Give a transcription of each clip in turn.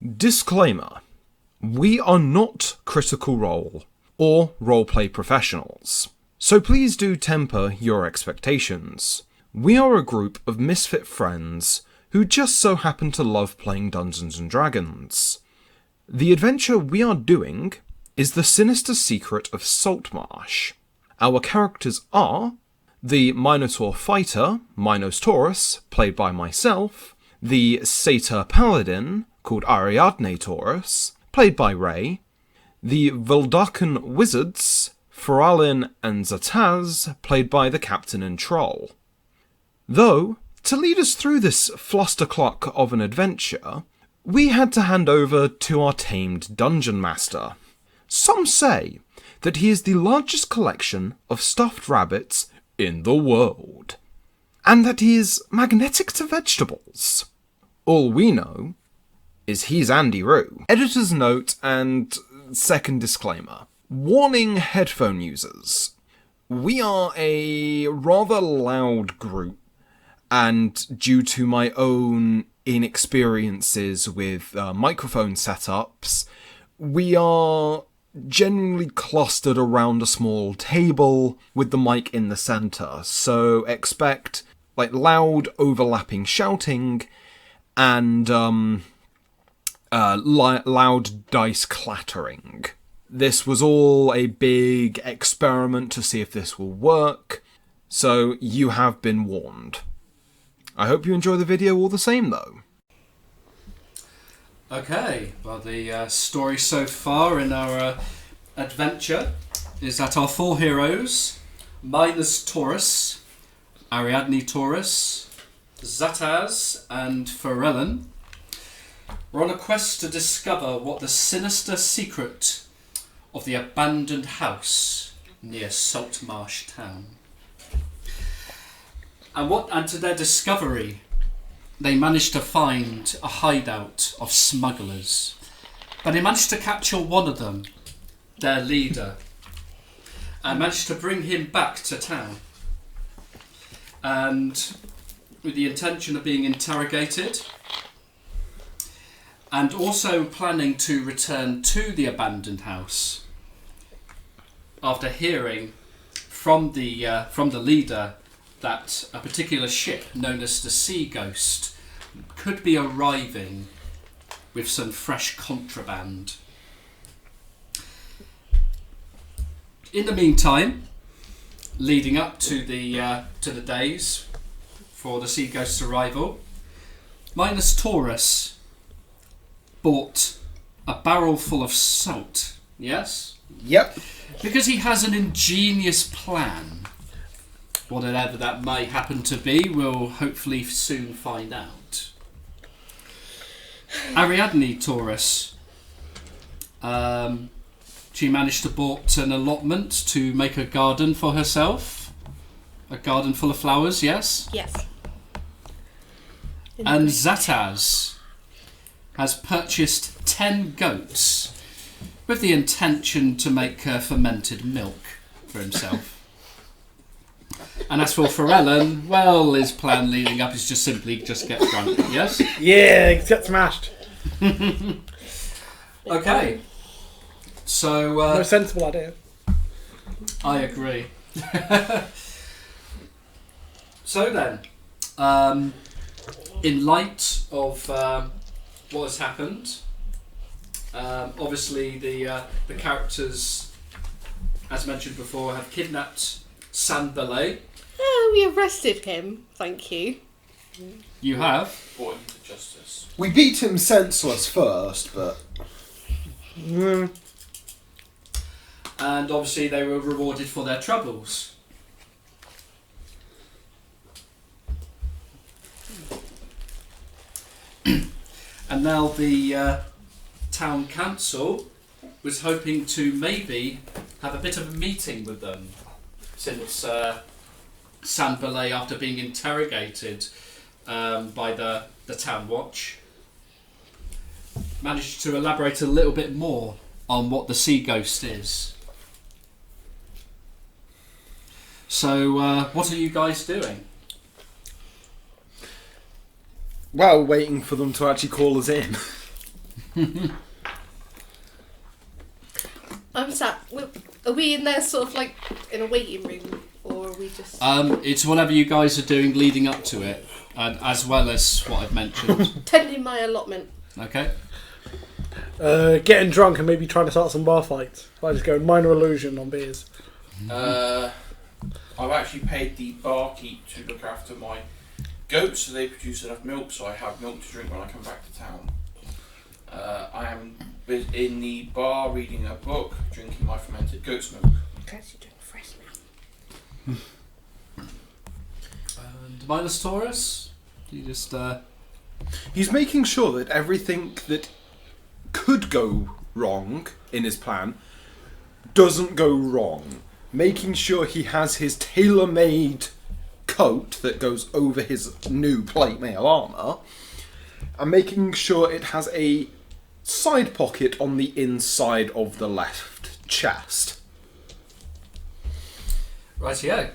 Disclaimer. We are not Critical Role or roleplay professionals, so please do temper your expectations. We are a group of misfit friends who just so happen to love playing Dungeons & Dragons. The adventure we are doing is the sinister secret of Saltmarsh. Our characters are the Minotaur fighter, Minos Taurus, played by myself, the Satyr paladin, called Ariadne Taurus, played by Ray, the Vuldakan wizards, Feralin and Zataz, played by the captain and troll. Though, to lead us through this flustercluck of an adventure, we had to hand over to our tamed dungeon master. Some say that he is the largest collection of stuffed rabbits in the world, and that he is magnetic to vegetables. All we know is he's Andy Roo. Editor's note and second disclaimer. Warning headphone users. We are a rather loud group, and due to my own inexperiences with microphone setups, we are generally clustered around a small table with the mic in the centre, so expect loud overlapping shouting and loud dice clattering. This was all a big experiment to see if this will work, so you have been warned. I hope you enjoy the video all the same, though. Okay, well, the story so far in our adventure is that our four heroes, Minos Taurus, Ariadne Taurus, Zataz, and Ferelin, were on a quest to discover what the sinister secret of the abandoned house near Saltmarsh town. And to their discovery, they managed to find a hideout of smugglers. But they managed to capture one of them, their leader, and managed to bring him back to town. And with the intention of being interrogated, and also planning to return to the abandoned house after hearing from the leader that a particular ship known as the Sea Ghost could be arriving with some fresh contraband. In the meantime, leading up to the days for the Sea Ghost's arrival, Minos Taurus bought a barrel full of salt. Yes? Yep. Because he has an ingenious plan. Whatever that may happen to be, we'll hopefully soon find out. Ariadne Taurus, she managed to bought an allotment to make a garden for herself. A garden full of flowers, yes? Yes. And Zataz has purchased 10 goats with the intention to make fermented milk for himself. And as for Ferelin, well, his plan leading up is just simply just get drunk, yes? Yeah, get smashed. Okay. So... no sensible idea. I agree. So then, in light of what has happened, obviously the characters, as mentioned before, have kidnapped Sanbalay. Oh, we arrested him, thank you. You have? Brought him to justice. We beat him senseless first, but... And obviously they were rewarded for their troubles. And now the town council was hoping to maybe have a bit of a meeting with them, since Sanbalay, after being interrogated by the town watch, managed to elaborate a little bit more on what the Sea Ghost is. So, what are you guys doing? Well, waiting for them to actually call us in. I'm sat. Are we in there sort of like in a waiting room? Or are we just... It's whatever you guys are doing leading up to it, as well as what I've mentioned. Tending my allotment. Okay. Getting drunk and maybe trying to start some bar fights. I just go minor illusion on beers. I've actually paid the barkeep to look after my goats so they produce enough milk so I have milk to drink when I come back to town. I am in the bar reading a book, drinking my fermented goat's milk. Glad you're doing fresh now. And minus Taurus? You just... He's making sure that everything that could go wrong in his plan doesn't go wrong. Making sure he has his tailor-made coat that goes over his new plate mail armour, and making sure it has a side pocket on the inside of the left chest. Rightio.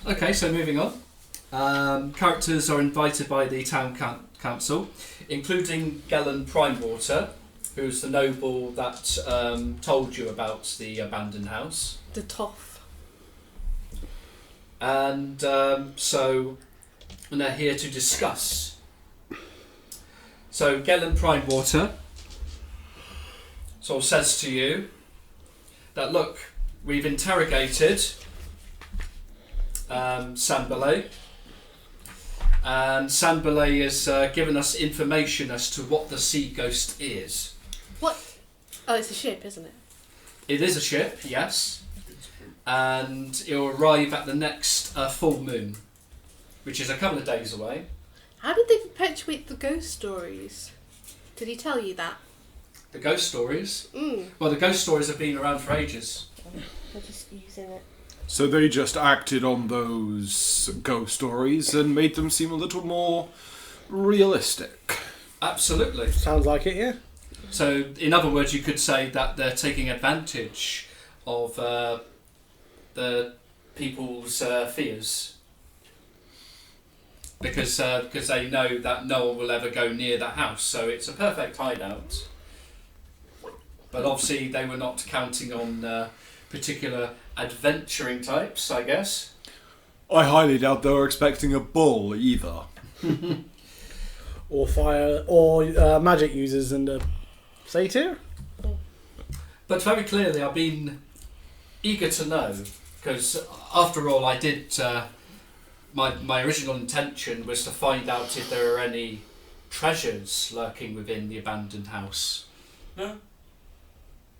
Okay, so moving on. Characters are invited by the town council, including Gellin Primewater, who's the noble that told you about the abandoned house. The toff. And and they're here to discuss. So Gellin Primewater sort of says to you that, look, we've interrogated Sanbalay, and Sanbalay has given us information as to what the sea ghost is. What? Oh, it's a ship, isn't it? It is a ship, yes, and it will arrive at the next full moon, which is a couple of days away. How did they perpetuate the ghost stories? Did he tell you that? The ghost stories? Mm. Well, the ghost stories have been around for ages. They're just using it. So they just acted on those ghost stories and made them seem a little more realistic. Absolutely. Sounds like it, yeah. So, in other words, you could say that they're taking advantage of the people's fears. Because they know that no one will ever go near that house, so it's a perfect hideout. But obviously they were not counting on particular adventuring types, I guess. I highly doubt they were expecting a bull either. Or fire, or magic users and a satyr. But very clearly I've been eager to know, because after all I did... My original intention was to find out if there are any treasures lurking within the abandoned house. No.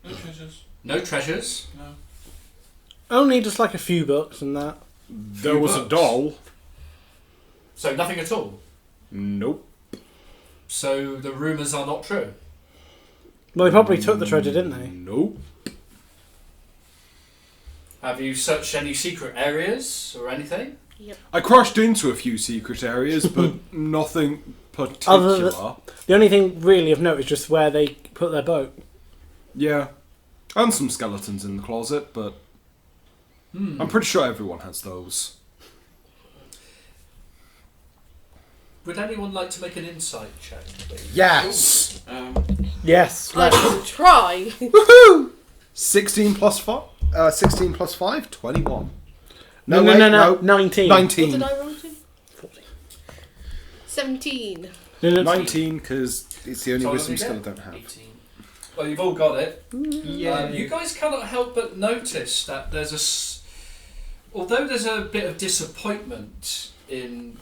No treasures. No treasures? No. Only just like a few books and that. There was a books. doll. So nothing at all? Nope. So the rumours are not true? Well, they probably took the treasure, didn't they? Nope. Have you searched any secret areas or anything? Yep. I crashed into a few secret areas, but nothing Other particular. The only thing really of note is just where they put their boat. Yeah. And some skeletons in the closet, but I'm pretty sure everyone has those. Would anyone like to make an insight check, please? Yes! Yes. I will try. Woohoo! 16 plus 5, 21. No, wait, 19. What did 19. I roll to? 17. No, 19, because it's the only So what wisdom did you skill I get? don't have. 18. Well, you've all got it. Yeah. You guys cannot help but notice that although there's a bit of disappointment in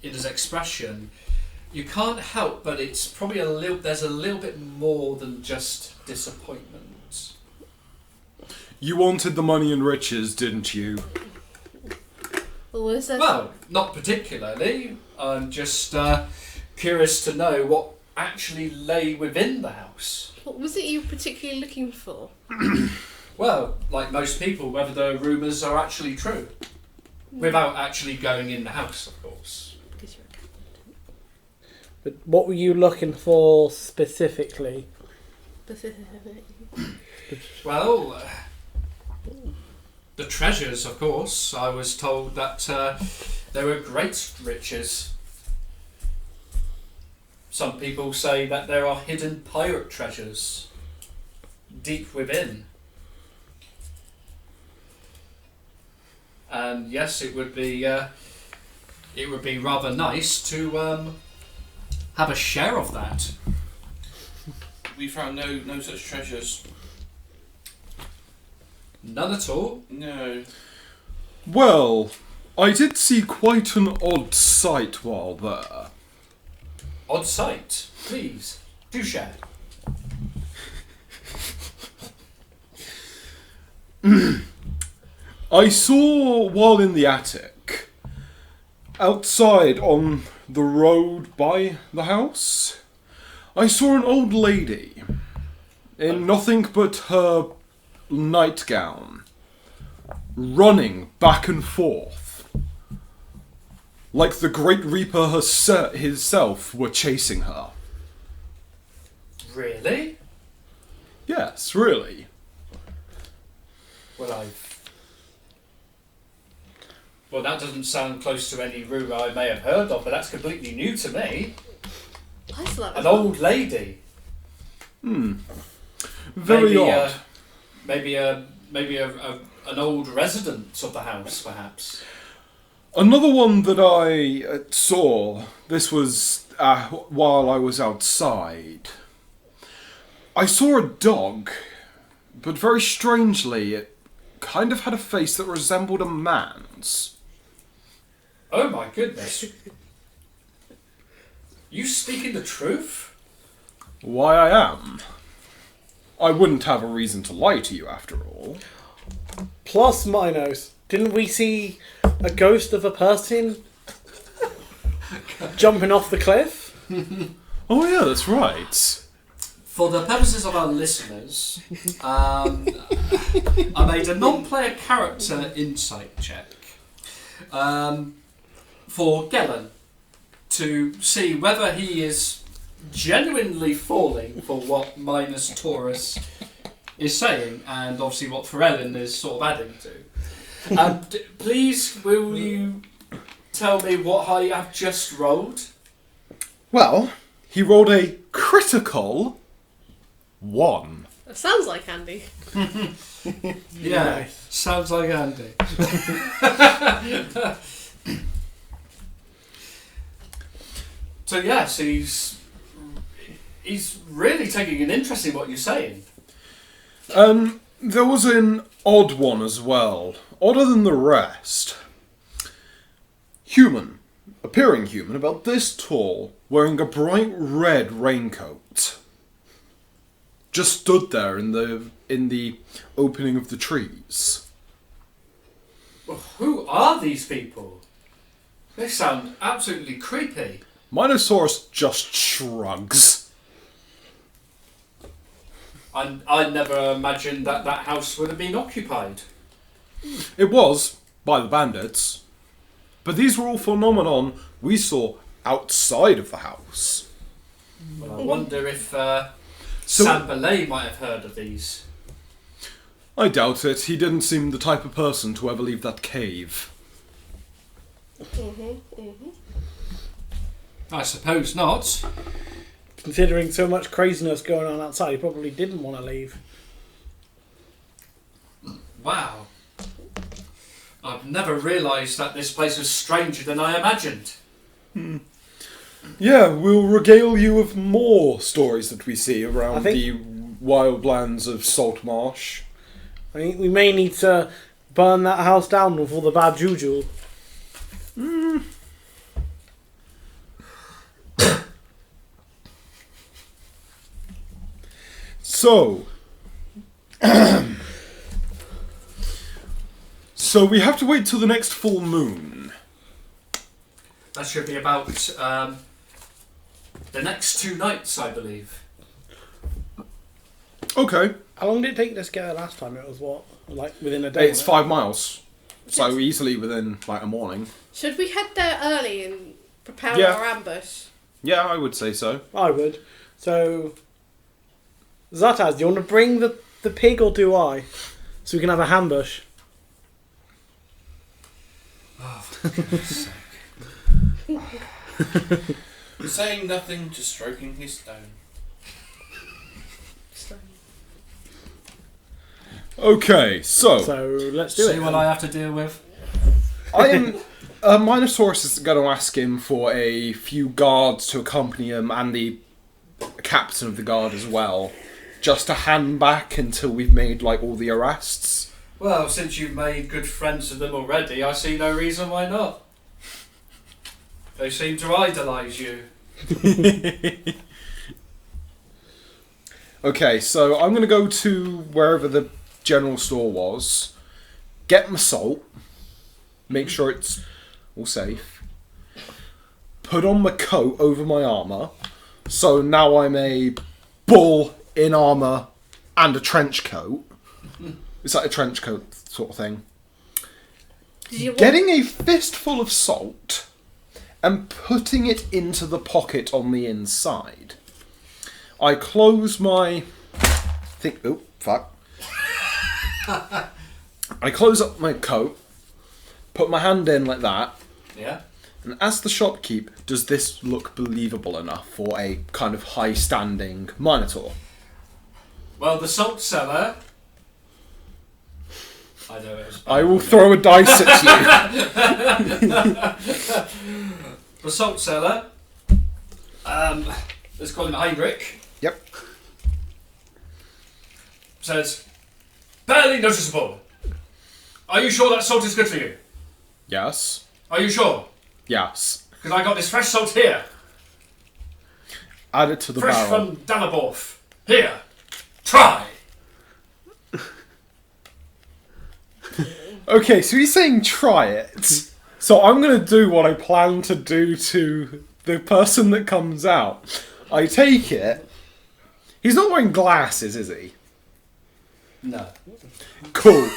his expression, you can't help but it's probably there's a little bit more than just disappointment. You wanted the money and riches, didn't you? Well, not particularly. I'm just curious to know what actually lay within the house. What was it you were particularly looking for? Well, like most people, whether the rumours are actually true. Without actually going in the house, of course. Because you're a cat. But what were you looking for specifically? Well, the treasures, of course. I was told that there were great riches. Some people say that there are hidden pirate treasures deep within. And yes, it would be rather nice to have a share of that. We found no such treasures. None at all. No. Well, I did see quite an odd sight while there. Odd sight. Please, do share. I saw while in the attic, outside on the road by the house, I saw an old lady in nothing but her nightgown, running back and forth, like the Great Reaper himself were chasing her. Really? Yes, really. Well, that doesn't sound close to any rumour I may have heard of, but that's completely new to me. I saw that An before. old lady. Very maybe, odd. Maybe an old resident of the house, perhaps. Another one that I saw, this was while I was outside. I saw a dog, but very strangely, it kind of had a face that resembled a man's. Oh my goodness. You speaking the truth? Why, I am. I wouldn't have a reason to lie to you, after all. Plus, Minos, didn't we see a ghost of a person jumping off the cliff? Oh yeah, that's right. For the purposes of our listeners, I made a non-player character insight check for Gellan to see whether he is genuinely falling for what Minus Taurus is saying, and obviously what Ferelin is sort of adding to. Please, will you tell me what I have just rolled? Well, he rolled a critical 1. That sounds like Andy. Yeah, Nice. sounds like Andy. So yes, he's really taking an interest in what you're saying. There was an odd one as well. Odder than the rest. Human. Appearing human, about this tall, wearing a bright red raincoat. Just stood there in the opening of the trees. Well, who are these people? They sound absolutely creepy. Minosaurus just shrugs. I never imagined that house would have been occupied. It was, by the bandits. But these were all phenomenon we saw outside of the house. Well, I wonder if So- Sambalay might have heard of these. I doubt it. He didn't seem the type of person to ever leave that cave. I suppose not. Considering so much craziness going on outside, he probably didn't want to leave. Wow. I've never realised that this place was stranger than I imagined. Yeah, we'll regale you with more stories that we see around I think- the wildlands of Saltmarsh. I think we may need to burn that house down with all the bad juju. So, so we have to wait till the next full moon. That should be about the next 2 nights, I believe. Okay, How long did it take us to get there last time? It was what? Like within a day? it's wasn't 5 miles, so easily within like a morning. Should we head there early and prepare Yeah. our ambush? Yeah, I would say so. it? I would. So, Zataz, do you want to bring the pig or do I? So we can have a ambush. Oh, for goodness sake. Saying nothing, just stroking his stone. Okay, so So let's do See it. what I have to deal with. I am. Minosaurus is going to ask him for a few guards to accompany him and the captain of the guard as well, just to hand back until we've made like all the arrests. Well, since you've made good friends with them already, I see no reason why not. They seem to idolise you. Okay, so I'm going to go to wherever the general store was, get my salt, make sure it's all safe, put on my coat over my armour, so now I'm a bull in armour and a trench coat. It's like a trench coat sort of thing. Getting a fistful of salt and putting it into the pocket on the inside. I close my... Oh, fuck. I close up my coat, put my hand in like that, Yeah? and ask the shopkeep, does this look believable enough for a kind of high-standing Minotaur? Well, the salt cellar... I know it was bad, I will wasn't throw a dice at you. The salt cellar... let's call him Heinrich. Yep. Says, barely noticeable. Are you sure that salt is good for you? Yes. Are you sure? Yes. Because I got this fresh salt here. Add it to the Fresh barrel. from Dalaborf. Here. Try. Okay, so he's saying try it. So I'm going to do what I plan to do to the person that comes out. I take it. He's not wearing glasses, is he? No. Cool.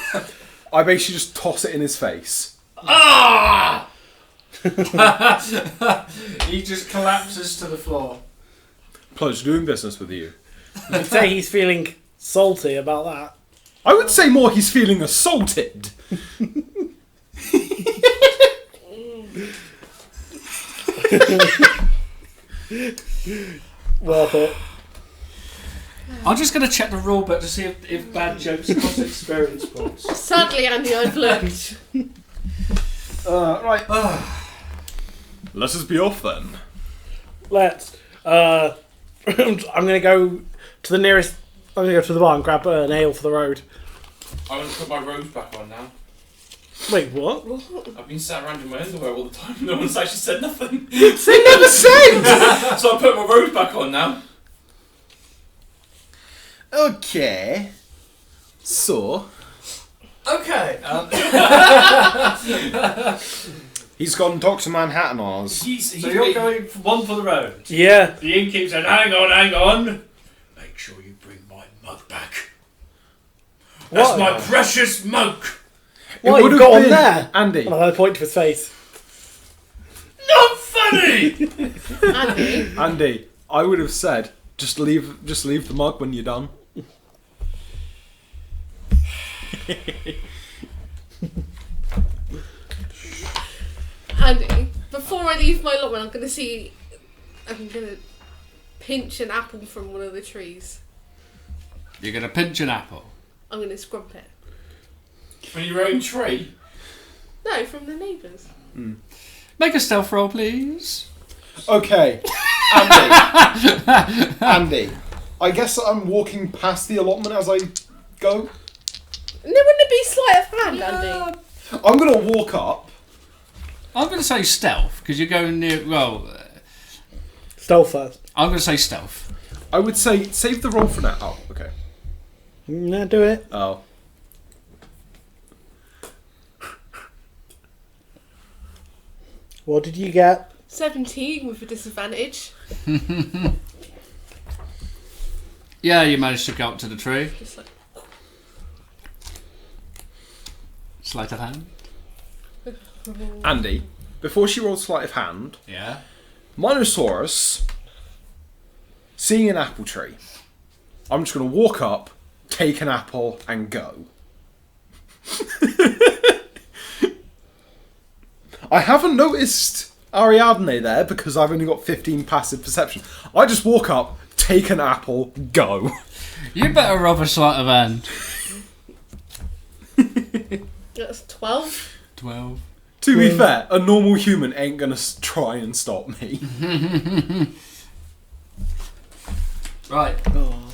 I basically just toss it in his face. Ah! He just collapses to the floor. Pleasure doing business with you. You'd say he's feeling salty about that. I would say more he's feeling assaulted. Worth it. I'm just going to check the rule book to see if bad jokes cost experience points. Sadly, Andy, I've looked. Right. Let us be off then. Let's. I'm going to go to the nearest. I'm going to go to the bar and grab an ale for the road. I'm going to put my robes back on now. Wait, what? I've been sat around in my underwear all the time. No one's actually said nothing. They never said! So I put my robes back on now. Okay. So. Okay. He's gone Dr. Manhattan Oz. So you're going for one for the road. Yeah. The innkeep said, hang on. Make sure you bring my mug back. That's What? my precious mug. What, would you've have got on been- there? Andy. And I point to his face. Not funny! Andy, Andy, I would have said, just leave the mug when you're done. Andy, before I leave my allotment, I'm going to pinch an apple from one of the trees. You're going to pinch an apple. I'm going to scrump it. From your own tree? No, from the neighbours. Make a stealth roll, please. Okay. Andy. Andy. I guess I'm walking past the allotment as I go. No, wouldn't it be sleight of hand, Andy? I'm going to walk up. I'm going to say stealth, because you're going near... Well, Stealth first. I'm going to say stealth. I would say, save the roll for now. Oh, okay. No, do it. Oh. What did you get? 17 with a disadvantage. Yeah, you managed to go up to the tree. Just like, Sleight of hand. Andy, before she rolls sleight of hand, Yeah. Minosaurus, seeing an apple tree, I'm just going to walk up, take an apple, and go. I haven't noticed Ariadne there because I've only got 15 passive perception. I just walk up, take an apple, go. You better rob a sleight of hand. That's 12. 12. To be fair, a normal human ain't gonna try and stop me. Right. Oh.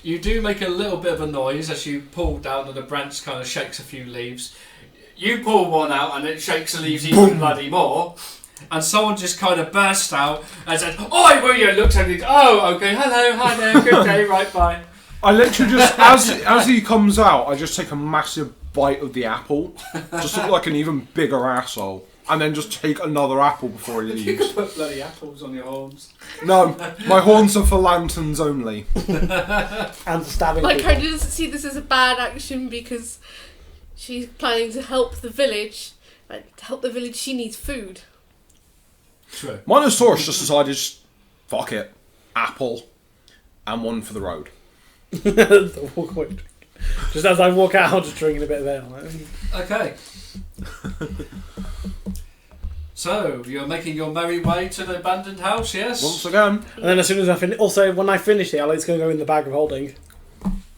You do make a little bit of a noise as you pull down and the branch kind of shakes a few leaves. You pull one out and it shakes the leaves even bloody more. And someone just kind of burst out and said, "Oi, will you?" Looks at me. Oh, okay. Hello, hi there. Good day. Right, bye. I literally just, as he comes out, I just take a massive bite of the apple. Just look like an even bigger asshole. And then just take another apple before he You leaves. could put bloody apples on your horns. No, my horns are for lanterns only. And stabbing Like, people. I didn't see this as a bad action because she's planning to help the village. But to help the village, she needs food. True. Minosaurus just decided, fuck it, apple, and one for the road. Walk away. Just as I walk out, I'm just drinking a bit of ale. Okay. So, you're making your merry way to the abandoned house, yes? Once again, And then as soon as I finish, also when I finish it, it's going to go in the bag of holding.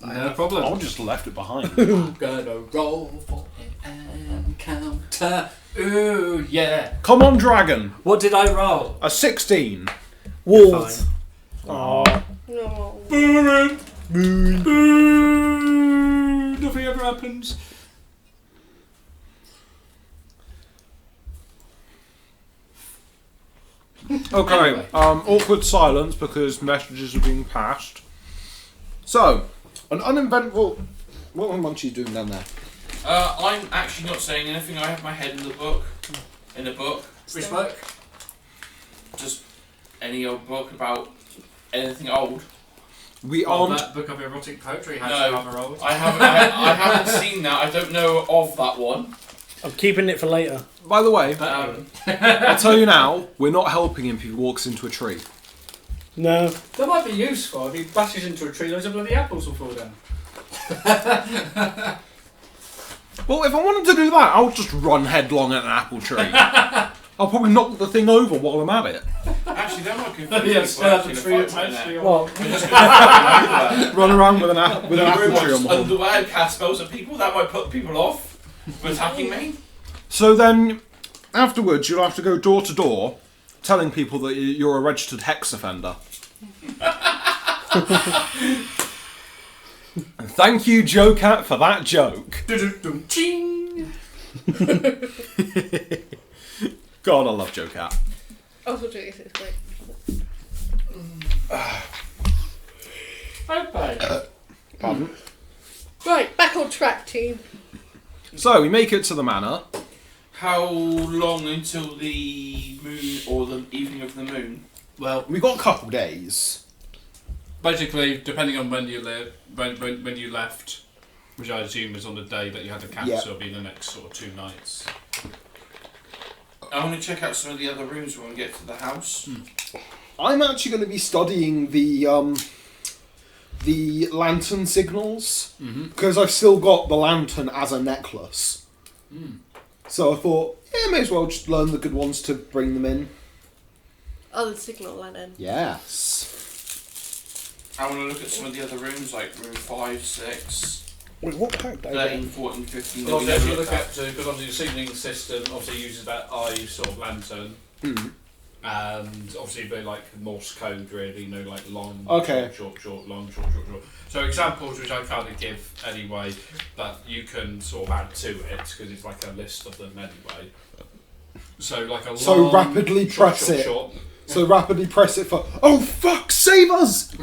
No problem. I just left it behind. Gonna roll for an encounter. Ooh, yeah. Come on, dragon. What did I roll? A 16. Wolves. Oh. No. Boo! Nothing ever happens. Okay, Anyway. awkward silence because messages are being passed. So, an uneventful... What are Munchie doing down there? I'm actually not saying anything. I have my head in the book. In the book. Which book? Just any old book about anything old. We Oh, aren't... that book of erotic poetry has No. rather old. I haven't seen that. I don't know of that one. I'm keeping it for later. By the way, That I'll tell you now, we're not helping him if he walks into a tree. No. might be useful. If he bashes into a tree, loads of bloody apples will fall down. Well, if I wanted to do that, I'll just run headlong at an apple tree. I'll probably knock the thing over while I'm at it. Actually, that might confuse Yeah, people. stand Actually, the the tree fight's in there. Well, You're just gonna fucking over Run around with an apple there. tree on my horn. Underwear, cast spells at people. That might put people off from attacking me. So then, afterwards, you'll have to go door to door, telling people that you're a registered hex offender. And thank you, Joe Cat, for that joke. Ching! God, I love Joe Cat. Also, this is great. Okay. Pardon? Right, back on track, team. So, we make it to the manor. How long until the moon or the evening of the moon? Well, We've got a couple days. basically, depending on when you when you left, which I assume was on the day that you had the camp, Yeah. so it'll be the next sort of 2 nights. I want to check out some of the other rooms when we get to the house. I'm actually going to be studying the lantern signals, because I've still got the lantern as a necklace. So I thought, yeah, may as well just learn the good ones to bring them in. Oh, the signal lantern. Yes. I want to look at some of the other rooms, like room 5, 6, wait, what pack did I 13, get? 14, 15. Well, that we obviously, never if you look looked at. at because obviously the signaling system obviously uses that eye sort of lantern, and obviously they like Morse code really, you know, like long, Okay. short, long, short. So examples which I kind of give anyway, but you can sort of add to it because it's like a list of them anyway. So like a So long, rapidly short, press it. short. So rapidly press it for, oh fuck, save us!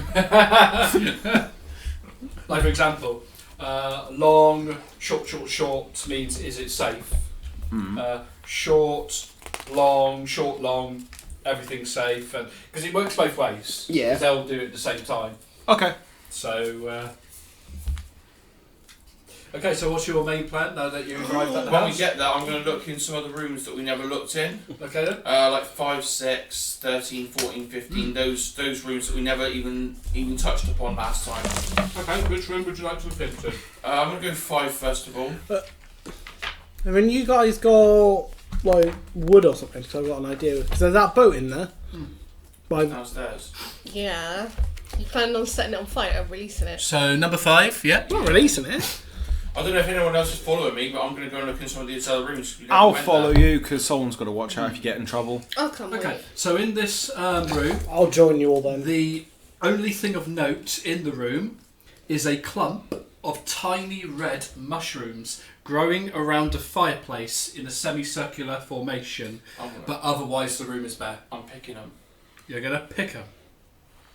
Like for example, long, short means is it safe? Short, long, everything's safe, and because it works both ways. Yeah. 'Cause they'll do it at the same time. Okay. So, okay. So what's your main plan now that you arrived at the When house? we get there, I'm going to look in some other rooms that we never looked in. Okay then. Like 5, 6, 13, 14, 15. Those rooms that we never even touched upon last time. Okay. Which room would you like to look into? I'm going to go 5 first of all. And when you guys go like wood or something, so I've got an idea. Because there's that boat in there. Downstairs. Yeah. You planning on setting it on fire or releasing it? So number 5, yeah. Not releasing it. I don't know if anyone else is following me, but I'm going to go and look in some of these other rooms. I'll follow you because someone's got to watch out if you get in trouble. I'll come with Okay, you. so in this room, I'll join you all then. the only thing of note in the room is a clump of tiny red mushrooms growing around a fireplace in a semicircular formation, but otherwise the room is bare. I'm picking them. You're going to pick them.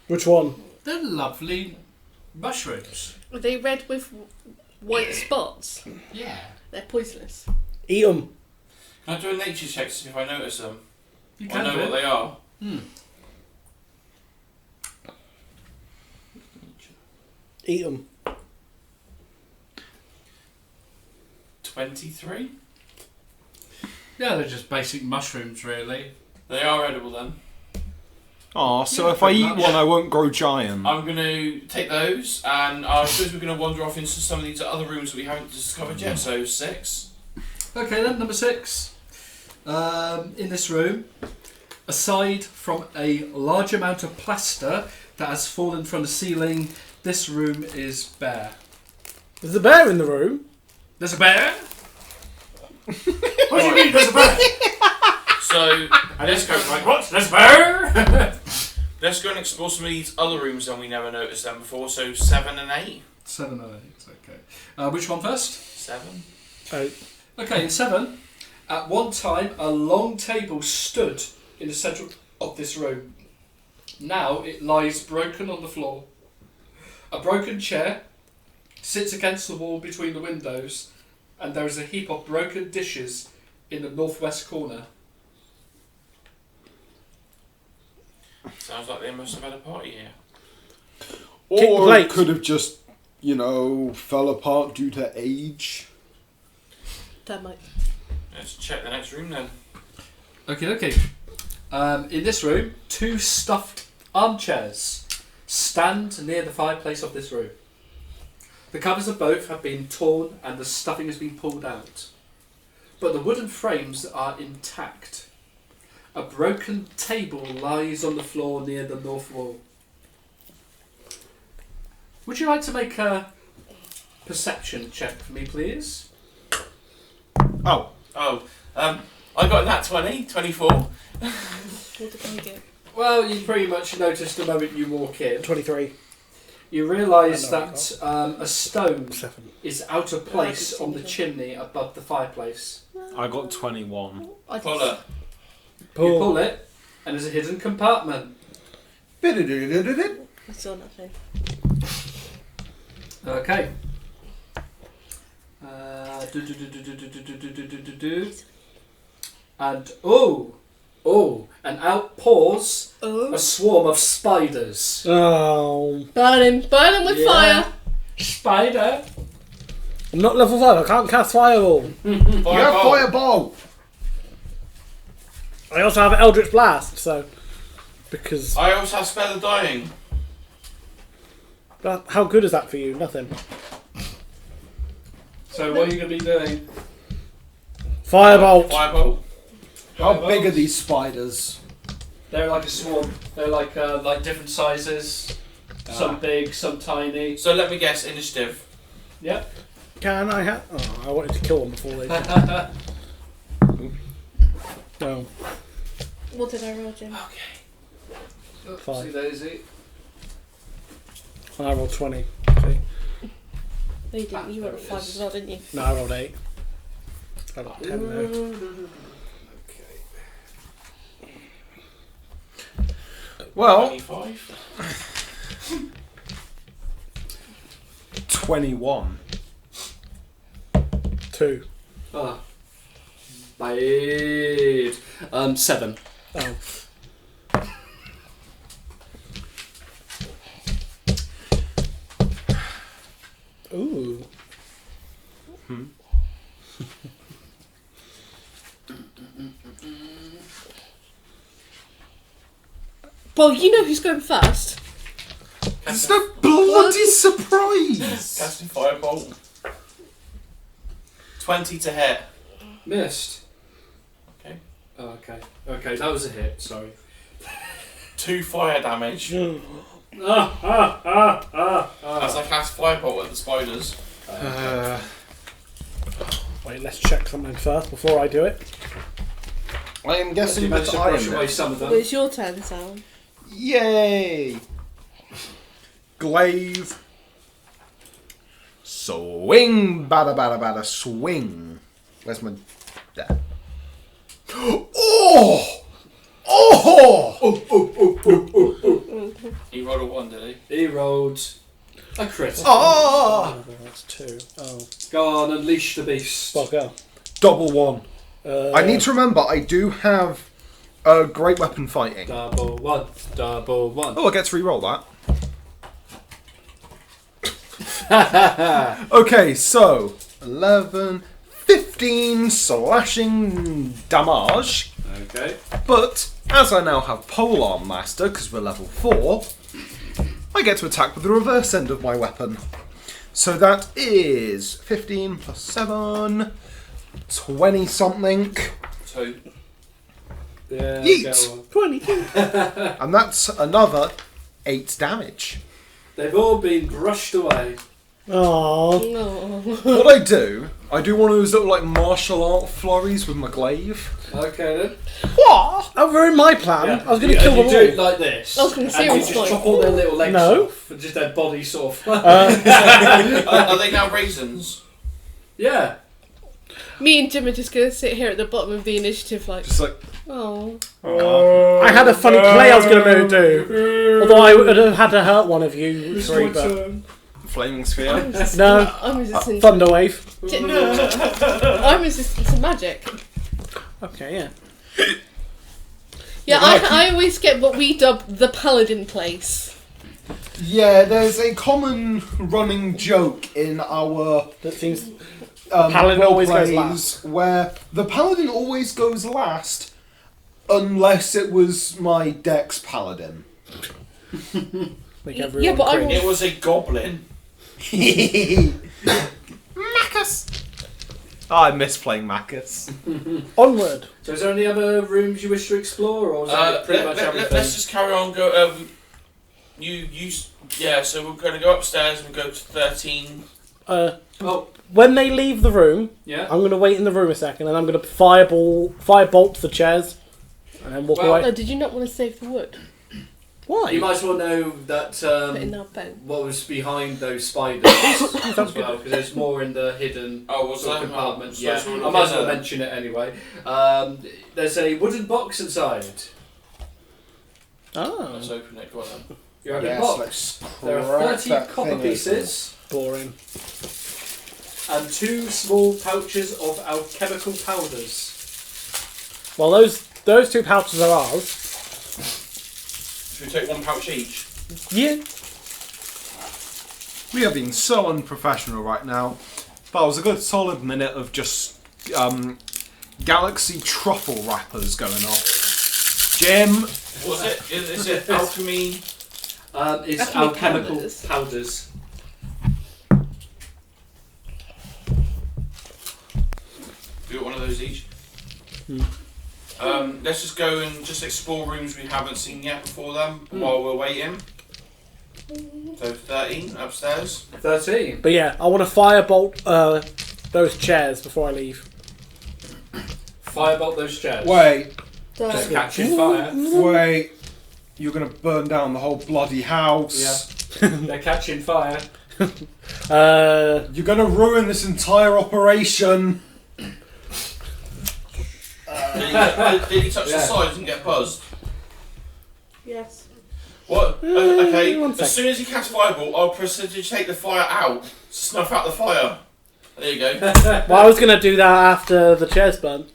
Which one? They're lovely mushrooms. Are they red with white spots? Yeah. They're poisonous. Eat them. Can I do a nature check to see if I notice them? You I can know do what it. they are. Eat them. 23? Yeah, they're just basic mushrooms, really. They are edible then. Oh, so Yeah, if I pretty eat much. one, I won't grow giant. I'm going to take those, and I suppose we're going to wander off into some of these other rooms that we haven't discovered yet. So 6. Okay then, number 6. In this room, aside from a large amount of plaster that has fallen from the ceiling, this room is bare. There's a bear in the room. There's a bear? What do you mean there's a bear? So let's go. Right, What? There's a bear? let's go and explore some of these other rooms that we never noticed them before. So 7 and 8. 7 and 8, okay. Which one first? 7. Oh, Okay, in 7, at one time a long table stood in the centre of this room. Now it lies broken on the floor. A broken chair sits against the wall between the windows, and there is a heap of broken dishes in the northwest corner. Sounds like they must have had a party here. Kick Or plates. it could have just, fell apart due to age. Termite. Let's check the next room then. Okay. In this room, 2 stuffed armchairs stand near the fireplace of this room. The covers of both have been torn and the stuffing has been pulled out, but the wooden frames are intact. A broken table lies on the floor near the north wall. Would you like to make a perception check for me, please? Oh, I got that 20, 24. What did I get? Well, you pretty much noticed the moment you walk in. 23. You realise I know that a stone 7. is out of place on the chimney above the fireplace. I got 21. I Pull it. You pull it, and there's a hidden compartment. I saw nothing. Okay. And and out pours Oh. a swarm of spiders. Oh. Burn him with Yeah. fire. Spider. I'm not level 5. I can't cast Fireball. Fireball. fireball! I also have Eldritch Blast, so... Because... I also have Spell of Dying. How good is that for you? Nothing. So what are you going to be doing? Fireball. Fireball. How big are these spiders? They're like a swarm. They're like different sizes. Some big, some tiny. So let me guess, initiative. Yep. Can I have... Oh, I wanted to kill one before they did. No. What did I roll, Jim? Okay. Oopsie daisy. And I rolled 20. See? No, you didn't. You rolled a 5 as well, didn't you? No, I rolled 8. I got 10 now. Well, 25. 21. 2. Ah. Bad. 7. Oh. Ooh. Well, you know who's going first. It's no bloody surprise! Casting Fireball. 20 to hit. Missed. Oh, okay, that was a hit. Sorry. 2 fire damage. Mm. As I cast Firebolt at the spiders. Wait, let's check something first before I do it. I am You guessing managed that to brush I away am. some of Well, them. it's your turn, Sam. Yay! Glaive. Swing, bada bada bada, swing. Where's my... There. Oh! Oh! He rolled a 1, did he? He rolled a crit. Oh! That's 2. Oh. Go on, unleash the beast. Well, go. Double 1. I need Uh, to remember, I do have a great weapon fighting. Double one. Oh, I get to re-roll that. Okay, so 11, 15 slashing damage. Okay. But as I now have Polearm Master, because we're level 4, I get to attack with the reverse end of my weapon. So that is 15 plus 7, 20 something, 2. Yeah. Yeet. Go on. 22. and that's another 8 damage. They've all been brushed away. Oh. No. What I do one of those little like martial art flurries with my glaive. Okay then. What? That ruined my plan. I was going to kill you them do it all. like this. I was gonna say, and you it's just like- chop all their little legs No. off, and just their body sort of. Are they now raisins? Yeah. Me and Jim are just gonna sit here at the bottom of the initiative, like, Just like oh. I had a funny play I was going to do. Although I would have had to hurt one of you three, but... flaming sphere. No. I'm resistant. Thunderwave. I'm resistant to magic. Okay, yeah. Yeah, I always get what we dub the paladin place. Yeah, there's a common running joke in our That seems... Paladin always goes last. where the Paladin always goes last unless it was my Dex Paladin. Make everyone Yeah, but I cringe. It was a goblin. Macus! I miss playing Macus. Onward. So is there any other rooms you wish to explore, or is that pretty much everything? Let's just carry on. Go. Yeah. So we're going to go upstairs and go to 13. Oh, When they leave the room, yeah. I'm going to wait in the room a second and I'm going to firebolt the chairs and then walk Well, away. No, did you not want to save the wood? Why? You might as well know that Put in our boat. what was behind those spiders as well, because there's more in the hidden Oh, was there? compartment. So- Yeah, so we're I might as well looking at- mention it anyway. There's a wooden box inside. Oh, Let's open it. Go on then. You have a box. There are 30 copper pieces boring. and 2 small pouches of alchemical powders. Well, those 2 pouches are ours. Should we take 1 pouch each? Yeah. We are being so unprofessional right now. That was a good solid minute of just galaxy truffle wrappers going off. Jim! What's it? Is it alchemy? It's Alchemy alchemical powders. powders. Do it 1 of those each. Let's just go and just explore rooms we haven't seen yet before them while we're waiting. So 13 upstairs. 13. But yeah, I want to firebolt those chairs before I leave. Firebolt those chairs. Wait, Just catching fire. wait. You're gonna burn down the whole bloody house. They're catching fire. You're gonna ruin this entire operation. Did he touch the Yeah. sides and get buzzed? Yes. What? Okay. one sec. As soon as he casts Fireball, I'll proceed to take the fire out. Snuff out the fire. There you go. Well, I was going to do that after the chairs burn.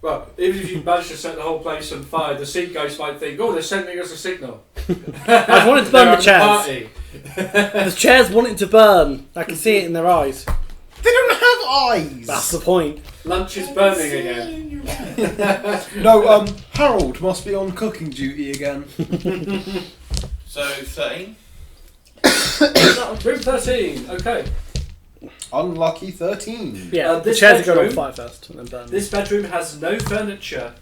Well, even if you manage to set the whole place on fire, the sea ghost might think, oh, they're sending us a signal. I wanted to burn They're the chairs. having a party. The chairs wanted to burn. I can see it in their eyes. They don't have eyes. That's the point. Lunch is burning again. No, Harold must be on cooking duty again. So 13. Room 13, okay. Unlucky 13. Yeah, the this chairs are going on bedroom- fire first and then burn. This bedroom has no furniture,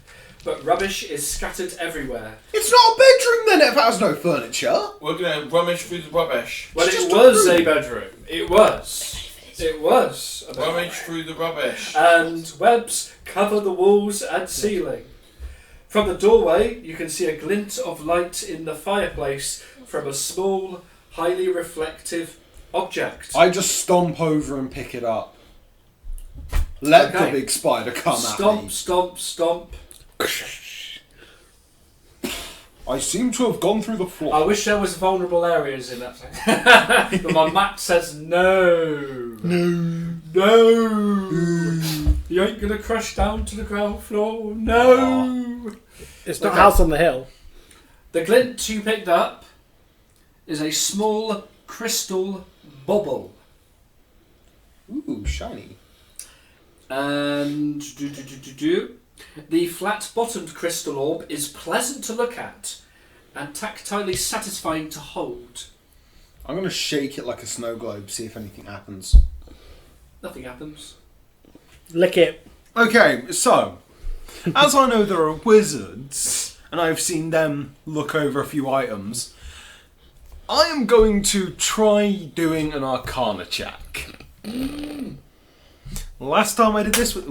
but rubbish is scattered everywhere. It's not a bedroom then if it has no furniture. We're going to rummage through the rubbish. Well, It's it just a was room. a bedroom. It was. It was. A bedroom. Rummage through the rubbish. And webs cover the walls and ceiling. From the doorway, you can see a glint of light in the fireplace from a small, highly reflective object. I just stomp over and pick it up. Let Okay. the big spider come at Stomp, me. stomp, stomp. I seem to have gone through the floor. I wish there was vulnerable areas in that thing. But my map says no. No. You ain't gonna crush down to the ground floor. No. It's not Okay. House on the Hill. The glint you picked up is a small crystal bubble. Ooh, shiny. And the flat-bottomed crystal orb is pleasant to look at and tactilely satisfying to hold. I'm going to shake it like a snow globe, see if anything happens. Nothing happens. Lick it. Okay, so, as I know there are wizards, and I've seen them look over a few items, I am going to try doing an Arcana check. Last time I did this with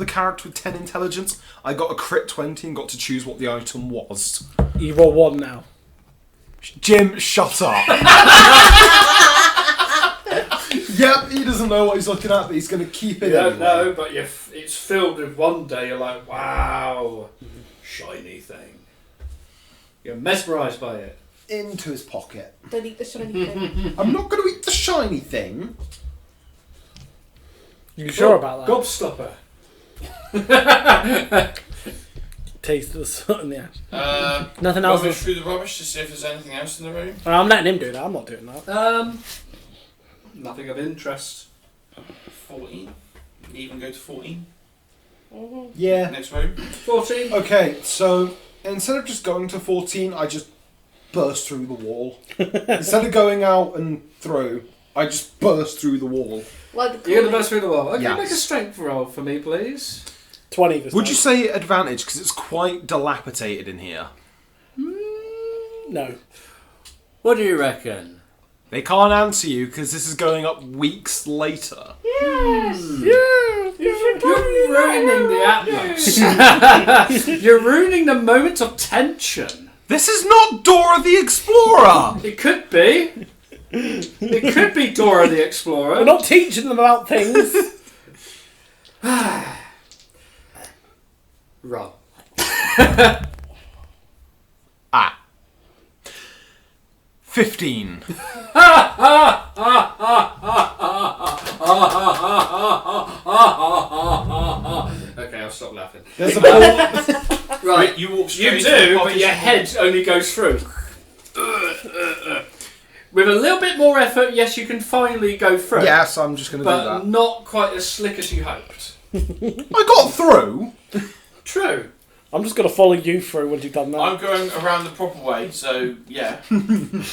a character with 10 intelligence, I got a crit 20 and got to choose what the item was. You roll 1 now. Jim, shut up. Yep, he doesn't know what he's looking at, but he's going to keep it You don't anyway. know, but it's filled with wonder. You're like, wow, shiny thing. You're mesmerised by it. Into his pocket. Don't eat the shiny thing. I'm not going to eat the shiny thing. You sure about that? Gobstopper. Taste the soot in the ash. Uh, Nothing else. rummage through the rubbish to see if there's anything else in the room. I'm letting him do that. I'm not doing that. Nothing of interest. 14. Even go to 14. Yeah. Next room. 14. Okay, so instead of just going to 14, I just burst through the wall. Instead of going out and through, I just burst through the wall. Like the You're the best through the wall. Okay, Yes. make a strength roll for me, please. 20 this Would time. you say advantage because it's quite dilapidated in here? No. What do you reckon? They can't answer you because this is going up weeks later. Yes. You're ruining the atmosphere. You're ruining the moment of tension. This is not Dora the Explorer! It could be. It could be Dora the Explorer. We're not teaching them about things. Wrong. Ah. 15. Okay, I'll stop laughing. There's a ball. Right, You walk you straight do, but your head only goes through. With a little bit more effort, yes, you can finally go through. Yes, I'm just going to do But that. not quite as slick as you hoped. I got through. True. I'm just going to follow you through once you've done that. I'm going around the proper way, so yeah.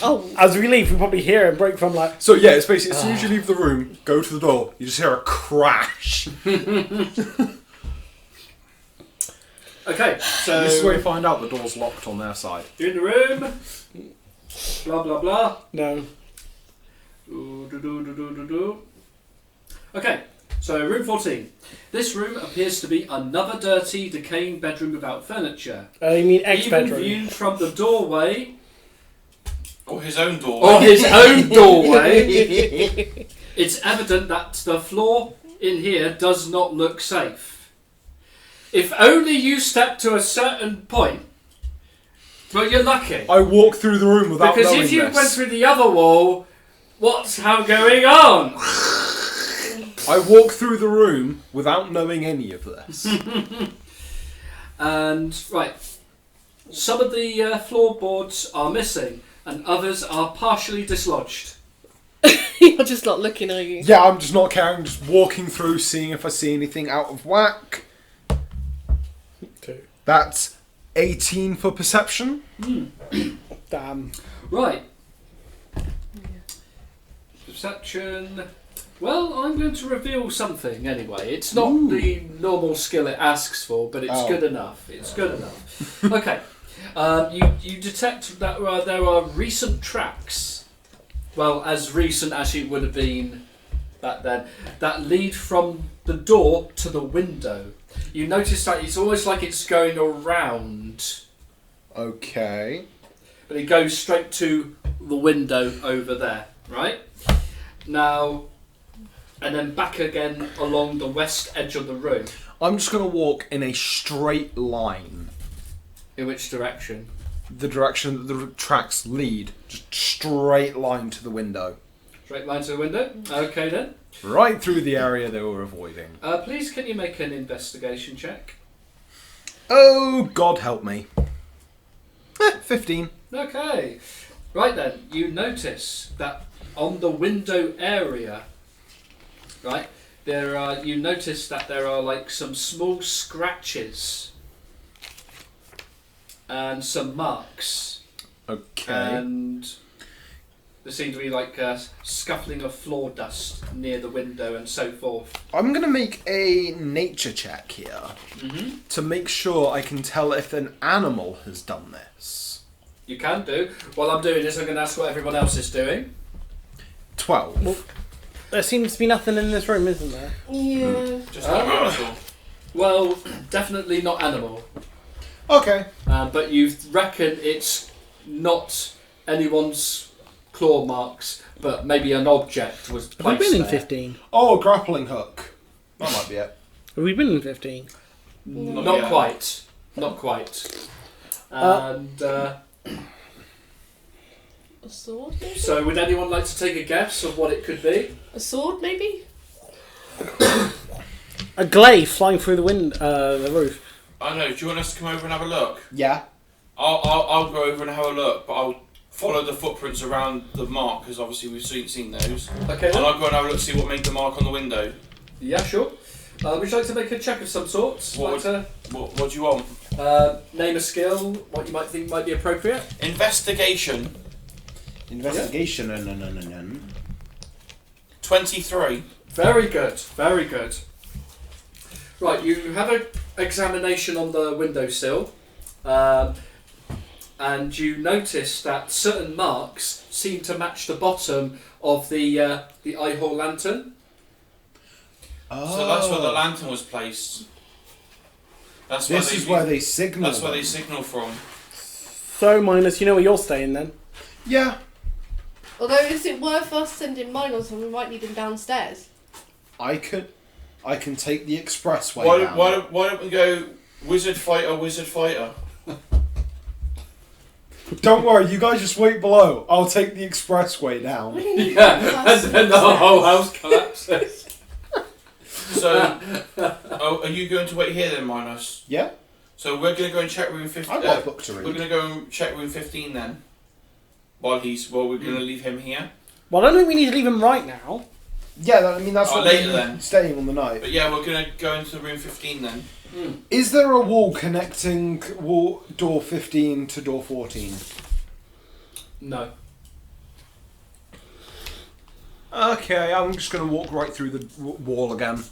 Oh, As we leave, we probably hear him break from like. So yeah, it's basically as soon as you leave the room, go to the door, you just hear a crash. Okay, so This is where you find out the door's locked on their side. you're in the room. Blah blah blah. No. Okay, so room 14. This room appears to be another dirty, decaying bedroom without furniture. You mean Even ex-bedroom? viewed from the doorway, Or his own door. or his own doorway, it's evident that the floor in here does not look safe. If only you step to a certain point, but you're lucky. I walk through the room without Because knowing if you this. went through the other wall, what's how going on? I walk through the room without knowing any of this. And, right, some of the floorboards are missing, and others are partially dislodged. you're just not looking, are you? Yeah, I'm just not caring, just walking through, seeing if I see anything out of whack. 2. That's 18 for perception. Damn. Right, Perception. Well, I'm going to reveal something anyway. It's not the normal skill it asks for, but it's good enough. It's good enough. Okay. You detect that there are recent tracks. Well, as recent as it would have been back then, that lead from the door to the window. You notice that it's almost like it's going around. Okay. But it goes straight to the window over there, right? Now, and then back again along the west edge of the room. I'm just going to walk in a straight line. In which direction? The direction that the tracks lead. Just straight line to the window. Straight line to the window? Okay then. Right through the area they were avoiding. Please, can you make an investigation check? Oh, God help me. 15. Okay. Right then, you notice that on the window area, right, you notice that there are like some small scratches and some marks. Okay. And there seems to be like scuffling of floor dust near the window and so forth. I'm going to make a nature check here Mm-hmm. to make sure I can tell if an animal has done this. You can do. While I'm doing this, I'm going to ask what everyone else is doing. 12. Well, there seems to be nothing in this room, isn't there? Yeah. Just like Marshall. Well, definitely not animal. Okay. But you reckon it's not anyone's claw marks, but maybe an object was Have we placed been in there. 15? Oh, a grappling hook. That might be it. Have we been in 15? Not yet. quite. Not quite. And A sword, maybe? so, would anyone like to take a guess of what it could be? A sword, maybe? A glaive flying through the roof. I don't know. Do you want us to come over and have a look? Yeah. I'll go over and have a look, but I'll follow the footprints around the mark because obviously we've seen those. Okay. And Then. I'll go and have a look, see what made the mark on the window. Yeah, sure. Would you like to make a check of some sort? What Like What do you want? to name a skill, what you might think might be appropriate? Investigation. Investigation. No. 23. Very good, very good. Right, you have an examination on the windowsill, and you notice that certain marks seem to match the bottom of the eye hole lantern. Oh. So that's where the lantern was placed. That's This is where they signal. That's where they signal from. So, Minus, you know where you're staying then? Yeah. Although, is it worth us sending mine on someone? We might need him downstairs. I can take the expressway Why down. why don't we go wizard fighter? Don't worry, you guys just wait below. I'll take the expressway down. Yeah, and then the whole house collapses. So, are you going to wait here then, Minus? Yeah? So we're going to go and check room 15. I've got a book to We're read. going to go and check room 15 then. While we're going to leave him here. Well, I don't think we need to leave him right now. Yeah, that's Oh, what later we're then. staying on the night. But yeah, we're going to go into room 15 then. Is there a wall connecting door 15 to door 14? No. Okay, I'm just going to walk right through the wall again.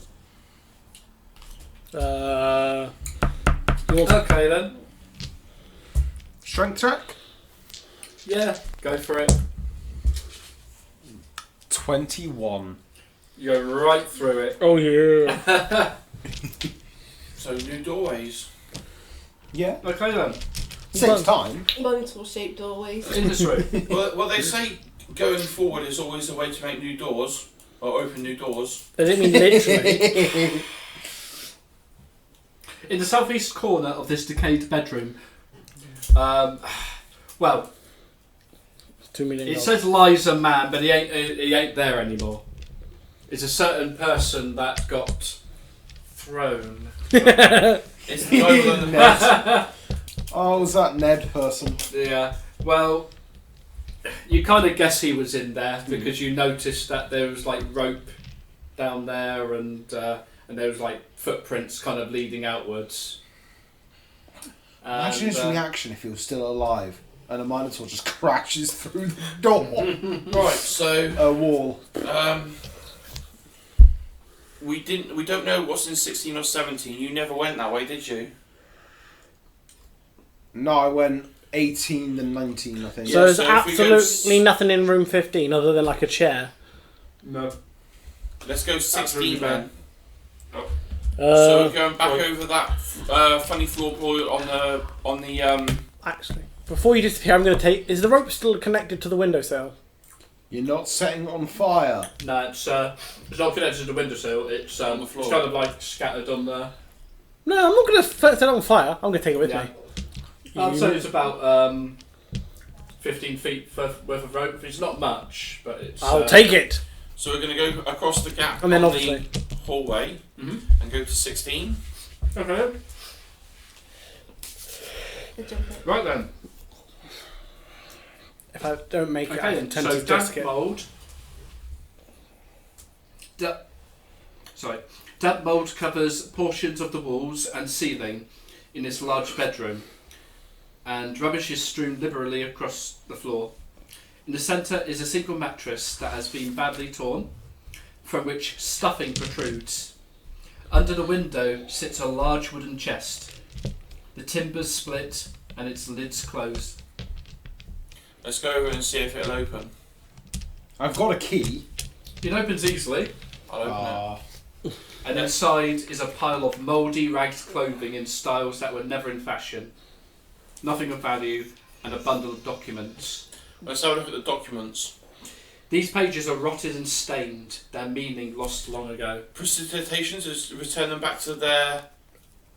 Okay then. Strength check? Yeah, go for it. 21. You go right through it. Oh, yeah. So new doorways. Yeah. Okay then. Saves time. Monitor shaped doorways. In this room. Well, they say going forward is always a way to make new doors or open new doors. I didn't mean literally. In the southeast corner of this decayed bedroom, well, $2 million. it says lies a man, but he ain't there anymore. It's a certain person that got thrown. It's the guy with the Ned. Oh, was that Ned person? Yeah. Well, you kind of guess he was in there because you noticed that there was like rope down there, and there was like footprints kind of leading outwards. Imagine his reaction if he was still alive and a Minotaur just crashes through the door. Right, so A wall. we don't know what's in 16 or 17. You never went that way, did you? No, I went 18 and 19, I think. So there's so if we go absolutely nothing in room 15 other than like a chair. No. Let's go 16 then. So Uh, we're going back over that funny floorboard on the actually, before you disappear, I'm going to take. Is the rope still connected to the windowsill? You're not setting it on fire. No, it's not connected to the windowsill. It's On the floor. It's kind of like scattered on the. No, I'm not going to set it on fire. I'm going to take it with Yeah. me. I'd say it's about 15 feet worth of rope. It's not much, but it's. I'll take it. So we're going to go across the gap And then on obviously- the hallway Mhm. and go to 16. Okay. Right then. If I don't make it, I Okay, intend so to desk damp it. mould. Damp mould covers portions of the walls and ceiling in this large bedroom, and rubbish is strewn liberally across the floor. In the centre is a single mattress that has been badly torn, from which stuffing protrudes. Under the window sits a large wooden chest. The timbers split and its lids closed. Let's go over and see if it'll open. I've got a key. It opens easily. I'll open it. And inside is a pile of mouldy, ragged clothing in styles that were never in fashion. Nothing of value, and a bundle of documents. Let's have a look at the documents. These pages are rotted and stained, their meaning lost long ago. Precipitations is return them back to their.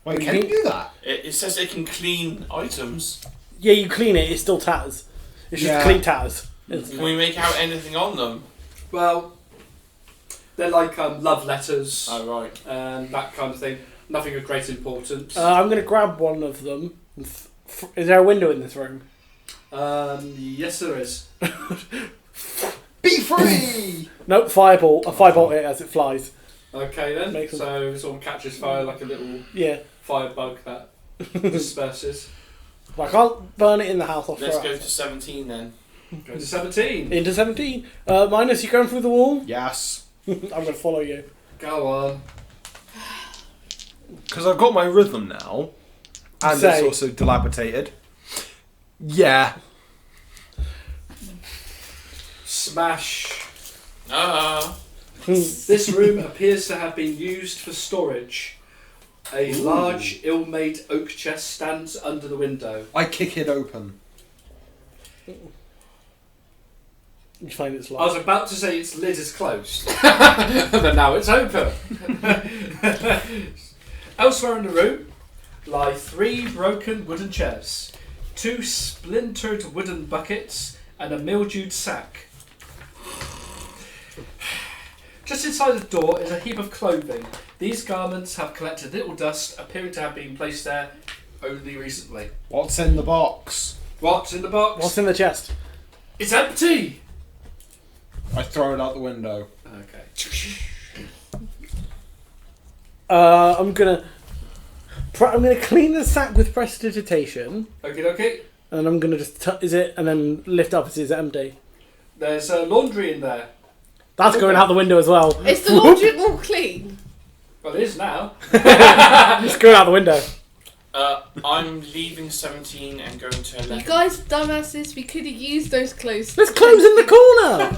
Wait, can you do that? It says it can clean items. Yeah, you clean it. It still tatters. It's just Yeah. clean tatters. Can we make out anything on them? Well, they're like love letters Oh right. and that kind of thing. Nothing of great importance. I'm going to grab one of them. Is there a window in this room? Yes, there is. Be free! Nope, fireball. A firebolt it as it flies. Okay then. Makes So someone catches fire like a little Yeah. fire bug that disperses. But I can't burn it in the house. I'll Let's throw go it to 17 then. Go to 17. into 17. Minus, you going through the wall? Yes. I'm going to follow you. Go on. Because I've got my rhythm now, and Say. it's also dilapidated. Yeah. Smash. Ah. This room appears to have been used for storage. A large, ill-made oak chest stands under the window. I kick it open. You find it's I was locked. about to say its lid is closed, but now it's open. Elsewhere in the room lie 3 broken wooden chairs, 2 splintered wooden buckets, and a mildewed sack. Just inside the door is a heap of clothing. These garments have collected little dust, appearing to have been placed there only recently. What's in the box? What's in the box? What's in the chest? It's empty! I throw it out the window. Okay. I'm gonna clean the sack with prestidigitation, Okay. and I'm gonna just and then lift up. Is it empty? There's laundry in there. That's going out the window as well. Is the laundry all clean? Well, it is now. It's going out the window. I'm leaving 17 and going to 11. You guys are dumbasses. We could have used those clothes. There's clothes in the corner.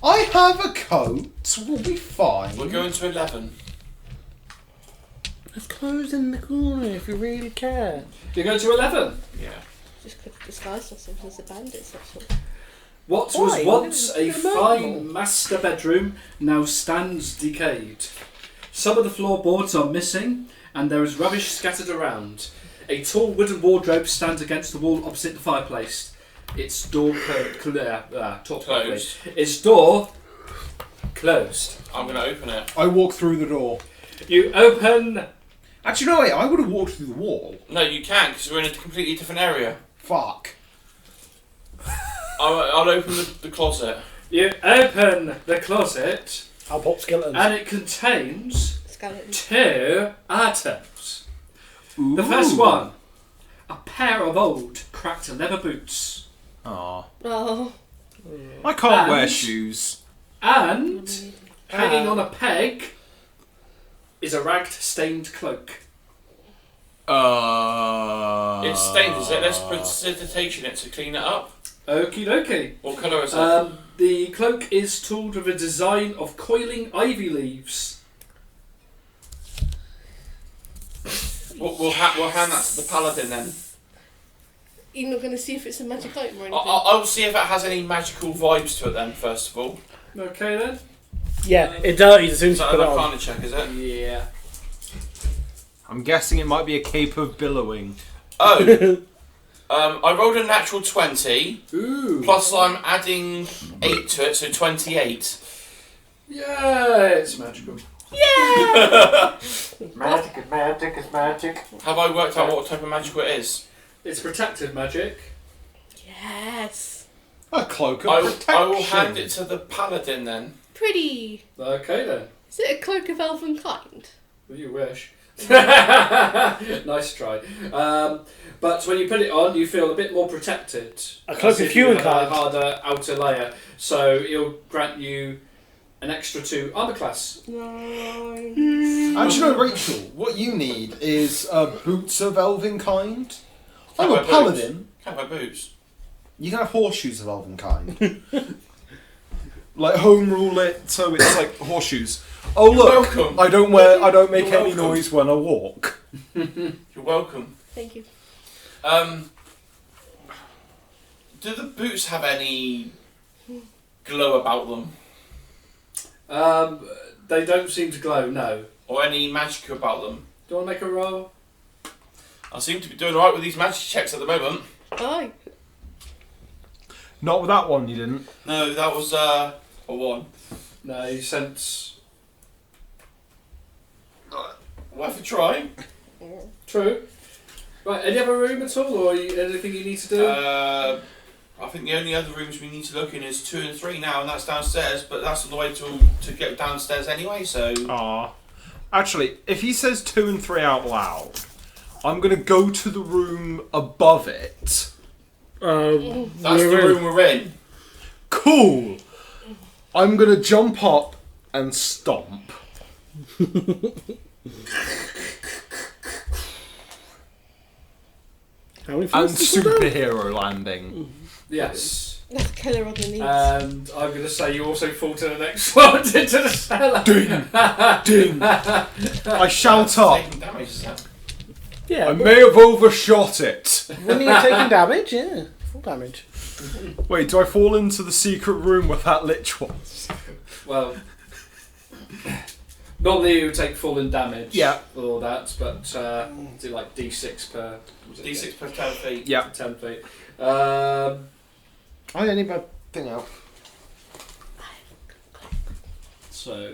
I have a coat. We'll be fine. We're going to 11. There's clothes in the corner if you really care. You're going to 11. Yeah. Just could have disguised ourselves as the bandits. That's all. What Why? was once a It's normal. fine master bedroom now stands decayed. Some of the floorboards are missing, and there is rubbish scattered around. A tall wooden wardrobe stands against the wall opposite the fireplace. Its door Closed. Its door closed. I'm going to open it. I walk through the door. You open. Actually, no, wait. I would have walked through the wall. No, you can't because we're in a completely different area. Fuck. I'll open the closet. You open the closet, I'll pop skeletons. and it contains Skeleton. 2 items. The first one, a pair of old, cracked leather boots. Aw. Oh. I can't wear And- shoes. And hanging on a peg is a ragged, stained cloak. It's stained, is it? Let's precipitation it to clean it up. Okie dokie. What colour is it? The cloak is tooled with a design of coiling ivy leaves. We'll hand that to the paladin then. You're not going to see if it's a magic item or anything? I'll see if it has any magical vibes to it then, first of all. Okay then? Yeah, it does as soon Is as that you put an it on. arcana check, is it? Yeah. I'm guessing it might be a cape of billowing. Oh. I rolled a natural 20, Ooh. plus I'm adding 8 to it, so 28. Yeah, it's magical. Yeah! Magic is magic is magic. Have I worked out what type of magical it is? It's protective magic. Yes. A cloak of I protection. will hand it to the paladin then. Pretty. Okay then. Is it a cloak of elven kind? Well, you wish. Nice try. But when you put it on, you feel a bit more protected. A cloak As of if you human have kind. a harder outer layer, so it'll grant you an extra 2 armor class. Nice. And you know, Rachel, what you need is boots of elven kind. Can't I'm a wear paladin. Can't wear boots. You can have horseshoes of elven kind. Like home rule it so it's like horseshoes. Oh look, welcome. I don't make You're any welcome. noise when I walk. You're welcome. Thank you. Do the boots have any glow about them? They don't seem to glow, no. Or any magic about them? Do you want to make a roll? I seem to be doing alright with these magic checks at the moment. Aye. Not with that one, you didn't. No, that was a 1. No, you sense... Worth a try. True. Right, any other room at all, or anything you need to do? I think the only other rooms we need to look in is 2 and 3 now, and that's downstairs, but that's on the way to get downstairs anyway, so... Ah. Actually, if he says 2 and 3 out loud, I'm gonna go to the room above it. That's the we're in. room we're in. Cool! I'm gonna jump up and stomp. How many And feet is it? superhero landing. Yes. That's killer on the knees. And I'm going to say you also fall to the next floor into the cellar. Ding! Ding! I shout up. Taking damage, is that? Yeah, I may have overshot it. when you're taking damage, yeah. Full damage. Wait, do I fall into the secret room where that lich was? Well, normally you would take fallen damage. Yeah. With all that, but do like D6 per... D6 per 10 feet. Yeah. 10 feet. I need my thing out. So...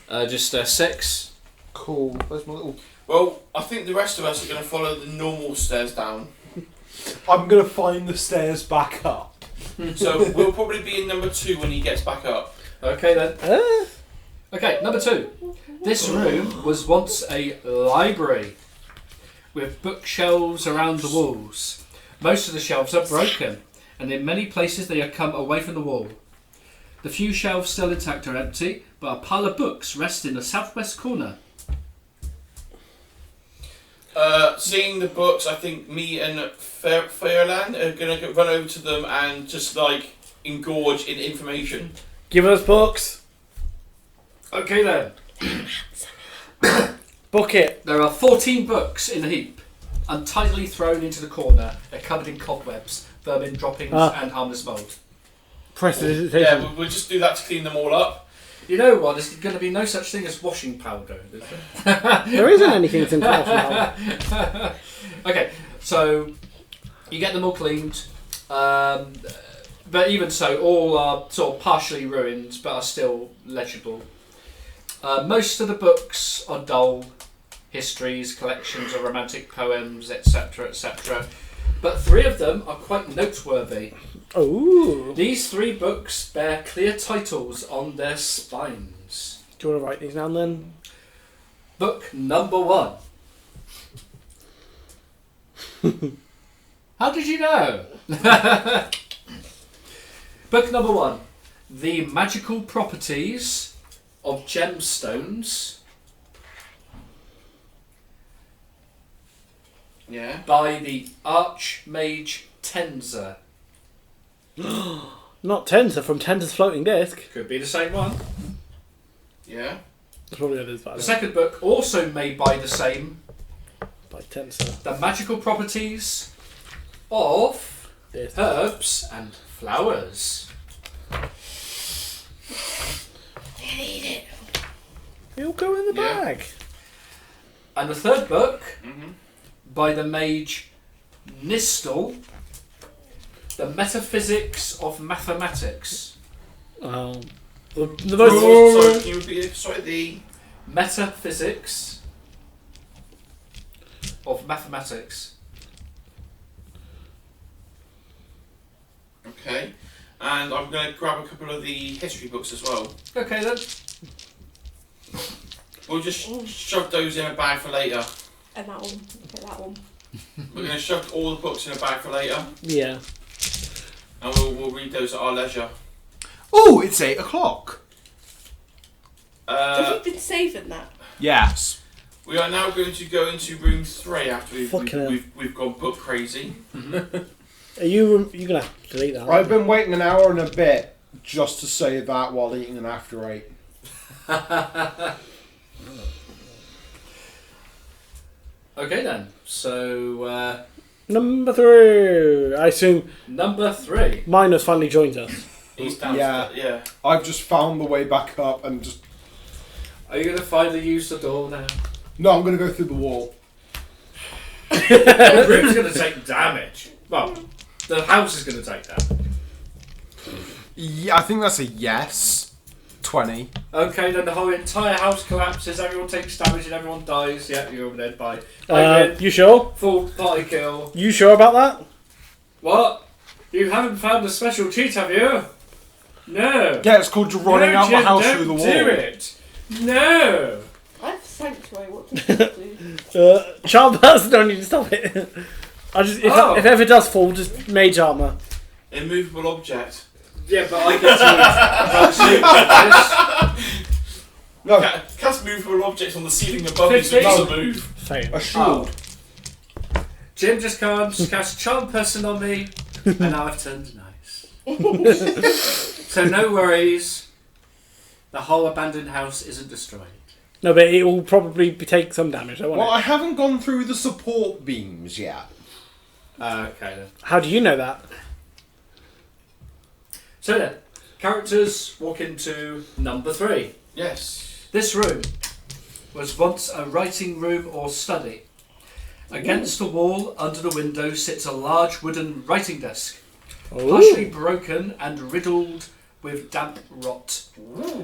just 6. Cool. Where's my little... Well, I think the rest of us are going to follow the normal stairs down. I'm gonna find the stairs back up. So we'll probably be in number 2 when he gets back up. Okay then. Okay, number 2. This room was once a library with bookshelves around the walls. Most of the shelves are broken, and in many places they have come away from the wall. The few shelves still intact are empty, but a pile of books rests in the southwest corner. Seeing the books, I think me and Fairland are going to run over to them and just like engorge in information. Give us books. Okay then. Book it. There are 14 books in a heap, untidily thrown into the corner. They're covered in cobwebs, vermin droppings, and harmless mould. Prestidigitation. Yeah, we'll just do that to clean them all up. You know what? There's going to be no such thing as washing powder, is there? There isn't anything to international. Okay, so you get them all cleaned, but even so, all are sort of partially ruined, but are still legible. Most of the books are dull histories, collections of romantic poems, etc., etc. But 3 of them are quite noteworthy. Oh. These 3 books bear clear titles on their spines. Do you want to write these down then? Book number 1. How did you know? Book number 1. The magical properties of gemstones Yeah. by the Archmage Tenza. Not Tenser from Tenser's Floating Disc. Could be the same one. Yeah. That's probably what it is. The second book, also made by the same, By Tenser. The Magical Properties of This. Herbs and Flowers. Hate it. It'll go in the Yeah. bag. And the third book, Mhm. by the mage Nistel, The Metaphysics of Mathematics. The most. Sorry, can you repeat it? Sorry, the. Metaphysics of Mathematics. Okay. And I'm going to grab a couple of the history books as well. Okay then. We'll just shove those in a bag for later. And that one. Okay, that one. We're going to shove all the books in a bag for later. Yeah. And we'll read those at our leisure. Oh, it's 8 o'clock. Have you been saving that? Yes. We are now going to go into room 3 after Fucking hell. we've gone book crazy. Are you gonna have to delete that? I've been waiting an hour and a bit just to say that while eating an after 8. Okay then. So Number 3. I assume number 3. Minus finally joins us. He's down. Yeah. Yeah. I've just found the way back up and just... Are you going to finally use the door now? No, I'm going to go through the wall. The room's going to take damage. Well, the house is going to take damage. Yeah, I think that's a yes. 20. Okay, then the whole entire house collapses, everyone takes damage and everyone dies. Yeah, you're over there, bye. You sure? Full party kill. You sure about that? What? You haven't found a special cheat, have you? No. Yeah, it's called running No, out the Jim, house don't through the wall. do it. No. I have sanctuary. What can you do? Child person don't need to stop it. If ever does fall, just mage armor. Immovable object. Yeah, but I get to this. No, Cast movable objects on the ceiling above you so 15. it doesn't move. Fail. a shield. Jim just comes, casts charm person on me, and now I've turned nice. So no worries. The whole abandoned house isn't destroyed. No, but it will probably take some damage. Well, I haven't gone through the support beams yet. Okay then. How do you know that? So then, characters walk into number 3. Yes. This room was once a writing room or study. Against the wall, under the window, sits a large wooden writing desk, partially broken and riddled with damp rot.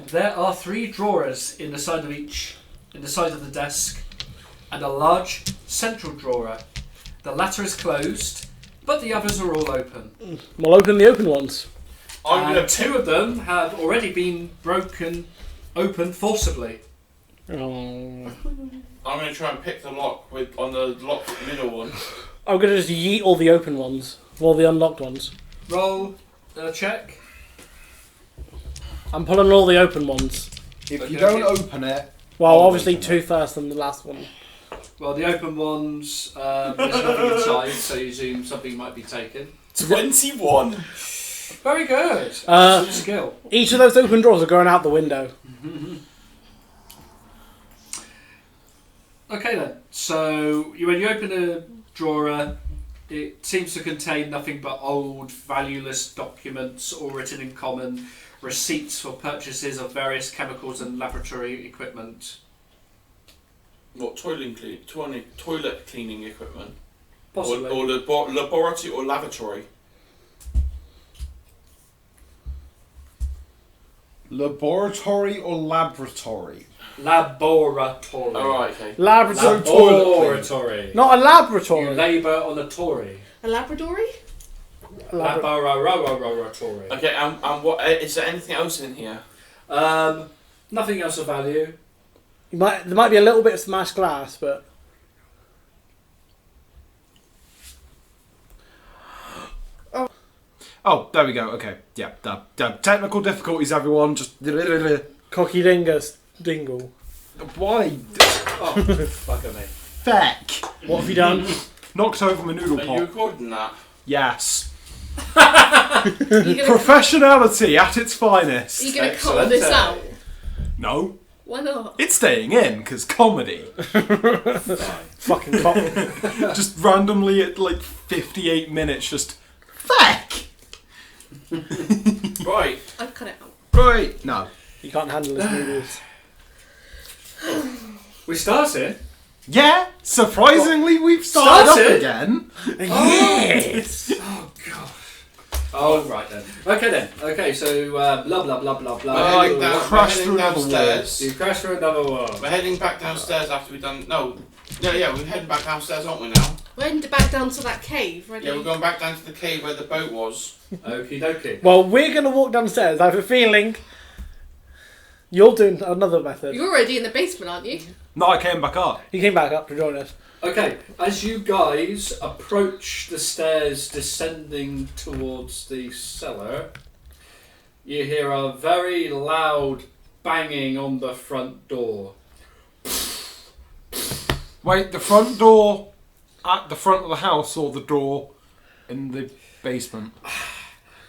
There are 3 drawers in the side of the desk, and a large central drawer. The latter is closed, but the others are all open. Well, open the open ones. I'm And gonna 2 of them have already been broken open forcibly. Oh. I'm gonna try and pick the lock on the locked middle one. I'm gonna just yeet all the open ones, all the unlocked ones. Roll a check. I'm pulling all the open ones. If Okay, you don't okay. open it... Well, I'll obviously open 2 first and the last one. Well, the open ones, there's nothing inside, so you assume something might be taken. 21. Very good. Uh, Skill. Each of those open drawers are going out the window. Okay then. So when you open a drawer, it seems to contain nothing but old, valueless documents, all written in common, receipts for purchases of various chemicals and laboratory equipment. What, toilet cleaning equipment? Possibly. Or laboratory or lavatory? Laboratory or laboratory? Laboratory. Alright, okay. Laboratory toilet cleaning. Laboratory. Not a You laboratory. labour on a Tory. A Labradory? Laboratory. Okay, and what, is there anything else in here? Nothing else of value. There might be a little bit of smashed glass, but Oh, there we go. Okay, yeah. The technical difficulties, everyone. Just Cocky dingus dingle. why? Oh, fuck me. Feck. What have you done? Knocked over my noodle Are you pot. recording that? Yes. You gonna, Professionality at its finest. you gonna cut Excellent. this out? No, Why not? it's staying in because comedy. Fucking cock. Just randomly at like 58 minutes, just feck. Right. I'd cut it out. Right. No. You can't handle his noodles. We started. Yeah. Surprisingly, we've started up Started? again. Yes! Oh god. Oh right then. Okay then. Okay, so blah blah blah blah blah. I We're heading crashed through another downstairs. You crashed through another wall. We're heading back downstairs after we've done. No. Yeah, we're heading back downstairs, aren't we now? We're heading back down to that cave, ready? Yeah, we're going back down to the cave where the boat was. Okie dokie. Well, we're going to walk downstairs. I have a feeling you're doing another method. You're already in the basement, aren't you? No, I came back up. He came back up to join us. Okay, as you guys approach the stairs descending towards the cellar, you hear a very loud banging on the front door. Wait, the front door at the front of the house or the door in the basement?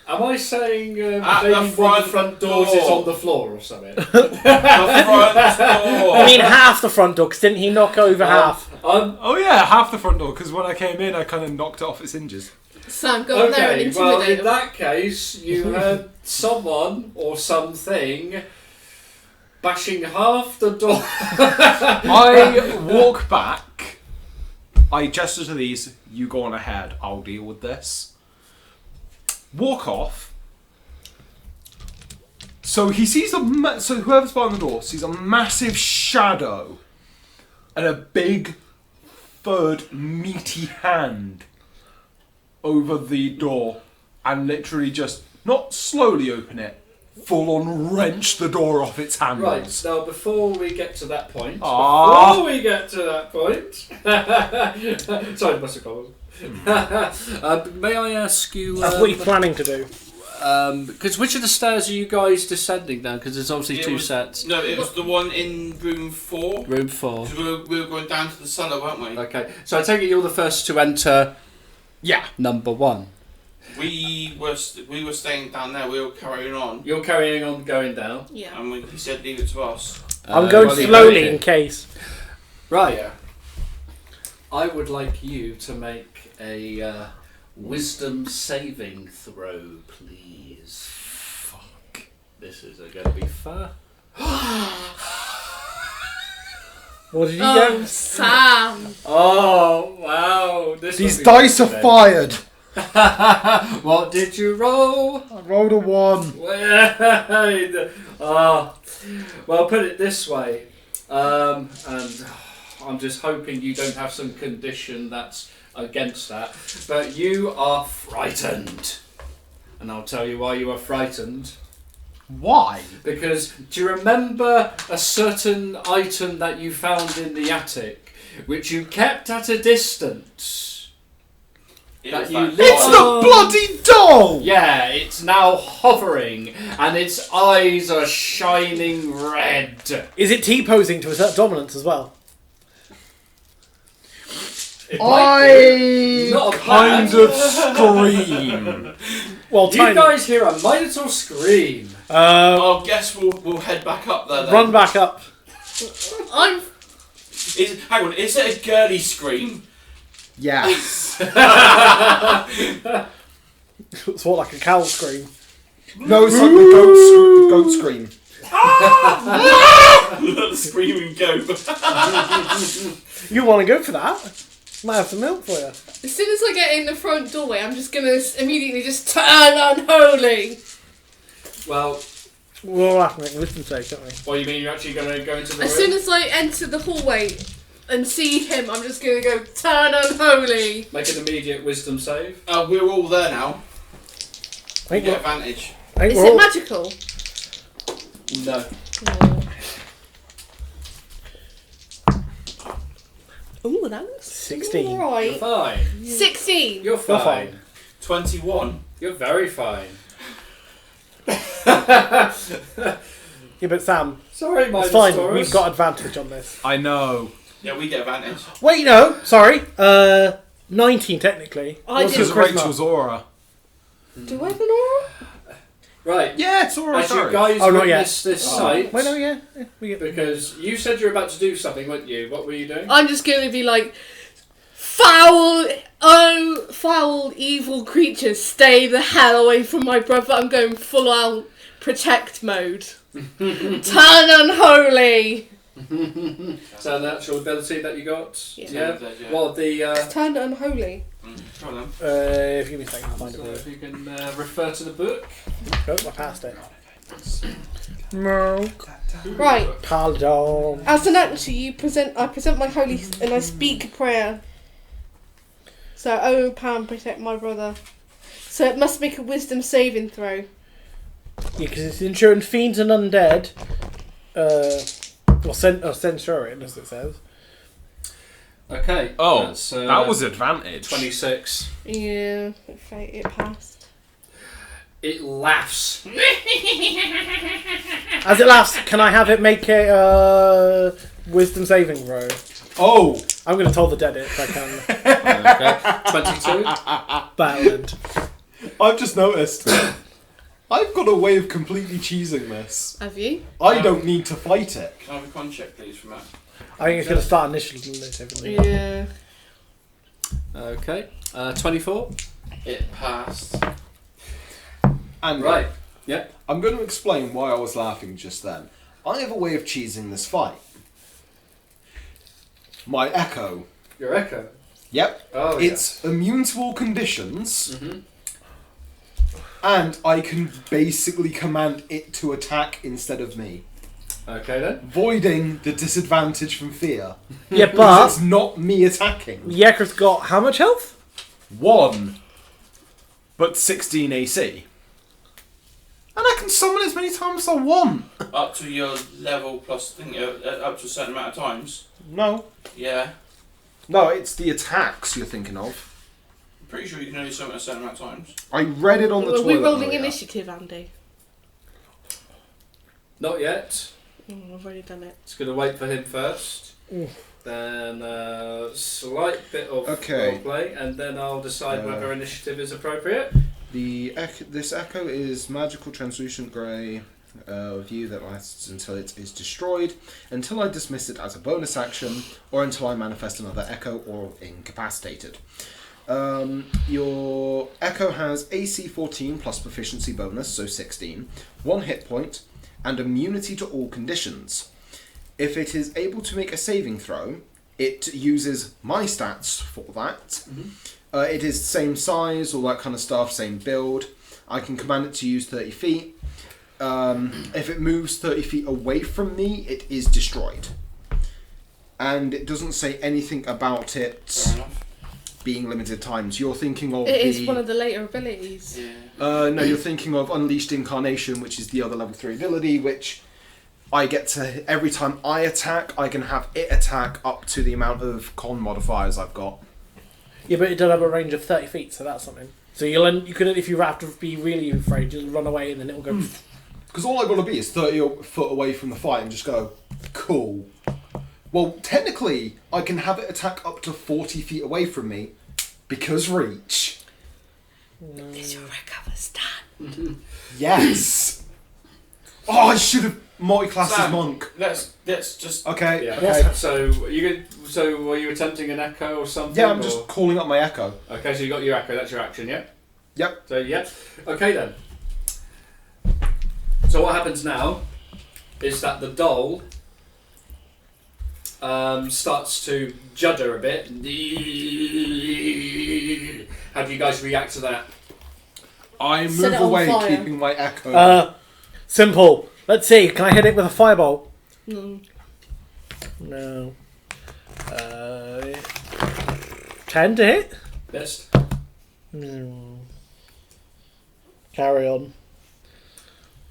Am I saying At maybe the one of the front doors door. is on the floor or something? The front door! I mean, half the front door, because didn't he knock over half? Oh yeah, half the front door, because when I came in I kind of knocked it off its hinges. Sam, go up there and Okay, well intimidate in him. that case, you heard someone or something bashing half the door. I walk back, I gesture to these, you go on ahead, I'll deal with this. Walk off. So he sees so whoever's behind the door sees a massive shadow and a big, furred, meaty hand over the door, and literally just not slowly open it, full on wrench the door off its handles. Right, now before we get to that point, Ah. sorry, Mr. Collins. May I ask you, That's what he's planning to do. because which of the stairs are you guys descending down? Because there's obviously two sets. No, it was the one in room 4. Room 4. 'Cause we were going down to the cellar, weren't we? Okay, so I take it you're the first to enter Yeah. number 1. We were staying down there. We were carrying on, You're carrying on going down. Yeah. and he said leave it to us. I'm going well, slowly okay. in case. Right. Yeah. I would like you to make a wisdom saving throw, please. Fuck. This is going to be fun. What did you Oh, get? Sam! Oh, wow. This These will be dice are fun fired. then. What did you roll? I rolled a 1. Well, put it this way. And I'm just hoping you don't have some condition that's against that. But you are frightened. And I'll tell you why you are frightened. Why? Because do you remember a certain item that you found in the attic, which you kept at a distance? It That was you that lit It's on? the bloody doll! Yeah, it's now hovering, and its eyes are shining red. Is it T-posing to assert dominance as well? It might be. I Not a kind bad. of scream. Well, You tiny. guys hear a Minotaur scream. I guess we'll head back up there then. Run back up. I'm. Hang on, is it a girly scream? Yes. It's what, like a cow scream? No, it's like the goat scream. The screaming goat. You want to go for that? Might have some milk for you. As soon as I get in the front doorway, I'm just gonna immediately just turn unholy. Well, We'll have to make a wisdom save, don't we? what you mean you're actually going to go into the As room? soon as I enter the hallway and see him, I'm just gonna go turn unholy. Make an immediate wisdom save. We're all there now. I We think get we're, advantage. I think Is we're it all, magical? No. Ooh, that looks 16. You're alright. fine. 16. You're fine. fine. 21. You're very fine. Yeah, but Sam, Sorry, it's Midas fine. Taurus. We've got advantage on this. I know. Yeah, we get advantage. Wait, no. Sorry. 19 technically. I What's did- your Because charisma? Rachel's aura. Do I have an aura? Right. Yeah, it's aura. As you Sorry. guys Oh, not yet. witness this sight, Wait, no, yeah. We get... because you said you were about to do something, weren't you? What were you doing? I'm just going to be like, foul, foul, evil creatures, stay the hell away from my brother. I'm going full out protect mode. Turn unholy. Is that an actual ability that you got? Yeah. Yeah. Well, the Turn unholy. Come on if you give me a second, I'll find so it. if you can refer to the book. Oh, I passed it. No. Right. Pardon. As an action, I present my holy and I speak a prayer. So, oh, Pam, protect my brother. So it must make a wisdom saving throw. Yeah, because it's ensuring fiends and undead. Or Centaurian, as it says. Okay. Oh, that's, that was advantage. 26. Yeah, it passed. It laughs. As it laughs, can I have it make a wisdom saving throw? Oh! I'm going to toll the dead if I can. Okay. 22. Battleland. I've just noticed. I've got a way of completely cheesing this. Have you? I don't need to fight it. Can I have a con check, please, from Matt? I think it's going to start initiative. Yeah. Okay. 24. It passed. And Right. Yep. I'm going to explain why I was laughing just then. I have a way of cheesing this fight. My echo. Your echo. Yep. Oh, It's immune to all conditions. Mhm. And I can basically command it to attack instead of me. Okay then. Voiding the disadvantage from fear. Yeah, Because but it's not me attacking. Yekra's got how much health? 1. But 16 AC. And I can summon as many times as I want. Up to your level plus thing, up to a certain amount of times. No. Yeah. No, it's the attacks you're thinking of. I'm pretty sure you can only summon a certain amount of times. I read it on the Are toilet. we rolling earlier. initiative, Andy? Not yet. I've already done it. It's going to wait for him first. Oof. Then slight bit of Okay. roleplay, and then I'll decide whether initiative is appropriate. This echo is magical translucent grey view that lasts until it is destroyed, until I dismiss it as a bonus action, or until I manifest another echo or incapacitated. Your echo has AC 14 plus proficiency bonus, so 16, 1 hit point, and immunity to all conditions. If it is able to make a saving throw, it uses my stats for that. It is same size, all that kind of stuff, same build. I can command it to use 30 feet. If it moves 30 feet away from me, it is destroyed. And it doesn't say anything about Fair it enough. being limited times. You're thinking of It is one of the later abilities. Yeah. no, you're thinking of Unleashed Incarnation, which is the other level 3 ability, which I get to, every time I attack, I can have it attack up to the amount of con modifiers I've got. Yeah, but it does have a range of 30 feet, so that's something. So you could, if you have to be really afraid, just run away and then it'll go. Because all I've got to be is 30 foot away from the fight and just go, cool. Well, technically, I can have it attack up to 40 feet away from me, because reach. Is your recover stand? Yes! Oh, I should have multi-classed as Sam, monk. Let's just. Okay. Yeah. Okay. So were you attempting an echo or something? Yeah, I'm or- just calling up my echo. Okay, so you got your echo. That's your action, yeah. Yep. So yeah. Okay then. So what happens now is that the doll starts to judder a bit. How do you guys react to that? I Set move it on away, fire. keeping my echo. Simple. Let's see. Can I hit it with a fireball? No. No. 10 to hit? Best. No. Carry on.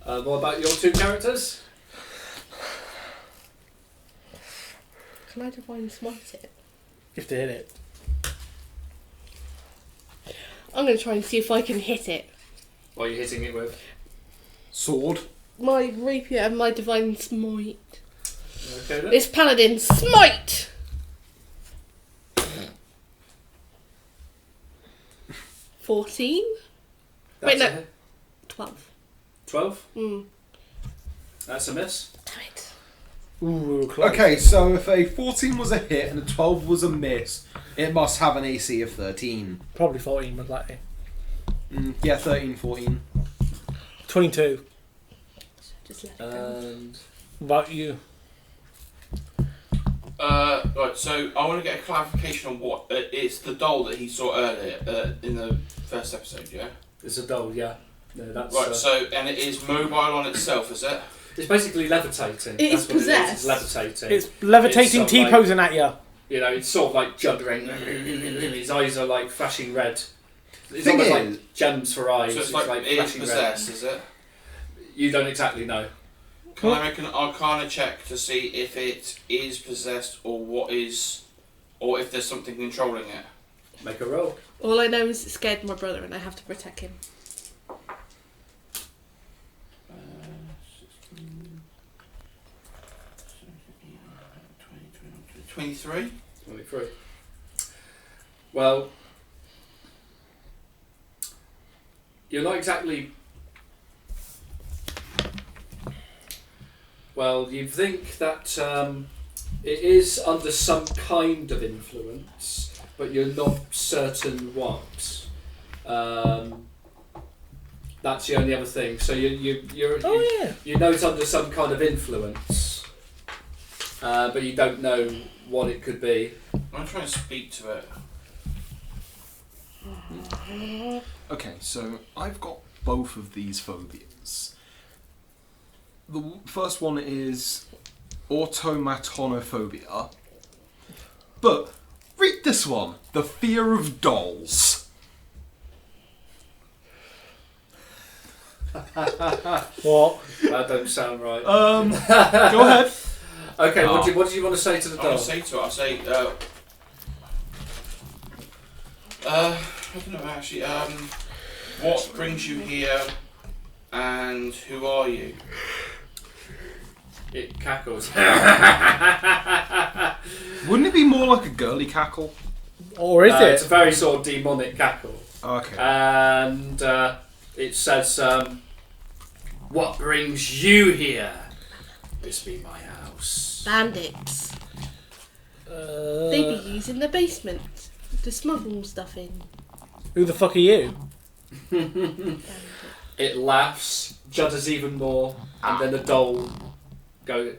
What about your two characters? Can I divine smite it? You have to hit it. I'm going to try and see if I can hit it. What are you hitting it with? Sword. My rapier and my divine smite. Okay then. It's paladin smite. 14? Wait, no. 12. 12? Mm. That's a miss. Damn it. Ooh, close. Okay, so if a 14 was a hit and a 12 was a miss, it must have an AC of 13. Probably 14, but likely. Yeah, 13, 14. 22. Just let it go. And What about you? Right, so I want to get a clarification on what it's the doll that he saw earlier in the first episode, yeah? it's a doll, yeah. No, that's Right, so, and it is mobile on itself, is it? it's basically levitating. It is That's what possessed. It is. It's levitating. It's levitating It's sort of T-posing at you. You know, it's sort of like juddering. His eyes are like flashing red. It's Thing almost is- like gems for eyes. So it's like it's flashing possessed, is it? red. You don't exactly know. Can I make an Arcana check to see if it is possessed or what is, or if there's something controlling it? Make a roll. All I know is it scared my brother and I have to protect him. 23. 23. Well, you're not exactly. Well, you think that it is under some kind of influence, but you're not certain what. That's the only other thing. So you know it's under some kind of influence, but you don't know what it could be. I'm going to try and speak to it. Okay, so I've got both of these phobias. The first one is automatonophobia. But read this one, the fear of dolls. What? That don't sound right. Go ahead. Okay, Oh. what do you want to say to the I want doll? to say to it, I'll say, I don't know actually, what brings you here and who are you? It cackles. Wouldn't it be more like a girly cackle? Or is It's a it? very sort of demonic cackle. Okay. And it says, what brings you here? This be my house. Bandits. They be using the basement to smuggle stuff in. Who the fuck are you? It laughs, judders even more, and then the doll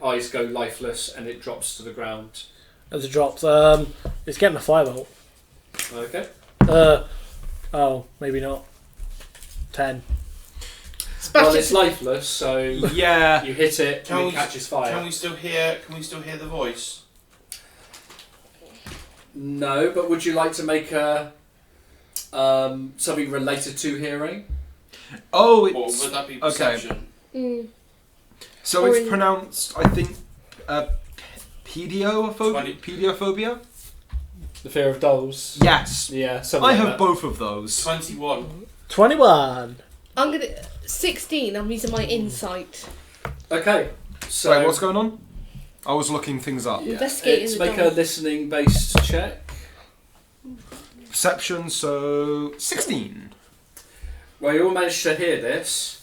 eyes go lifeless and it drops to the ground. As it drops, it's getting a 5-volt. Okay. Oh, maybe not. 10. Well, it's lifeless, so Yeah. you hit it and it catches fire. Can we still hear the voice? No, but would you like to make a something related to hearing? Oh, Or it's would that be okay. perception? So Or it's in- pronounced, I think, pediophobia. The fear of dolls. Yes. Yeah, something I like have that. both of those. 21. 21. I'm gonna 16. I'm using my insight. Okay, so Wait, what's going on? I was looking things up. Investigating let's the make a doll. listening based check. Perception, so 16. Well, you all managed to hear this.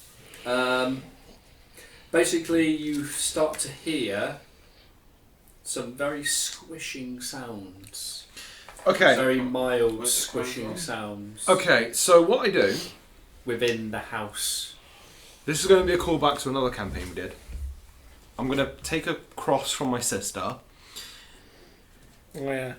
Basically, you start to hear some very squishing sounds. Okay. Very mild Where's it coming squishing from? sounds Okay, so what I do, within the house. this is going to be a callback to another campaign we did. I'm going to take a cross from my sister. Oh, yeah.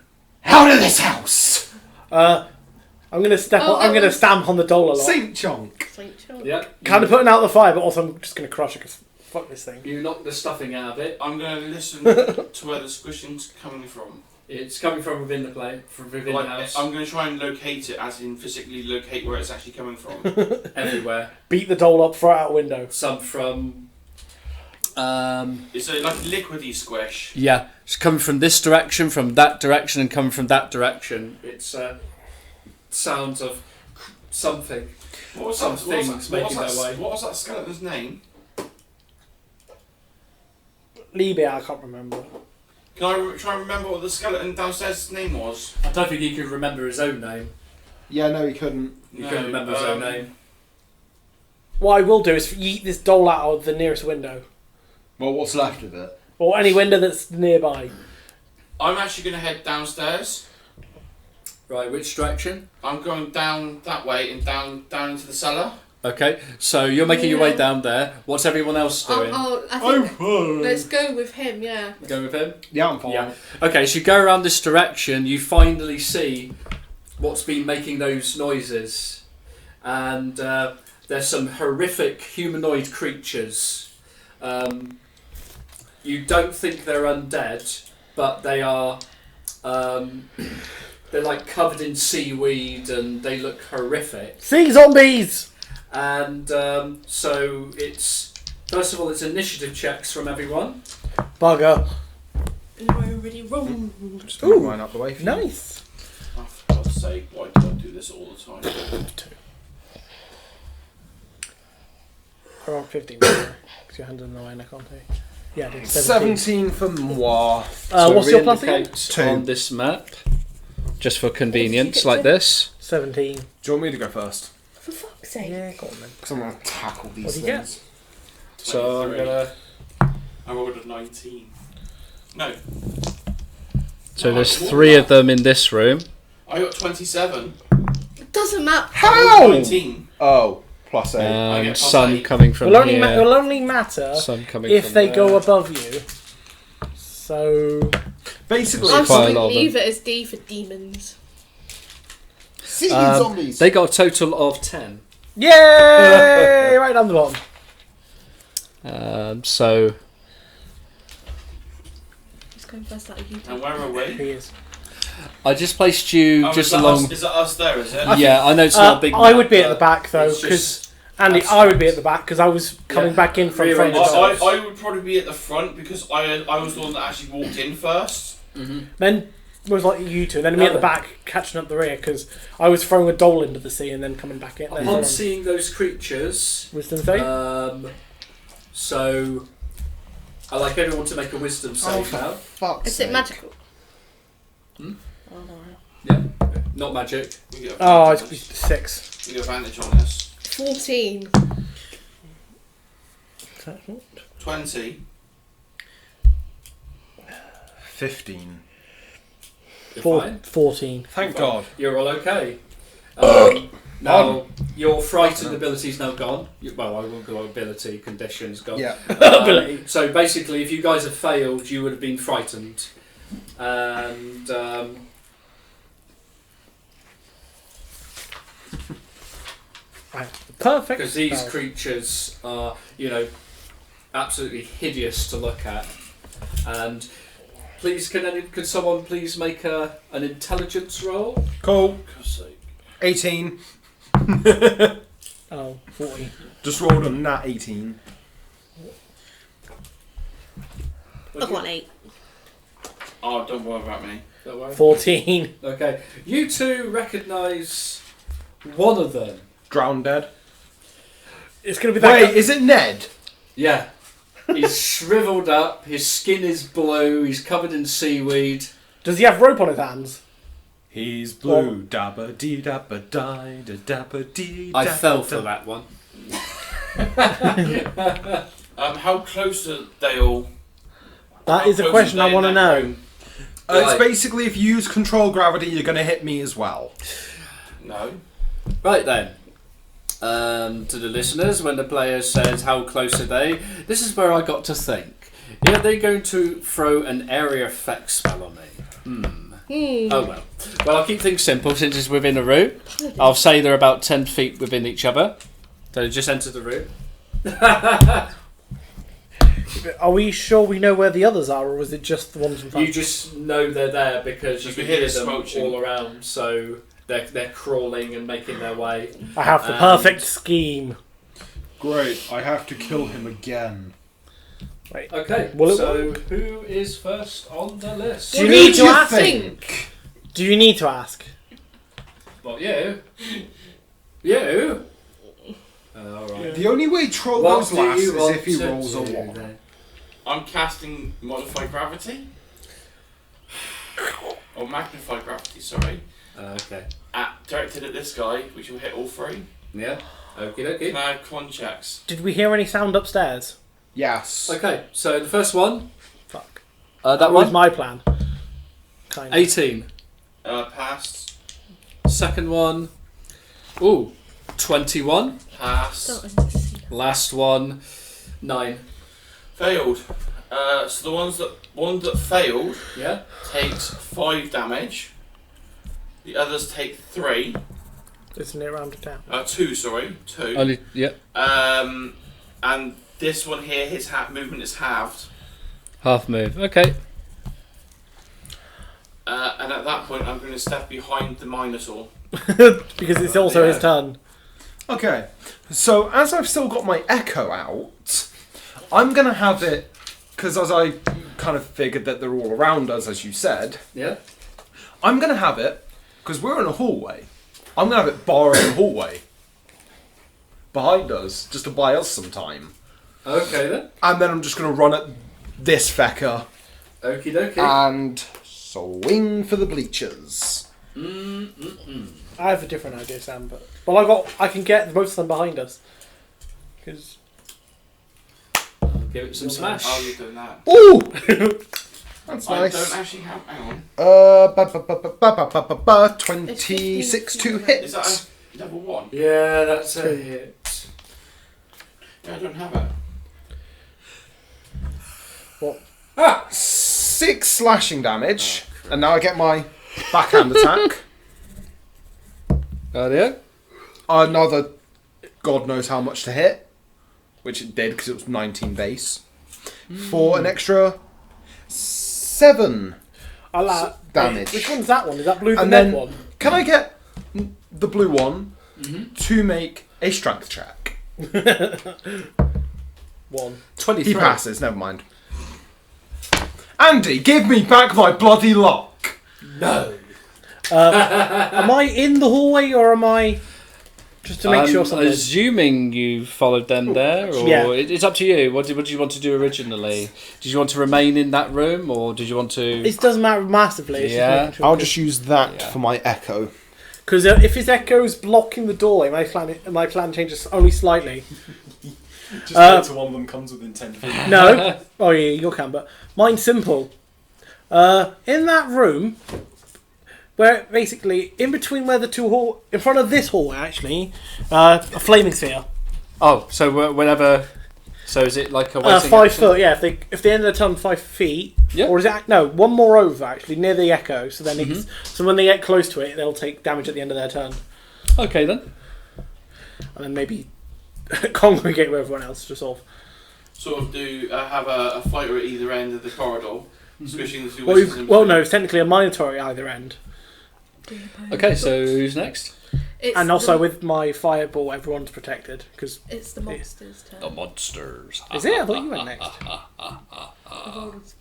Out of this house! I'm gonna step. Oh, on, I'm that gonna was- stamp on the doll a lot. Saint Chunk. Saint John. Yeah. Kind of putting out the fire, but also I'm just gonna crush it because fuck this thing. You knock the stuffing out of it. I'm going to listen to where the squishing's coming from. It's coming from within the play, from within Like, the house, I'm going to try and locate it, as in physically locate where it's actually coming from. everywhere. Beat the doll up, throw it out a window. Some from. It's a like liquidy squish. Yeah, it's coming from this direction, from that direction, and coming from that direction. It's sounds of something. What was Some that? things making their way. What was that skeleton's name? Libya, I can't remember. Can I try and remember what the skeleton downstairs' name was? I don't think he could remember his own name. Yeah, no, he couldn't. He couldn't remember his own name. What I will do is yeet this doll out of the nearest window. Well, what's left of it? Or any window that's nearby. I'm actually going to head downstairs. Right, which direction? I'm going down that way and down into the cellar. Okay, so you're making your way down there. What's everyone else doing? I think let's go with him. Yeah. Go with him? Yeah, I'm fine. Yeah. Okay, so you go around this direction, you finally see what's been making those noises. And there's some horrific humanoid creatures. You don't think they're undead, but they are... they're like covered in seaweed and they look horrific. Sea zombies! And so it's... First of all, it's initiative checks from everyone. Bugger. No, I already rolled. Just move mine up the way. Nice. Oh, for God's sake, why do I do this all the time? I rolled 15. Because your hand's in the way and I can't take. Yeah, I did 17 for moi. What's your plus again? Re-indicate 2. on this map, just for convenience, get like to? this. 17. Do you want me to go first? For fuck's sake. Yeah, go on then. Because I'm going to tackle these What do you get? things. So I'm 23. gonna. I rolled a 19. No. So No, there's more 3 than of them in this room. I got 27. It doesn't matter. I rolled 19. Oh, plus 8. I get plus Sun 8. coming from Will only, here. will only matter Sun coming if from they there. go above you. So. Basically, I'm quite a just lot going of to leave it as D for demons. sea zombies. They got a total of 10. Yay! Right down the bottom. So Who's going first out of you two? And where are we? He is. I just placed you Oh, just is that along. Is that us there, is it? Yeah, I know it's not a big. I map, would be at but the back though, it's because just- Andy, that's- I would be at the back because I was coming back in from front. Rearrange of the I would probably be at the front because I was the one that actually walked in first. Then it was like you two, and then me at the back catching up the rear because I was throwing a doll into the sea and then coming back in. Upon seeing those creatures, Wisdom save. so I'd like everyone to make a wisdom save now. Fuck's Is it sake. magical? Hmm? Oh no. Yeah, not magic. We get Oh, it's advantage. 6. We get advantage on this. 14. 20. 15. You're fine. 14. Thank God. You're all okay. Now your frightened ability's now gone. Well, I won't go ability. Condition's gone. Yeah. Ability. So basically, if you guys have failed, you would have been frightened, and Right. Perfect. because these spell. creatures are, absolutely hideous to look at. And please, can someone please make an intelligence roll? Cool. For God's sake. 18. Oh, 40. Just rolled a nat 18. I've got 8. Oh, don't worry about me. Don't worry. 14. Okay, you two recognise one of them. Drowned dead. It's going to be that Wait, guy. is it Ned? Yeah. He's shriveled up, his skin is blue, he's covered in seaweed. Does he have rope on his hands? He's blue. Dabba dee dabba die da dabba dee. I fell for that one. How close are they all? That How is a close question are I they in want to that know. room? It's Right. basically if you use control gravity, you're going to hit me as well. No. Right then. To the listeners, when the player says how close are they, this is where I got to think. Are they going to throw an area effect spell on me? Oh well. Well, I'll keep things simple since it's within a room. I'll say they're about 10 feet within each other. So just enter the room. Are we sure we know where the others are, or was it just the ones in front? You just know they're there because you You can can hear hear the them smoking. all around. So they're crawling and making their way. I have the perfect scheme. Great. I have to kill him again. Wait. Okay, Will it so who is first on the list? Do you need to ask? think? Do you need to ask? Not you. You? Alright. The only way Troll What goes do last you is want if he to rolls a do 1. then? I'm casting Modify Gravity. Or Magnify Gravity, sorry. Okay. Directed at this guy, which will hit all 3. Yeah. Okie dokie. Can I have con checks? Did we hear any sound upstairs? Yes. Okay, so the first one. Fuck. That was one. my plan. Kind of. 18. Passed. Second one. Ooh. 21. Passed. Last one. 9. Failed. So the one that failed Yeah. takes 5 damage. The others take 3. Isn't it around the town? 2, sorry. 2. Only. Yeah. And this one here, his movement is halved. Half move. Okay. And at that point, I'm going to step behind the Minotaur. Because it's also Yeah. his turn. Okay, so as I've still got my echo out, I'm going to have it, because as I kind of figured that they're all around us, as you said, Yeah. I'm going to have it, because we're in a hallway, I'm going to have it barring the hallway behind us, just to buy us some time. Okay then. And then I'm just going to run at this fecker Okie dokie. and swing for the bleachers. I have a different idea, Sam, but I can get most of them behind us. Because Give it some smash. Oh, you're doing that. Ooh! That's I nice. don't actually have. Hang on. 26 to Is hit. that a level 1? Yeah, that's a hit. Yeah, I don't have it. what? 6 slashing damage. And now I get my backhand attack. There. Another God knows how much to hit. Which it did because it was 19 base. For an extra 7 I like damage. Which one's that one? Is that blue the And med then one? can I get the blue one to make a strength check? One. 23. He passes, never mind. Andy, give me back my bloody luck! No. Am I in the hallway or am I just to make sure something? Assuming you followed them there, or Yeah. it's up to you. What did you want to do originally? Did you want to remain in that room, or did you want to? It doesn't matter massively. It's Yeah. I'll just use that Yeah. for my echo. because if his echo's blocking the doorway, my plan changes only slightly. Just wait till one of them comes within 10 feet. No. Oh yeah, you can, but mine's simple. In that room, where basically in between where the two in front of this hallway actually, a flaming sphere. Oh, so whenever. So is it like a waiting 5 action? foot, yeah. If they end the turn 5 feet, Yeah. or is it no one more over actually near the echo? So then it's, so when they get close to it, they'll take damage at the end of their turn, Okay then. and then maybe congregate with everyone else to solve. Sort of have a fighter at either end of the corridor, squishing the 2 Well, wizards in well, between. no, it's technically a minotaur at either end, Okay, so who's next? and also with my fireball, everyone's protected because It's the monster's turn. The monsters. is it? I thought you went next. I rolled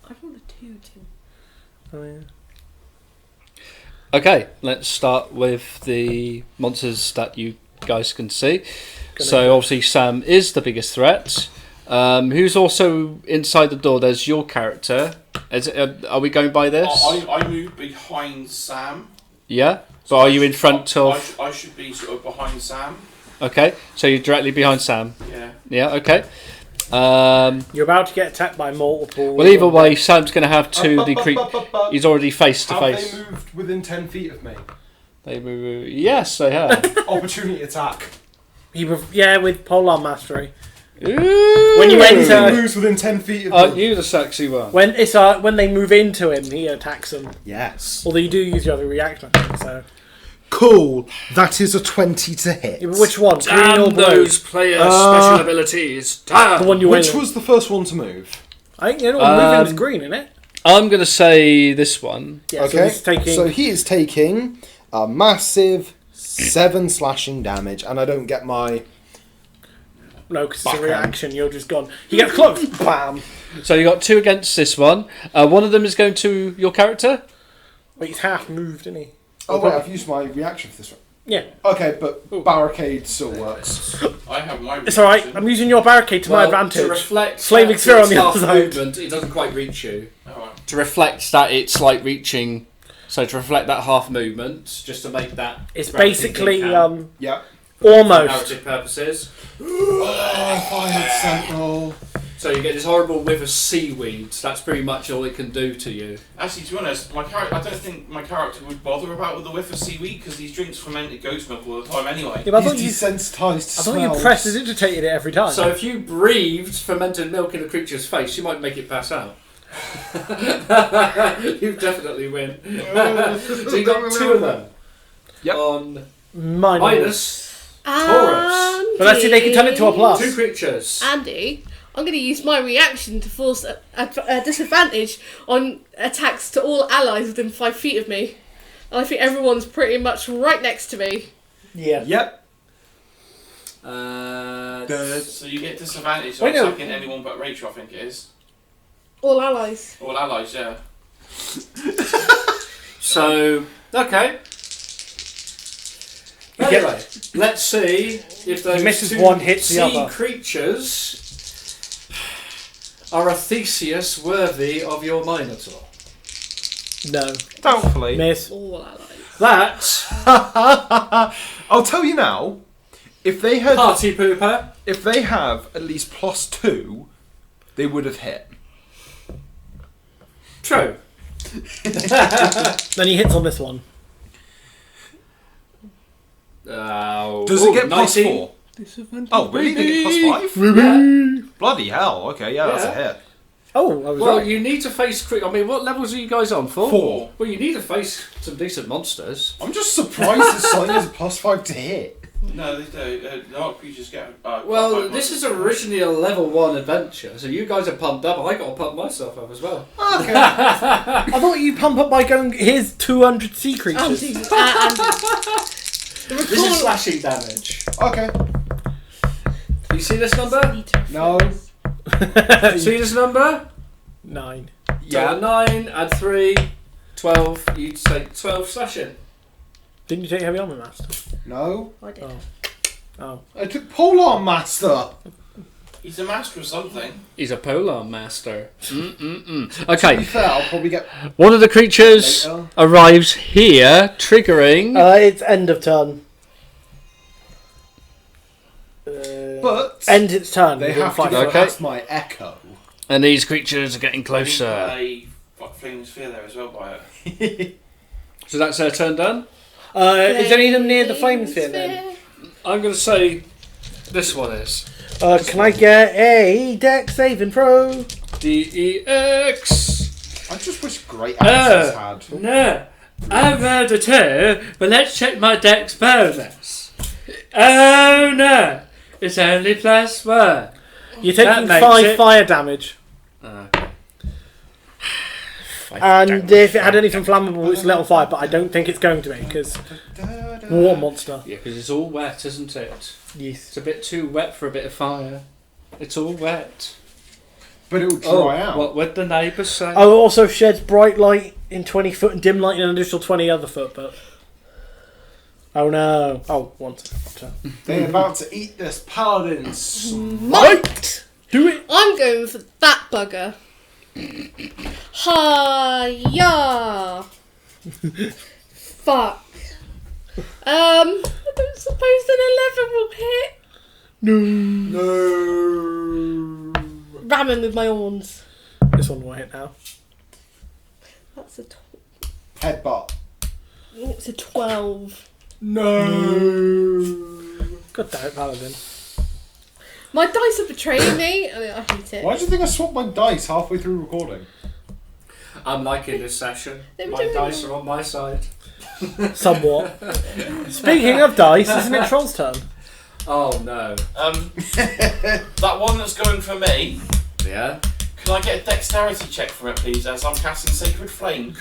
a 2, Tim. Oh yeah. Okay, let's start with the monsters that you guys can see. So obviously Sam is the biggest threat. Who's also inside the door? There's your character. Are we going by this? I move behind Sam. Yeah. So are you in front of? I should be sort of behind Sam. Okay. So you're directly behind Sam. Yeah. Yeah. Okay. You're about to get attacked by multiple. Well, either way, Sam's going to have to He's already face to Have face. they moved within 10 feet of me? They move. Yes, they have. Opportunity attack. Yeah, with polearm mastery. Ooh. When you enter- He moves within 10 feet of Aren't me. you the sexy one? When they move into him, he attacks them. Yes. Although you do use your other reaction, I think. So Cool. That is a 20 to hit. yeah, but which one? Green or Damn blue? those players' special abilities. Damn. The one you Which win. was the first one to move? I think you know moving is green, isn't it? I'm going to say this one. Yeah. So he's taking. So he is taking a massive 7 slashing damage, and I don't get my... no, because it's a backhand. reaction. You're just gone. He gets close. Bam. So you got 2 against this one. One of them is going to your character. Wait, he's half moved, isn't he? Oh wait, I've used my reaction for this one. Yeah. Okay, but barricade still works. I have my. It's alright. reaction. I'm using your barricade to my advantage. To reflect Flaming that sphere on it's the half other side. movement, it doesn't quite reach you. Alright. To reflect that it's like reaching, so to reflect that half movement, just to make that. It's gravity basically count Yeah. for almost. narrative purposes. Oh, Fired Sentinel. So you get this horrible whiff of seaweed. That's pretty much all it can do to you. Actually, to be honest, I don't think my character would bother about with the whiff of seaweed because he drinks fermented ghost milk all the time anyway. Yeah, but I He's thought desensitized to you smells. prestidigitated it every time. So if you breathed fermented milk in a creature's face, you might make it pass out. You definitely win. So you got 2 of them. Yep. On minus. Taurus. But let's see, they can turn it to a plus. 2 creatures. Andy, I'm going to use my reaction to force a disadvantage on attacks to all allies within 5 feet of me. And I think everyone's pretty much right next to me. Yeah. Yep. So you get disadvantage on Wait, no. attacking anyone but Rachel, I think it is. All allies. All allies, yeah. So, okay. Anyway, let's see if those Misses 2 one, hits the sea other. creatures are a Theseus worthy of your Minotaur. No. Doubtfully. Miss. All allies. That I'll tell you now. If they had, party pooper. if they have at least +2, they would have hit. True. Then he hits on this one. Does it get 19? +4? Oh, really? They get +5? Yeah. Bloody hell! Okay, yeah, that's a Yeah. hit. Oh, I was Well, right. you need to face. I mean, what levels are you guys on? 4? 4. Well, you need to face some decent monsters. I'm just surprised that Sonic has a +5 to hit. No, they do. No creatures get. Well, this is originally a level 1 adventure, so you guys are pumped up. I got to pump myself up as well. Okay. I thought you pump up by going, here's 200 sea creatures. Andy. This is slashing damage. Okay. You see this number? No. See this number? 9. Yeah. 9, add 3, 12. You take 12 slashing. Didn't you take Heavy Armor Master? No. I did. Oh. I took Polearm Master. He's a master of something. He's a polar master. To be Okay. fair, I'll probably get One of the creatures later. arrives here, triggering. It's end of turn. But Ends its turn. they within have to 5 go foot. Okay. past my Echo. And these creatures are getting I closer. think a flaming sphere there as well by it. So that's their turn done? Is any of them near the flame sphere then? I'm going to say this one is. Can I get a deck saving throw? DEX. I just wish Great Axes had. No, I've had a 2, but let's check my dex bonus. Oh no, it's only +1. You're taking That makes 5 it- fire damage. And if it had anything flammable, it's level 5, but I don't think it's going to be, because water monster. Yeah, because it's all wet, isn't it? Yes. It's a bit too wet for a bit of fire. It's all wet. But it will dry out. What would the neighbours say? Oh, it also sheds bright light in 20 foot and dim light in an additional 20 other foot, but... Oh no. Oh, once. They're about to eat this paladin's. Right! Do it! I'm going for that bugger. Ha-ya! Fuck. I don't suppose an 11 will hit. No. Ram him with my horns. This one will hit now. That's a Headbutt. it's a 12. No. God damn it, Paladin. My dice are betraying me. I hate it. Why do you think I swapped my dice halfway through recording? I'm liking this session. They were My doing dice it. are on my side. Somewhat. Speaking of dice, isn't it Troll's turn? Oh no. That one that's going for me. Yeah? Can I get a dexterity check from it, please, as I'm casting Sacred Flame?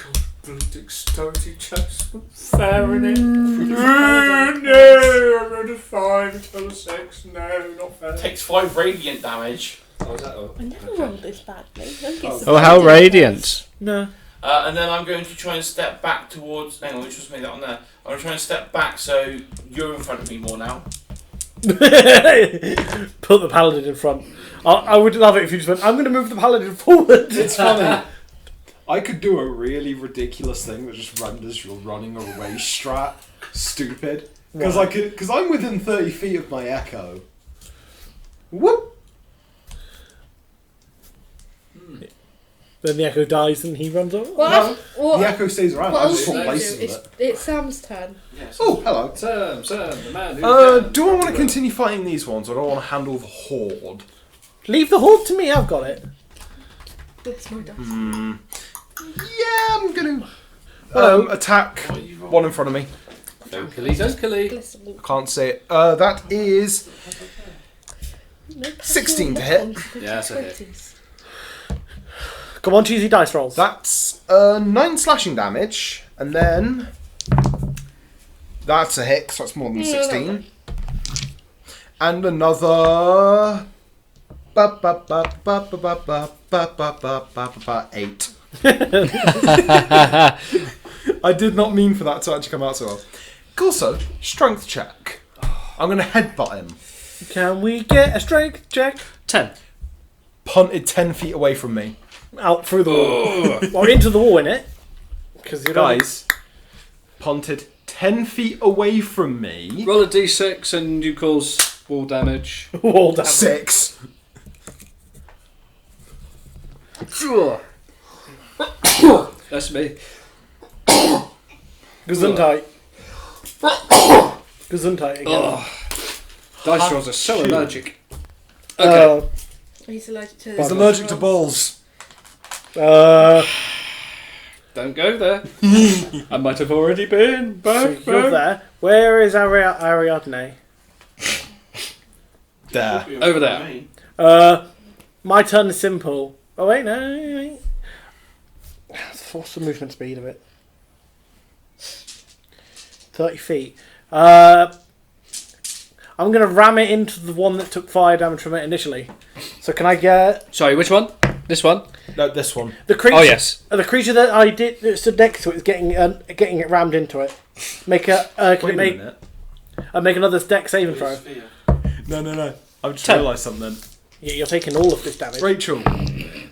Dexterity checks. Fair in it. No, I rolled a 5 until a 6. No, not fair. Takes 5 radiant damage. Oh, is that all? I never rolled this badly. Don't get Oh, how surprised. radiant. No. And then I'm going to try and step back towards. Hang on, which was made that on there. I'm trying to step back so you're in front of me more now. Put the paladin in front. I would love it if you just went, I'm going to move the paladin forward. It's funny. I could do a really ridiculous thing that just renders your running away strat stupid. Because I'm within 30 feet of my echo. Whoop! Then the echo dies and he runs over. The echo stays around. What I else just do swap you places do? with it. It's Sam's turn. Yes. Oh, hello. Sam, the man who Do I want to continue fighting these ones, or do I want to handle the horde? Leave the horde to me, I've got it. That's my dice. Yeah, I'm gonna. Attack one in front of me. Don't killy. Listen, I can't say it. That is no 16 to hit. personal Yeah, that's a hit. 20s. Come on, choose your dice rolls. That's 9 slashing damage, and then that's a hit, so that's more than 16. And another 8. I did not mean for that to actually come out so well. Also, strength check. I'm going to headbutt him. Can we get a strength check? 10. Punted 10 feet away from me. Out through the wall. Or into the wall, innit? Because you Guys, punted 10 feet away from me. Roll a d6 and you cause wall damage. wall down. 6. That's me. Gesundheit. Gesundheit again. Dice rolls are so allergic. Okay. He's allergic to He's allergic to balls. Don't go there. I might have already been. So you're there. Where is Ariadne? There. Over there. Me. My turn is simple. Oh wait, no. What's the movement speed of it? 30 feet. I'm going to ram it into the one that took fire damage from it initially. So can I get Sorry, which one? This one? No, this one. the creature? Oh, yes. The creature that I did that stood next to it is getting it rammed into it. Make a can Wait it make a minute. make another deck saving throw. Sphere. No. I've just 10. realised something. You're taking all of this damage. Rachel,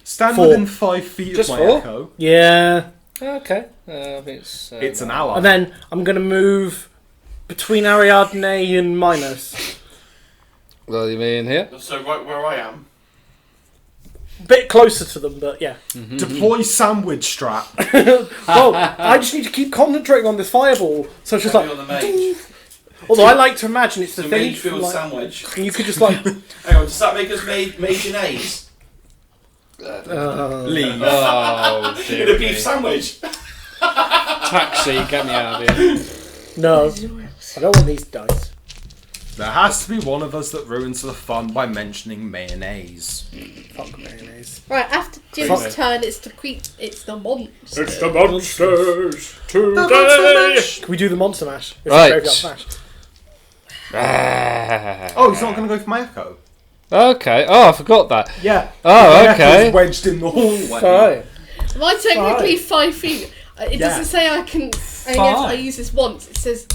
stand 4. within 5 feet Just of my 4? echo. Yeah, Okay. I think it's... It's an ally. and then I'm going to move between Ariadne and Minos. What do you mean here? So right where I am. Bit closer to them, but yeah. Deploy sandwich strap. Well, I just need to keep concentrating on this fireball. So it's just Heavy like. on the mage. Although I like to imagine it's the So thing. mage field Like, sandwich. and you could just like. Hang on, does that make us mayonnaise? Leave. Oh, In a dear beef me. sandwich. Taxi, get me out of here. No, I don't want these dice. There has to be one of us that ruins the fun by mentioning mayonnaise. Fuck mayonnaise. Right, after Jim's turn, it's the monster. It's the monsters today. Can we do the monster mash? It's Right. a graveyard smash. Oh, he's not going to go for my echo. Okay. Oh, I forgot that. Yeah. Oh, My okay. echo's wedged in the hallway. Fine. Mine's technically 5 feet. It Yeah. doesn't say I can. I use this once. It says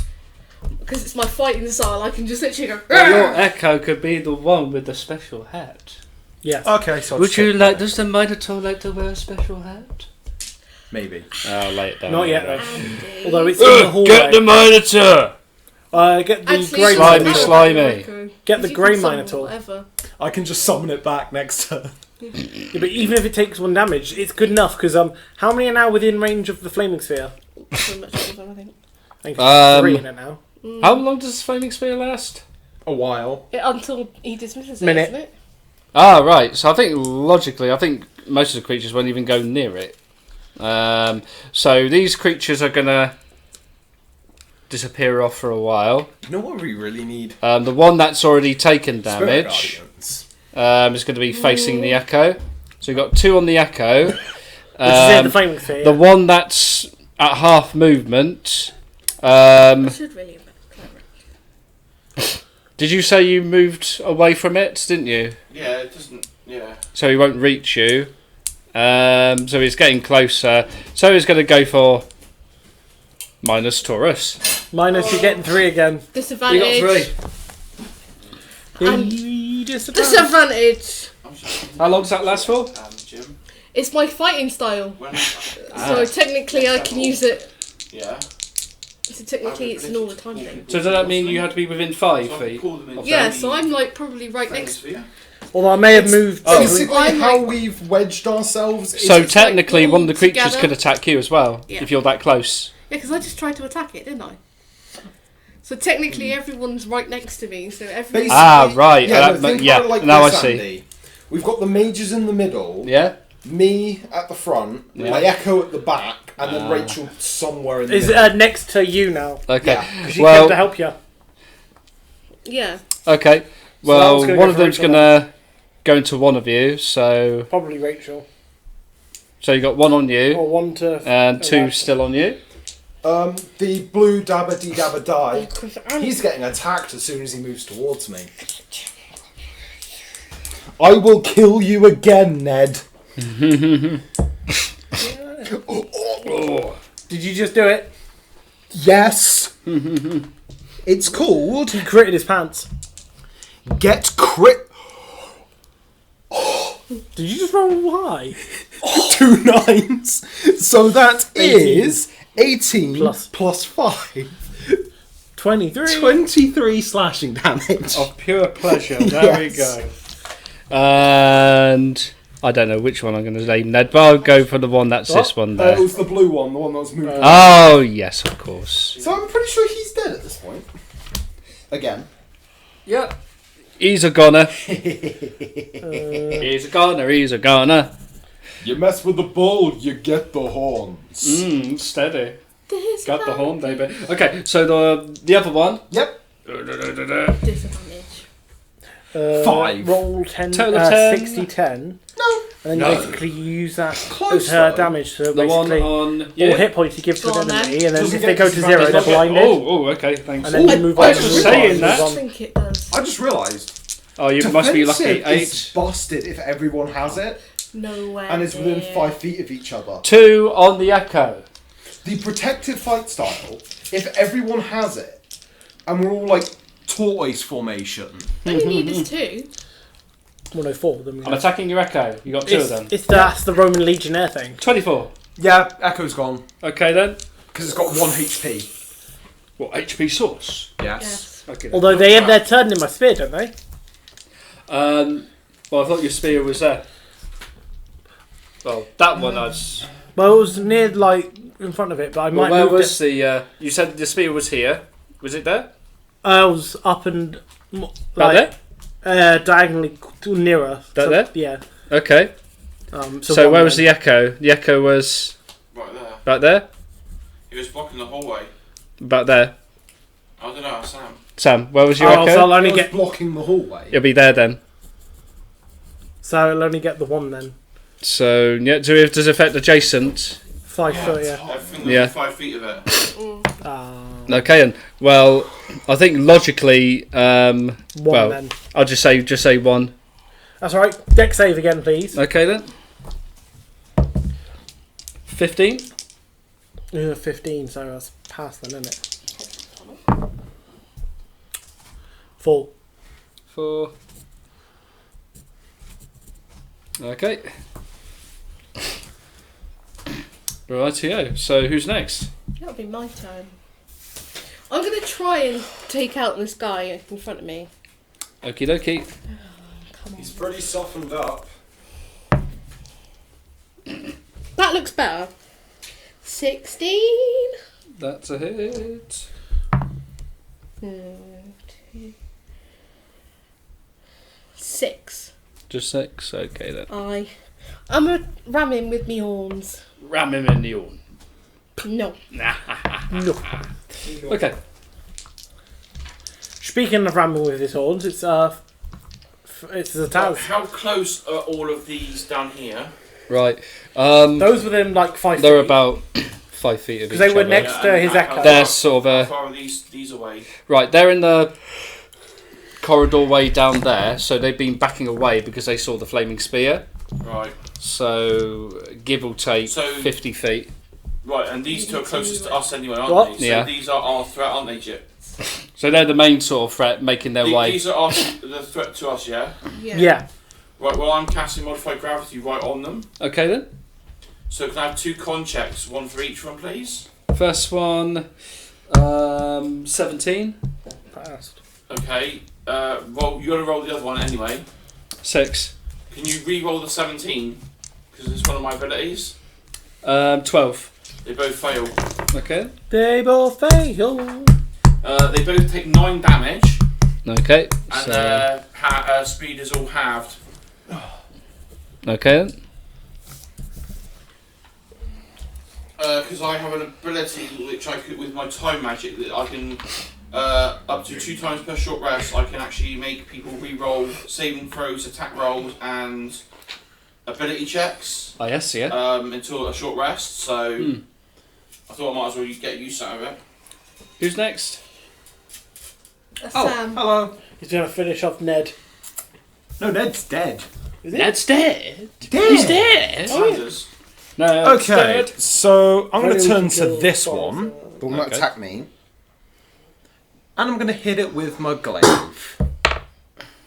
because it's my fighting style. I can just literally go. Well, your echo could be the one with the special hat. Yes. Okay, so I'll Would just you take like? that. Does the Minotaur like to wear a special hat? Maybe. I'll lay it down. Not yet though. Andy. Although it's in the hallway. Get the Minotaur! Get the Actually, grey Slimy, minotaur. slimy. Get the You grey can summon minotaur. Whatever. I can just summon it back next turn. Yeah, but even if it takes 1 damage, it's good enough because how many are now within range of the flaming sphere? So much of them, I think. I think it's 3 in it now. How long does this flaming spear last? A while. Until he dismisses it, Minute. isn't it? Ah, right. So I think logically, most of the creatures won't even go near it. So these creatures are gonna disappear off for a while. You know what we really need? The one that's already taken Spirit damage Guardians. is going to be facing the echo. So we've got 2 on the echo. Which is in the flaming sphere. The one that's at half movement. I should really have been clever. Did you say you moved away from it? Didn't you? Yeah, it doesn't. Yeah. So he won't reach you. So he's getting closer. So he's going to go for Minus Taurus. Minus, you're getting 3 again. Disadvantage. You got 3. Disadvantage. How long does that last for? Jim. It's my fighting style. When So technically I can use it. yeah. So technically it's an all the time thing. So does that mean you have to be within 5 So I feet? call them into Yeah, the so I'm like probably right next. sphere. Although I may have moved. Basically, I'm how like- we've wedged ourselves. So is technically, like one of the creatures together. could attack you as well Yeah. if you're that close. Yeah, because I just tried to attack it, didn't I? So technically everyone's right next to me, so everyone... Basically- Right. Yeah, no, think yeah. about it like Now I this, see. Andy. We've got the mages in the middle, Yeah. me at the front, Yeah. my Echo at the back, and then Rachel somewhere in the Is middle. next to you now. Okay. Yeah. Because she came to Well. help you. Yeah. Okay. So that Well, was gonna one go of for them's Rachel gonna go into one of you. So Probably Rachel. you got 1 on you Or 1 to... and 2 Alright. still on you. The blue dabba dee dabba die. Because I'm- He's getting attacked as soon as he moves towards me. I will kill you again, Ned. Did you just do it? Yes. It's called He critted his pants. Get Crit. Did you just roll high? 2 9s. So that 18. is 18 Plus. plus 5. 23. 23 slashing damage. Of pure pleasure. There we go. And I don't know which one I'm going to name Ned, but I'll go for the one that's this one It there. was the blue one, the one that was moving. Oh yes, of course. So I'm pretty sure he's dead at this point. Again. Yeah. He's a goner. He's a goner. He's a goner. You mess with the bull, you get the horns. Steady. Got the horn, baby. Okay, so the other one. Yep. Disadvantage. 5. Roll 10, Total of 10. 60, 10. No. And then No. you basically use that Close as her though. damage. So The one basically, on all you. hit points you give to Go an on, enemy, and then Doesn't if they get go to 0, disadvantage. they're blinded. Oh, okay, thanks. And then you move I on. was move saying on, that. move I on. think it does. I just realised. Oh, you must be lucky. Defensive 8. is busted if everyone has it, No way. and it's within 5 feet of each other. 2 on the echo. The protective fight style, if everyone has it, and we're all like tortoise formation. All you need is 2. 104. Then we I'm go. attacking your echo. You got 2 of them. That's the Roman Legionnaire thing. 24. Yeah, Echo's gone Okay then. because it's got 1 HP. What HP source? Yes. Yes. Okay. Then. Although they end their turn in my spear, don't they? Well, I thought your spear was there. Well, that one I was. Well, it was near, like, in front of it, but I Well, might where move was it. the? You said the spear was here. Was it there? I was up and Right diagonally nearer. That there? Yeah. there. Okay. So one where was then. the echo? The echo was Right there. back there. He was blocking the hallway. Back there. I don't know, Sam. Sam, where was your Oh, so echo? I'll only It was get. blocking the hallway. It'll be there then. So I'll only get the one then. So yeah, does it affect adjacent? 5 foot, yeah. Everything Yeah. within 5 feet of it. Okay, then. Well, I think logically, One well, then. I'll just say 1. That's all right. Deck save again, please. Okay then. 15. 15, so that's past then, isn't it? 4. 4. Okay. Rightio. So who's next? That'll be my turn. I'm going to try and take out this guy in front of me. Okie dokie. Come on. He's pretty softened up. That looks better. 16. That's a hit. 2. 6. Just 6. Okay then. I'm going to ram him with me horns. Ram him in the horn. No. Okay. Speaking of ramming with his horns, it's the Taz. How close are all of these down here? Right. Those within like 5 They're feet. about 5 feet of each Because they were other. next to his echo. They're sort How of far are these away? right. They're in the corridor way down there, so they've been backing away because they saw the flaming spear. Right. So give or take So- 50 feet. Right, and these two are closest to us anyway, aren't What? they? So Yeah. these are our threat, aren't they, Chip? So they're the main sort of threat, making their way. These are the threat to us, yeah? Yeah. Right, well, I'm casting Modified Gravity right on them. Okay then. So can I have 2 con checks, one for each one, please? First one, 17. Passed. Okay, roll. You got to roll the other one anyway. 6. Can you re-roll the 17? Because it's one of my abilities. 12. They both fail. Okay. They both fail. They both take 9 damage, Okay. and So, speed is all halved. okay then. Because I have an ability which I could, with my time magic, that I can up to 2 times per short rest. I can actually make people re-roll saving throws, attack rolls, and ability checks Oh yes, yeah. until a short rest. So I thought I might as well get use out of it. Who's next? Sam. Hello. He's going to finish off Ned. No, Ned's dead. Is it? Ned's dead. Dead. He's dead. Sanders. No. it's Okay, dead. so I'm going to Very turn good to kill. this one, Will not Okay. attack me. and I'm going to hit it with my glaive.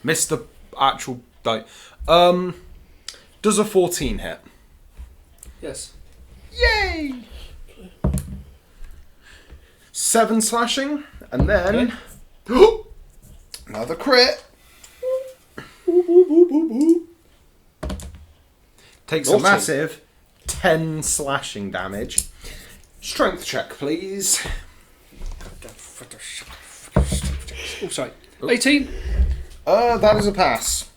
Miss the actual die. Does a 14 hit? Yes. Yay! 7 slashing, and then Another crit. takes a Naughty. massive 10 slashing damage. Strength check, please. Oh, sorry. 18. That is a pass.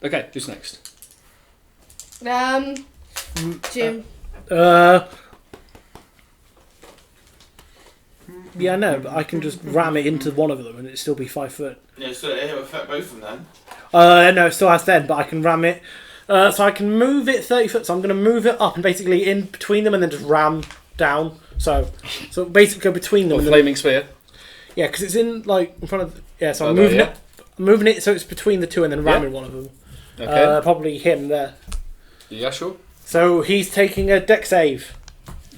Okay, who's next? Jim. Yeah, I know, but I can just ram it into one of them and it'd still be 5 foot. Yeah, so it'll affect both of them No, it still has 10, but I can ram it. So I can move it 30 foot, so I'm going to move it up and basically in between them and then just ram down. So basically go between them. Or And then, flaming spear. yeah, because it's in in front of. Yeah, so I'm there, moving yeah. it. I'm moving it so it's between the two and then ramming one of them. Okay. Probably him there. Yeah, sure. So he's taking a deck save.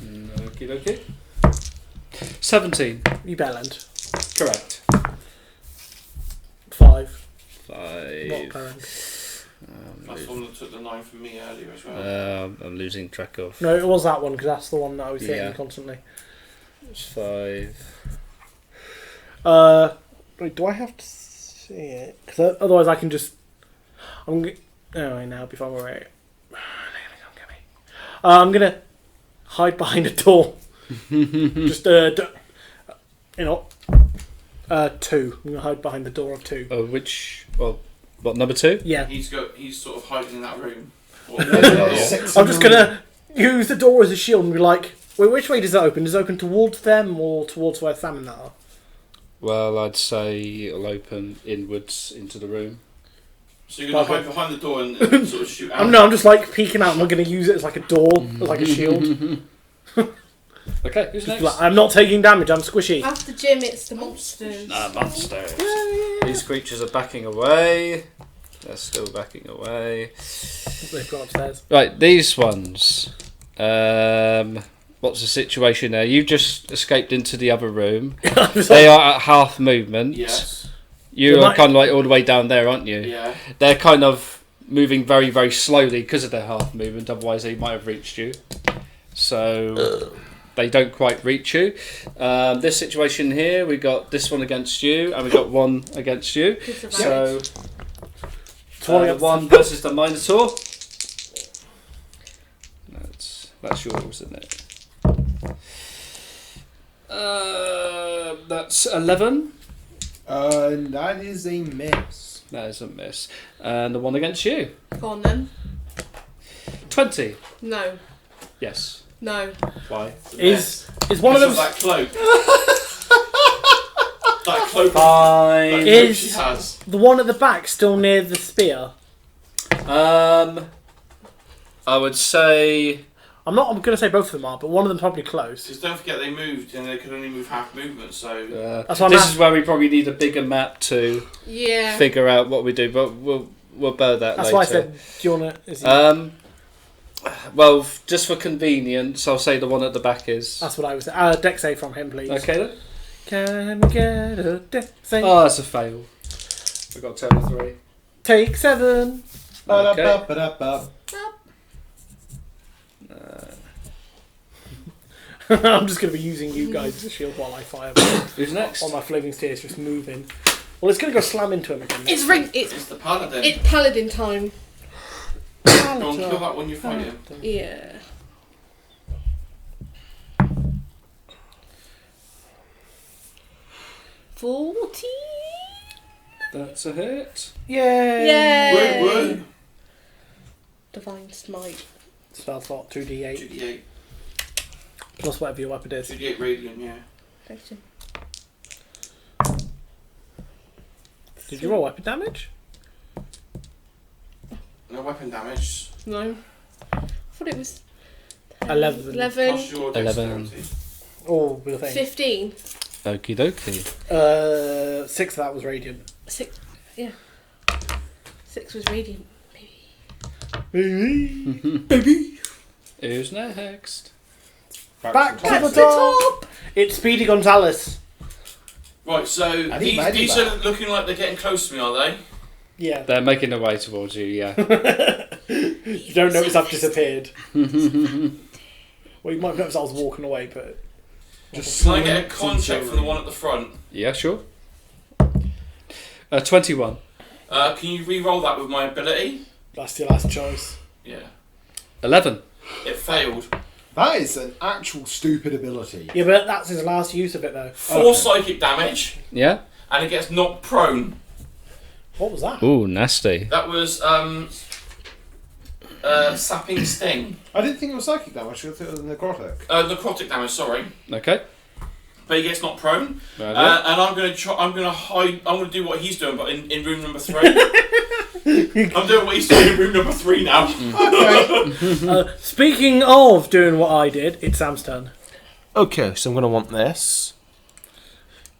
Okie dokie. 17. You bellend. Correct. 5. 5. Not bad. That's the one that took the 9 from me earlier as well. I'm losing track of. No, it was that one because that's the one that I was hitting Yeah. constantly. It's 5. Wait, do I have to see it? Because otherwise I can just. Now before we're right. I'm gonna hide behind a door. Just 2. I'm gonna hide behind the door of 2. Which? Well, what, number 2? Yeah. He's sort of hiding in that room. I'm just gonna use the door as a shield and be like, wait, which way does it open? Does it open towards them or towards where Sam and that are? Well, I'd say it'll open inwards into the room. So you're going to hide behind the door and sort of shoot out? I'm just like peeking out. I'm gonna use it as like a door, as like a shield. Okay, who's next? Like, I'm not taking damage. I'm squishy. After Jim, it's the monsters. Monsters. These creatures are backing away. They're still backing away. They've gone upstairs. Right, these ones. What's the situation there? You've just escaped into the other room. They are at half movement. Yes. You They are might- kind of like all the way down there, aren't you? Yeah. They're kind of moving very, very slowly because of their half movement. Otherwise, they might have reached you. So they don't quite reach you. This situation here, we got this one against you, and we got one against you. So one versus the Minotaur. That's yours, isn't it? That's 11. That is a miss. That is a miss. And the one against you. Go on then. 20. No. Yes. No. Why? Is one of them that cloak. That cloak. Fine. That cloak Is- she has. the one at the back still near the spear? I would say I'm gonna say both of them are, but one of them probably close. Because don't forget they moved and they could only move half movement, so... That's what this I'm is where we probably need a bigger map to Yeah. figure out what we do. But we'll bear that That's later. why I said, do you want to... Well, just for convenience, I'll say the one at the back is. That's what I was... dex save from him, please. Okay then. Can we get a dex save? Oh, that's a fail. We got a total of 3. Take 7. Okay. Ba-da-ba-ba-da-ba. I'm just going to be using you guys as a shield while I fire Who's next? on my flaming stairs, just moving. Well, it's going to go slam into him again. It's ring. It's the paladin. It's paladin time. Go on, kill that when you fight him. Yeah. $14. That's a hit. Yay! Yay! Woo woo. Divine smite. Spell slot 2d8 2d8. plus whatever your weapon is. 2d8 radiant, yeah. Thanks, Jim. Did you roll weapon damage? No weapon damage. No. I thought it was 11. 11. Plus your 11. dexterity. Oh, real thing. 15. Okie dokie. 6 of that was radiant. 6. Yeah. 6 was radiant. Baby. Who's next? Back to Back the to the top. It's Speedy Gonzalez. Right, so need my these back. are looking like they're getting close to me, are they? Yeah. They're making their way towards you, yeah. You don't notice I've disappeared. Well, you might notice I was walking away, but... Just Can I get a slint con check into from the a one at the front? Yeah, sure. 21. Can you re-roll that with my ability? That's your last choice. Yeah. 11. It failed. That is an actual stupid ability. Yeah, but that's his last use of it, though. 4 psychic damage, Yeah? and it gets knocked prone. What was that? Ooh, nasty. That was sapping sting. I didn't think it was psychic damage. I thought it was necrotic. Necrotic damage, sorry. Okay. But he gets knocked prone. Right, And I'm gonna try. I'm gonna hide. I'm gonna do what he's doing, but in room number 3. I'm doing what he's doing in room number 3 now. Okay. Speaking of doing what I did, it's Sam's turn. Okay, so I'm going to want this.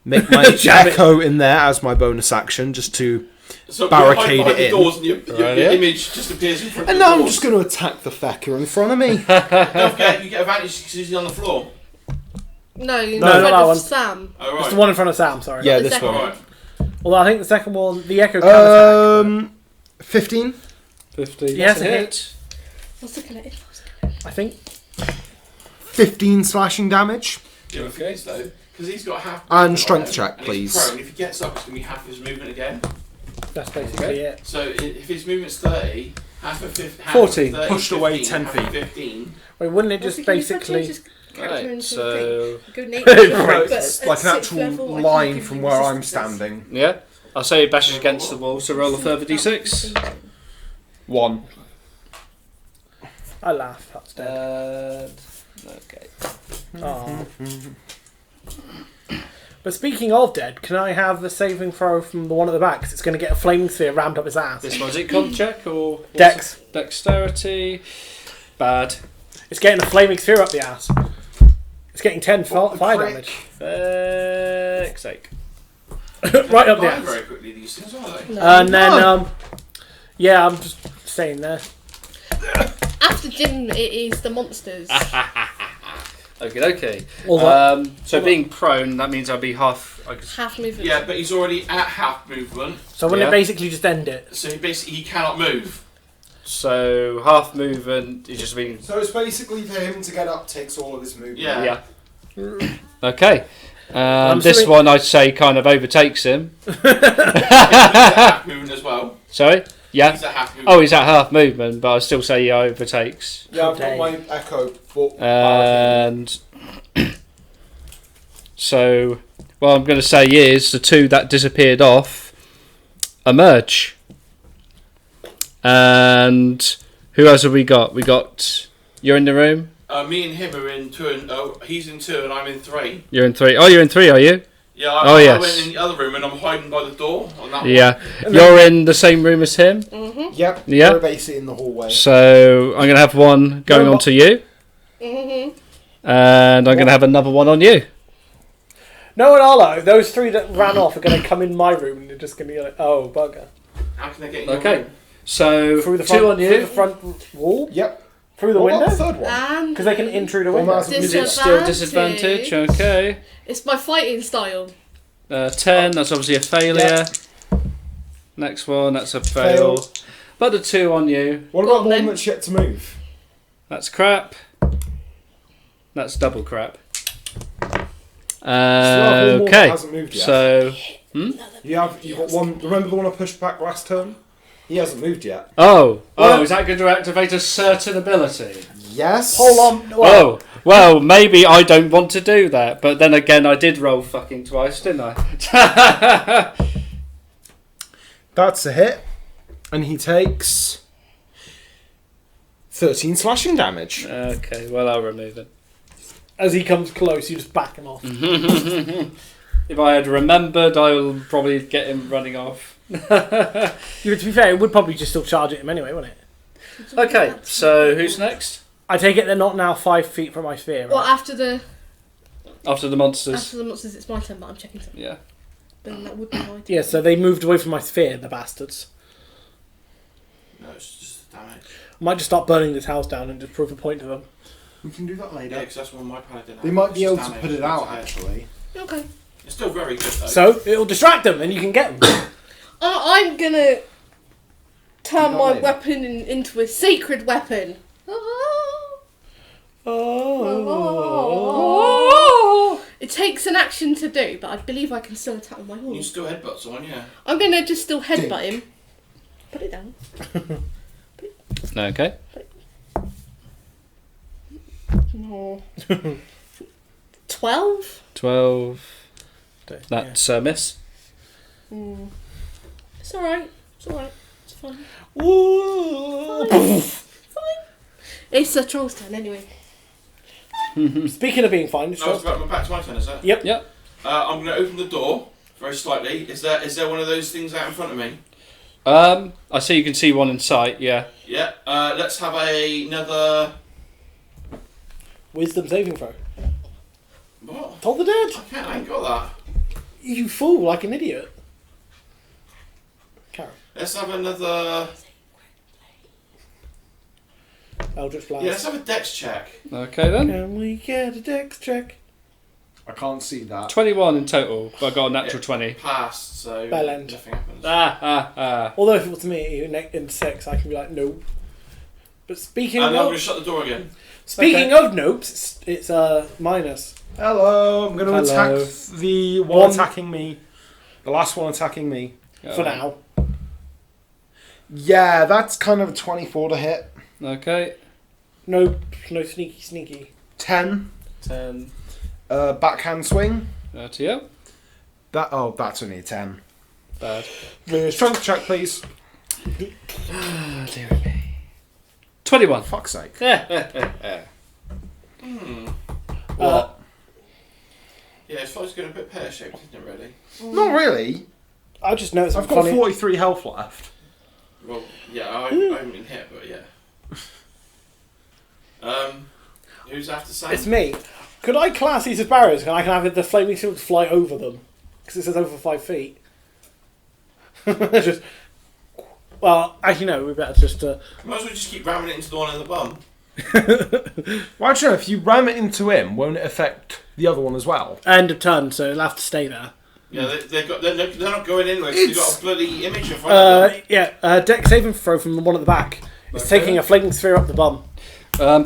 Make my Jab it. echo in there as my bonus action, just to... So Barricade you hide behind it the in. doors, and your Right, yeah. image just appears in front And of the now I'm doors. just going to attack the fecker in front of me. Don't forget, you get advantage because he's on the floor. No, not in that front one. of Sam. Oh, It's right. the one in front of Sam, sorry. Yeah, the this second one. Alright. Although I think the second one, the echo can attack. 15. 15. Yes, That's a it hit. I was looking at it. I think. 15 slashing damage. Yeah, but Okay. though, because he's got half. And movement strength on him, check, and please. He's prone. If he gets up, it's going to be half his movement again. That's basically it. So if his movement's 30, half of 14. 30, Pushed away 15, 10 half of feet. 15. Wait, wouldn't it Well, just can you basically... change his character Right, into so... a thing? Go nature, Right, but it's at like an 6th actual level, I line can from give where him I'm resistance. standing. Yeah? I'll say it bashes against the wall, so roll a further d6. 1. I laugh, that's dead. Okay. Aw. But speaking of dead, can I have the saving throw from the one at the back? Because it's going to get a flaming sphere rammed up his ass. This one's it con check or... what's Dex. it? Dexterity. Bad. It's getting a flaming sphere up the ass. It's getting 10 fire damage. Fuck's sake. Right up the Die ass. very quickly, these things, are they? No. And then, yeah, I'm just staying there. After Jim, it is the monsters. Okay. Although- So being prone, that means I'll be half... I guess, Half movement. Yeah, but he's already at half movement, So wouldn't Yeah. it basically just end it? so he cannot move. so half movement is just being... So it's basically for him to get up takes all of his movement. Yeah. Yeah. Okay. I'm This assuming- one I'd say kind of overtakes him. He's at half movement as well. Sorry? Yeah. He's at half movement. Oh, he's at half movement, but I still say he overtakes. Yeah, I've Okay. got my echo. For And so what I'm going to say is the two that disappeared off emerge. And who else have we got? We got... You're in the room? Me and him are in 2, and he's in 2, and I'm in 3. You're in 3. Oh, you're in 3, are you? Yeah, Oh, I yes. went in the other room, and I'm hiding by the door on that Yeah. You're in the same room as him? Mm-hmm. Yep. Yeah. We're basically in the hallway. So I'm going to have one going No, on to you. Mm-hmm. And I'm going to have another one on you. No and Arlo, those three that ran off are going to come in my room and they're just going to be like, oh, bugger. one. How can I get in your Okay. room? So Through the 2 front, on through you. the front wall? Yep. Through the What about window? the third one? And Because they can intrude a Well, window. that's- Is it still disadvantage? Okay. It's my fighting style. 10, that's obviously a failure. Next one, that's a fail. But the 2 on you, What Go about on, the one then. that's yet to move? that's crap. That's double crap. Still have one more that Okay, hasn't moved yet. so... You've got one. Remember the one I pushed back last turn? He hasn't moved yet. Oh, is that going to activate a certain ability? Yes. Hold on. Oh, well, maybe I don't want to do that. But then again, I did roll fucking twice, didn't I? That's a hit, and he takes 13 slashing damage. Okay, well, I'll remove it. As he comes close, you just back him off. If I had remembered, I will probably get him running off. To be fair, it would probably just still charge at him anyway, wouldn't it? Okay, so who's next? I take it they're not now 5 feet from my sphere, right? Well, after the Monsters. monsters, it's my turn, but I'm checking something. Yeah. Then that would be my turn. Yeah, so they moved away from my sphere, the bastards. No, it's just damage. I might just start burning this house down and just prove a point to them. We can do that Yeah, later. because that's one my paladin. They might be It's able just to damage, put it it's out, a hit. actually. Okay. It's still very good though. So, it'll distract them, and you can get them. I'm gonna turn Do my that later. weapon into a sacred weapon. It takes an action to do, but I believe I can still attack with my You can horse. still headbutt someone, yeah. I'm gonna just still headbutt him. Put it down. Okay. No. 12? 12. That's a miss. It's alright. It's alright. It's fine. It's a troll's turn anyway. Speaking of being fine, it's No, it's back to my turn, is it? Yep. Yep. I'm going to open the door very slightly. Is there one of those things out in front of me? I see you can see one in sight, yeah. Yeah. Let's have another. Wisdom saving throw. What? Told the dead. I ain't got that. You fool, like an idiot. Karen. Let's have another. Eldritch Blast. Yeah, let's have a dex check. Okay then. Can we get a dex check? I can't see that. 21 in total, but I got a natural Yeah. 20. Passed, so Bell end. nothing happens. Although if it was me in 6, I can be like, no. But speaking And I'm going of to shut the door again. speaking of nopes, it's minus. Hello, I'm going to Hello. attack the one attacking me. The last one attacking me. For now. Yeah, that's kind of a 24 to hit. Okay. No sneaky. 10. 10. Backhand swing. To you. That's only a 10. Bad. Strength check, please. Oh, dear me. 21. Fuck's sake. What? Yeah, it's like it's going a bit pear-shaped, isn't it, really? Not really. I just noticed I've something got funny. 43 health left. Well, yeah, I haven't been hit, but yeah. Who's after Sam? It's me. Could I class these as barriers? And I can have the flaming shield fly over them? Because it says over 5 feet. Just. Well, actually, no, we better just. Might as well just keep ramming it into the one in the bum. Well, actually, if you ram it into him, won't it affect the other one as well? End of turn, so it'll have to stay there. Yeah, they're not going anywhere because they've got a bloody image in front of them. Yeah, deck saving throw from the one at the back. It's taking a flaming sphere up the bum.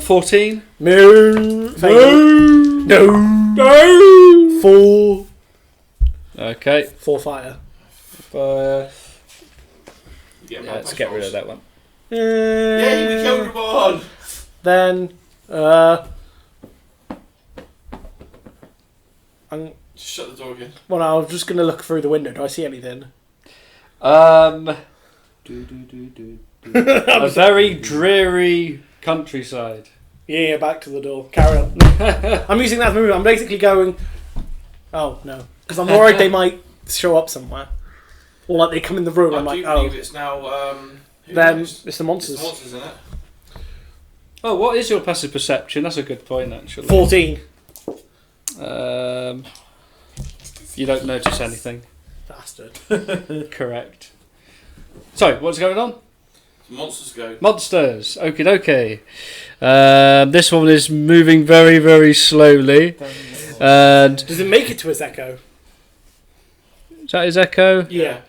14. No. No. 4. Okay. 4 fire. Fire. Yeah, Let's get rid of that one. Yay, we killed one! Then, Just shut the door again. well, I was just going to look through the window. Do I see anything? A very dreary countryside. Yeah, back to the door. Carry on. I'm using that move. I'm basically going. Oh no, because I'm worried they might show up somewhere, or like they come in the room. I I'm do like, believe oh, it's now. then It's it's the the monsters. monsters, isn't it? Oh, what is your passive perception? That's a good point, actually. 14. You don't notice anything. Bastard. Correct. Sorry, what's going on? Monsters go. Monsters. Okie dokie. This one is moving very, very slowly. And Does it make it to his echo? is that his echo? Yeah.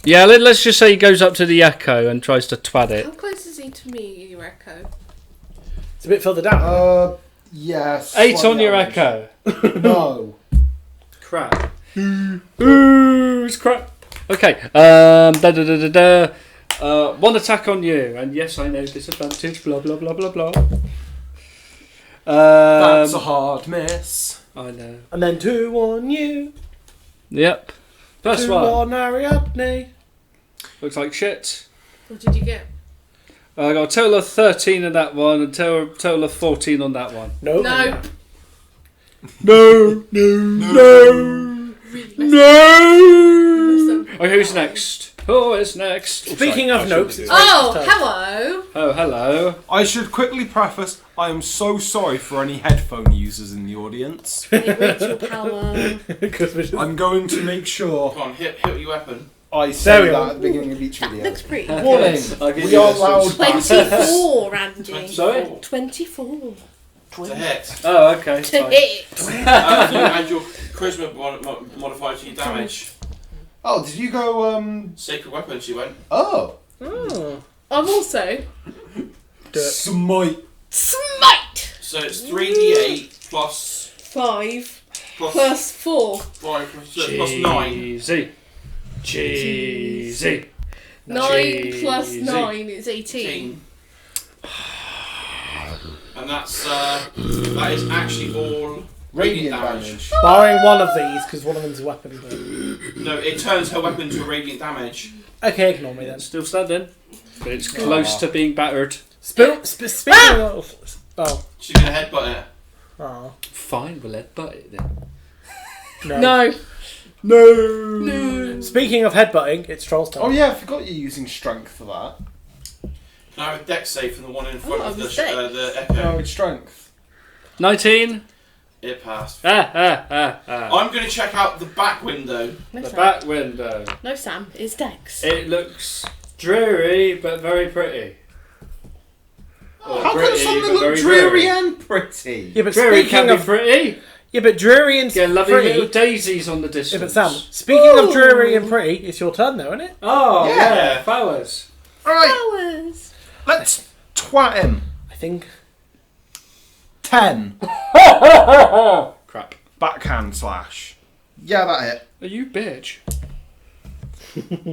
Yeah, let's just say he goes up to the echo and tries to twat How it. close is he to me, your echo? It's a bit further down. Yes. 8 on your echo. No. Crap. Ooh, it's crap. Okay. One attack on you, and yes, I know disadvantage. Blah blah blah blah blah. That's a hard miss. I know. And then 2 on you. Yep. Plus 2 1. on Ariadne. Looks like shit. What did you get? I got a total of 13 on that one, and total of 14 on that one. No. No. No. Really? No. Okay, who's next? Who is next? Speaking of notes, it's Oh, Rachel's turn. hello. Oh, hello. I should quickly preface, I am so sorry for any headphone users in the audience. It rates your power. 'Cause we're just- I'm going to make sure Come on, hit your weapon. I There say we that go. at the beginning of each That video. looks pretty. Warning, I'll give we you are this. loud. 24, Andy. Sorry? 24. To hit. Oh, okay. To fine. hit. And your charisma modified to your damage. Oh, did you go, Sacred weapon, she went. Oh. Oh. I'm also Do it. smite. smite. So it's 3d8 plus 5 plus plus 4. 5 plus 9. Cheesy. 9 plus Cheesy. 9 is 18. And that is actually all radiant damage. Barring one of these, because one of them's a weapon. But... No, it turns her weapon to radiant damage. Okay, ignore me then. Still standing, but it's close to being battered. Speaking of... Oh. She's gonna headbutt it. Oh. Fine, we'll headbutt it then. No. No. No. Speaking of headbutting, it's Troll's turn. Oh yeah, I forgot you're using strength for that. Can I have a dex save from the one in front Oh, of it was the dex. echo? No, it's strength. 19. It passed. Ah. I'm gonna check out the back window. No, The Sam. back window. No, Sam. It's Dex. It looks dreary, but very pretty. Or How can pretty, something but look very dreary and pretty? Yeah, but Dreary speaking can be of... pretty. Yeah, but dreary and Get lovely pretty... little daisies on the Yeah, distance. but Sam, speaking of Ooh. dreary and pretty, it's your turn though, isn't it? Oh, Yeah. yeah, flowers. Alright, Flowers. let's twat him. I think. 10. Crap. Backhand slash. Yeah, that hit. Are you bitch?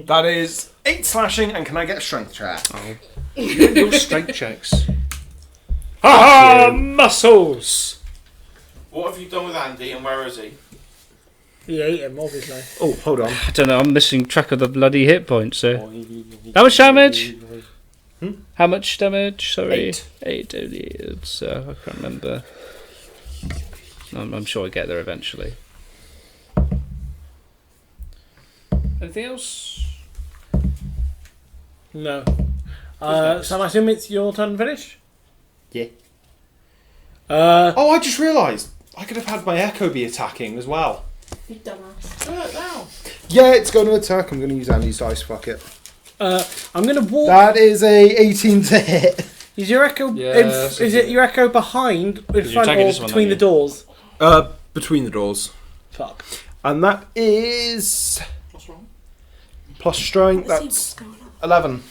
That is 8 slashing, and can I get a strength check? Your strength checks. Ha muscles! What have you done with Andy and where is he? He ate him, obviously. Oh, hold on. I don't know, I'm missing track of the bloody hit points, so. How much damage? How much damage? Sorry. 8 only. I can't remember. I'm sure I get there eventually. Anything else? No. So I assume it's your turn to finish? Yeah. Uh, Oh, I just realised. I could have had my Echo be attacking as well. You dumbass. Yeah, it's going to attack. I'm going to use Andy's dice. Fuck it. I'm going to walk... That is a 18 to hit. Is your echo... Yeah, is it your echo behind, in you're front, taking or this one, between the aren't you? doors? Between the doors. Fuck. And that is... What's wrong? Plus strength, Let's see what's that's going on. 11.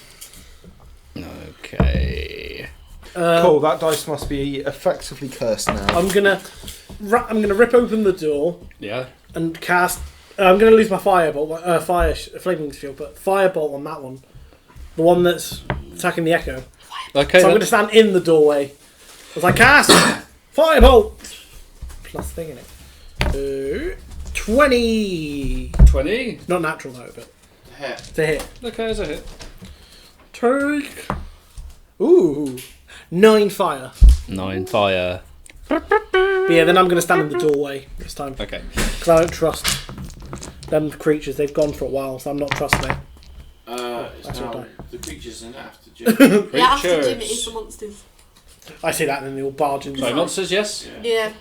Okay. Cool, that dice must be effectively cursed now. I'm gonna rip open the door Yeah. and cast... I'm gonna lose my firebolt, flaming shield, but firebolt on that one. The one that's attacking the echo. Okay. So I'm then. gonna stand in the doorway. As I cast firebolt! Plus thing in it. 20! 20. Not natural though, but The hit. to hit. Okay, as a hit. Take... Ooh. 9 fire. 9 fire. But yeah, then I'm going to stand in the doorway this time. Okay. Because I don't trust them creatures. They've gone for a while, so I'm not trusting it. It's That's now what the creatures in after Jim. Yeah, after Creatures. Jim, it is the monsters. I say that and then they all barge in. Sorry, monsters, yes? Yeah,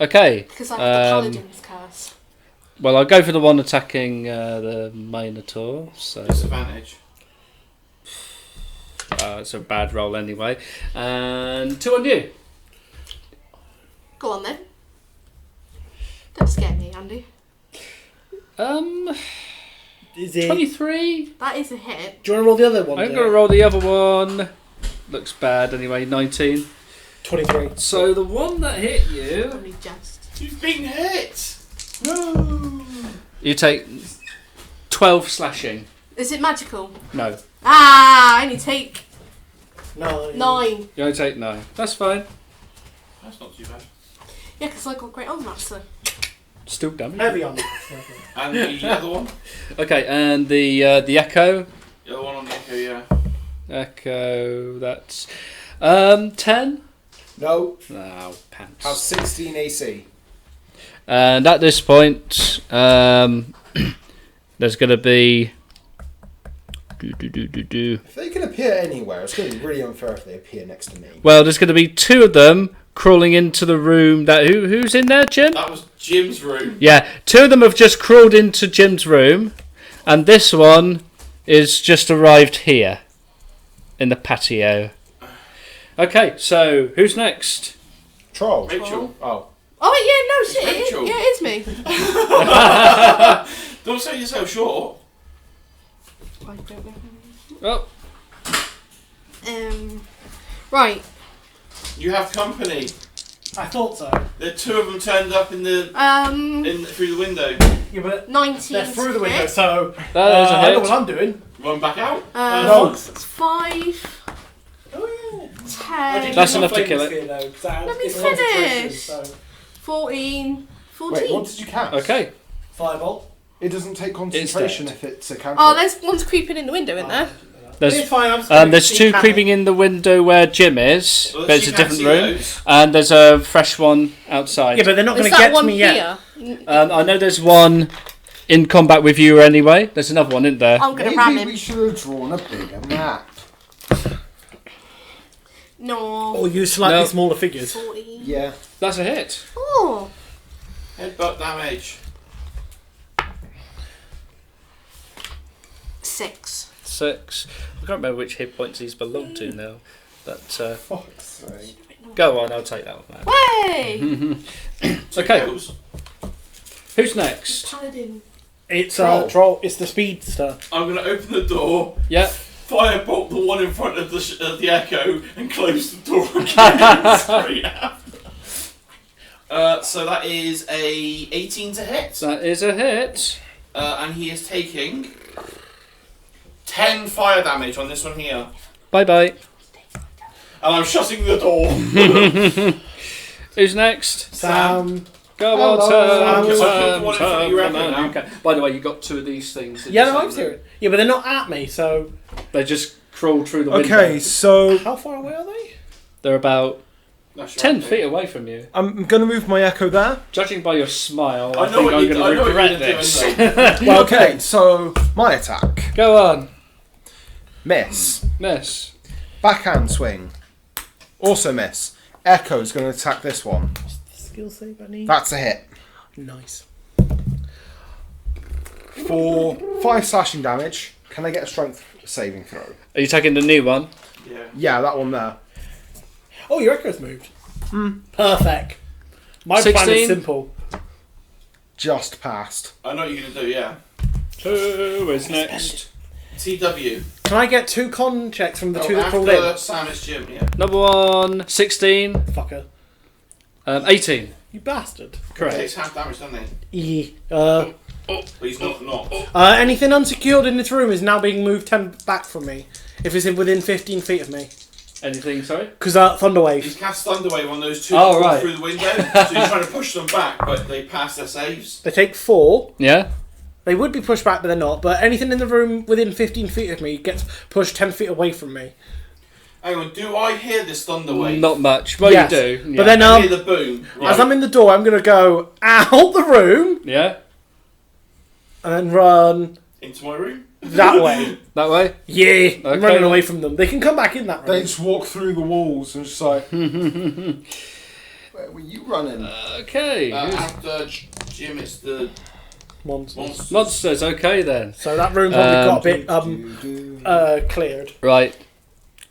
Okay. because I have the Paladin's curse. Well, I'll go for the one attacking the Minotaur. So Disadvantage. It's a bad roll anyway. And 2 on you. Go on then. Don't scare me, Andy. Is it? 23. That is a hit. Do you want to roll the other one? I'm going to roll the other one. Looks bad anyway. 19. 23. So the one that hit you, Probably just. You've been hit! No. you take 12 slashing. Is it magical? No, Ah, I only take No. 9. you only take 9. That's fine. That's not too bad. Yeah, because I got great arm master. Still damage. Heavy on. And the other one? Okay, and the echo. The other one on the echo, yeah. Echo. That's 10. No. Oh, pants. How's 16 AC? And at this point, there's going to be. If they can appear anywhere, it's going to be really unfair if they appear next to me. Well, there's going to be 2 of them crawling into the room. That who's in there, Jim? That was Jim's room. Yeah, 2 of them have just crawled into Jim's room, and this one is just arrived here in the patio. Okay, so who's next? Troll. Rachel. Oh. Oh, yeah, no, It's shit. Rachel. Yeah, it is me. Don't sell yourself short. I don't know. Oh, Right. You have company. I thought so. The 2 of them turned up in the through the window. Yeah, but 19. they're through the window, hit. so that is a I know hit. what I'm doing. Run back out. No. 5. Oh yeah. 10. That's enough to kill it. Let me finish. 14. 14. Wait, what did you cast? Okay, Firebolt. It doesn't take concentration if it's a counter. Oh, there's one's creeping in the window, isn't there? there's It's fine. I'm just gonna there's see 2 Panic. creeping in the window where Jim is, Well, but it's she a can't different see room, those. and there's a fresh one outside. Yeah, but they're not going Is to that get to one me yet. here? I know there's one in combat with you anyway. There's another one, isn't there? I'm going to ram Maybe him. we should have drawn a bigger map. No. Or use slightly No. smaller figures. 14. Yeah. That's a hit. Oh. Headbutt damage. 6. 6. I can't remember which hit points these belong to now. But Fuck's sake. go on, I'll take that one. Way! Okay, Goes. who's next? Paladin. It's Troll. It's the speedster. I'm going to open the door, Yeah. firebolt the one in front of the echo, and close the door again straight after. So that is a 18 to hit. That is a hit. And he is taking 10 fire damage on this one here. Bye bye. And I'm shutting the door. Who's next? Sam. Go Hello. on, I'll put the Sam. one in front of your Sam, weapon now. okay. By the way, you got 2 of these things. in Yeah, the no, same I'm room. serious. Yeah, but they're not at me, so They just crawled through the window. Okay, so how far away are they? They're about That's 10 right, feet away from you. I'm going to move my echo there. Judging by your smile, I I, know think what I'm you going I to know what you're regret gonna do this. anyway. Well, okay, so my attack. Go on. Miss. Miss. Backhand swing. Also miss. Echo's going to attack this one. Skill save I need. That's a hit. Nice. For 5 slashing damage, can I get a strength saving throw? Are you taking the new one? Yeah. Yeah, that one there. Oh, your echo's moved. Perfect. My plan 16? is simple. Just passed. I know what you're going to do, yeah. Who is next? TW. Can I get 2 con checks from the 2 that crawled after in? Sam is Jim, yeah. Number 1, 16. Fucker. 18. You bastard. He Correct. takes half damage, doesn't he? Yeah. But he's not. Anything unsecured in this room is now being moved 10 back from me. If it's within 15 feet of me. Anything, sorry? Because Thunder Wave. He's cast Thunderwave on those 2 Oh, that right. through the window, so he's trying to push them back, but they pass their saves. They take 4. Yeah? They would be pushed back, but they're not. But anything in the room within 15 feet of me gets pushed 10 feet away from me. Hang on, do I hear this Thunderwave? Not much. Well, Yes. you do. Yeah. But then, I hear the boom. Right. as I'm in the door, I'm going to go out the room Yeah? and then run Into my room? that way. That way? Yeah, I'm Okay. running away from them. They can come back in that They room. just walk through the walls and just like... Where were you running? Okay. After Jim, it's the Monsters. monsters. Monsters, okay then. So that room probably got a bit cleared. Right.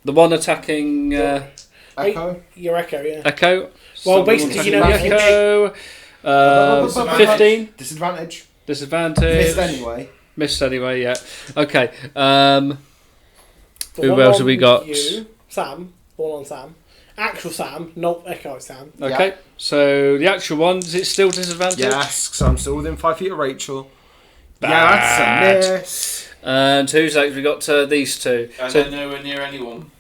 The one attacking Echo. Your Echo, yeah. Echo. Well, Someone basically, attacking you know, the Echo. 15. Disadvantage. Disadvantage. Missed anyway. Missed anyway, yeah. Okay. The Who one else have we on got? You, Sam. The one on Sam. Actual Sam, not Echo Sam. Okay. So the actual one, is it still disadvantage? Yes, because I'm still within 5 feet of Rachel. Bad. Yeah, that's a miss. And who's next? We got these two. And So, they're nowhere near anyone.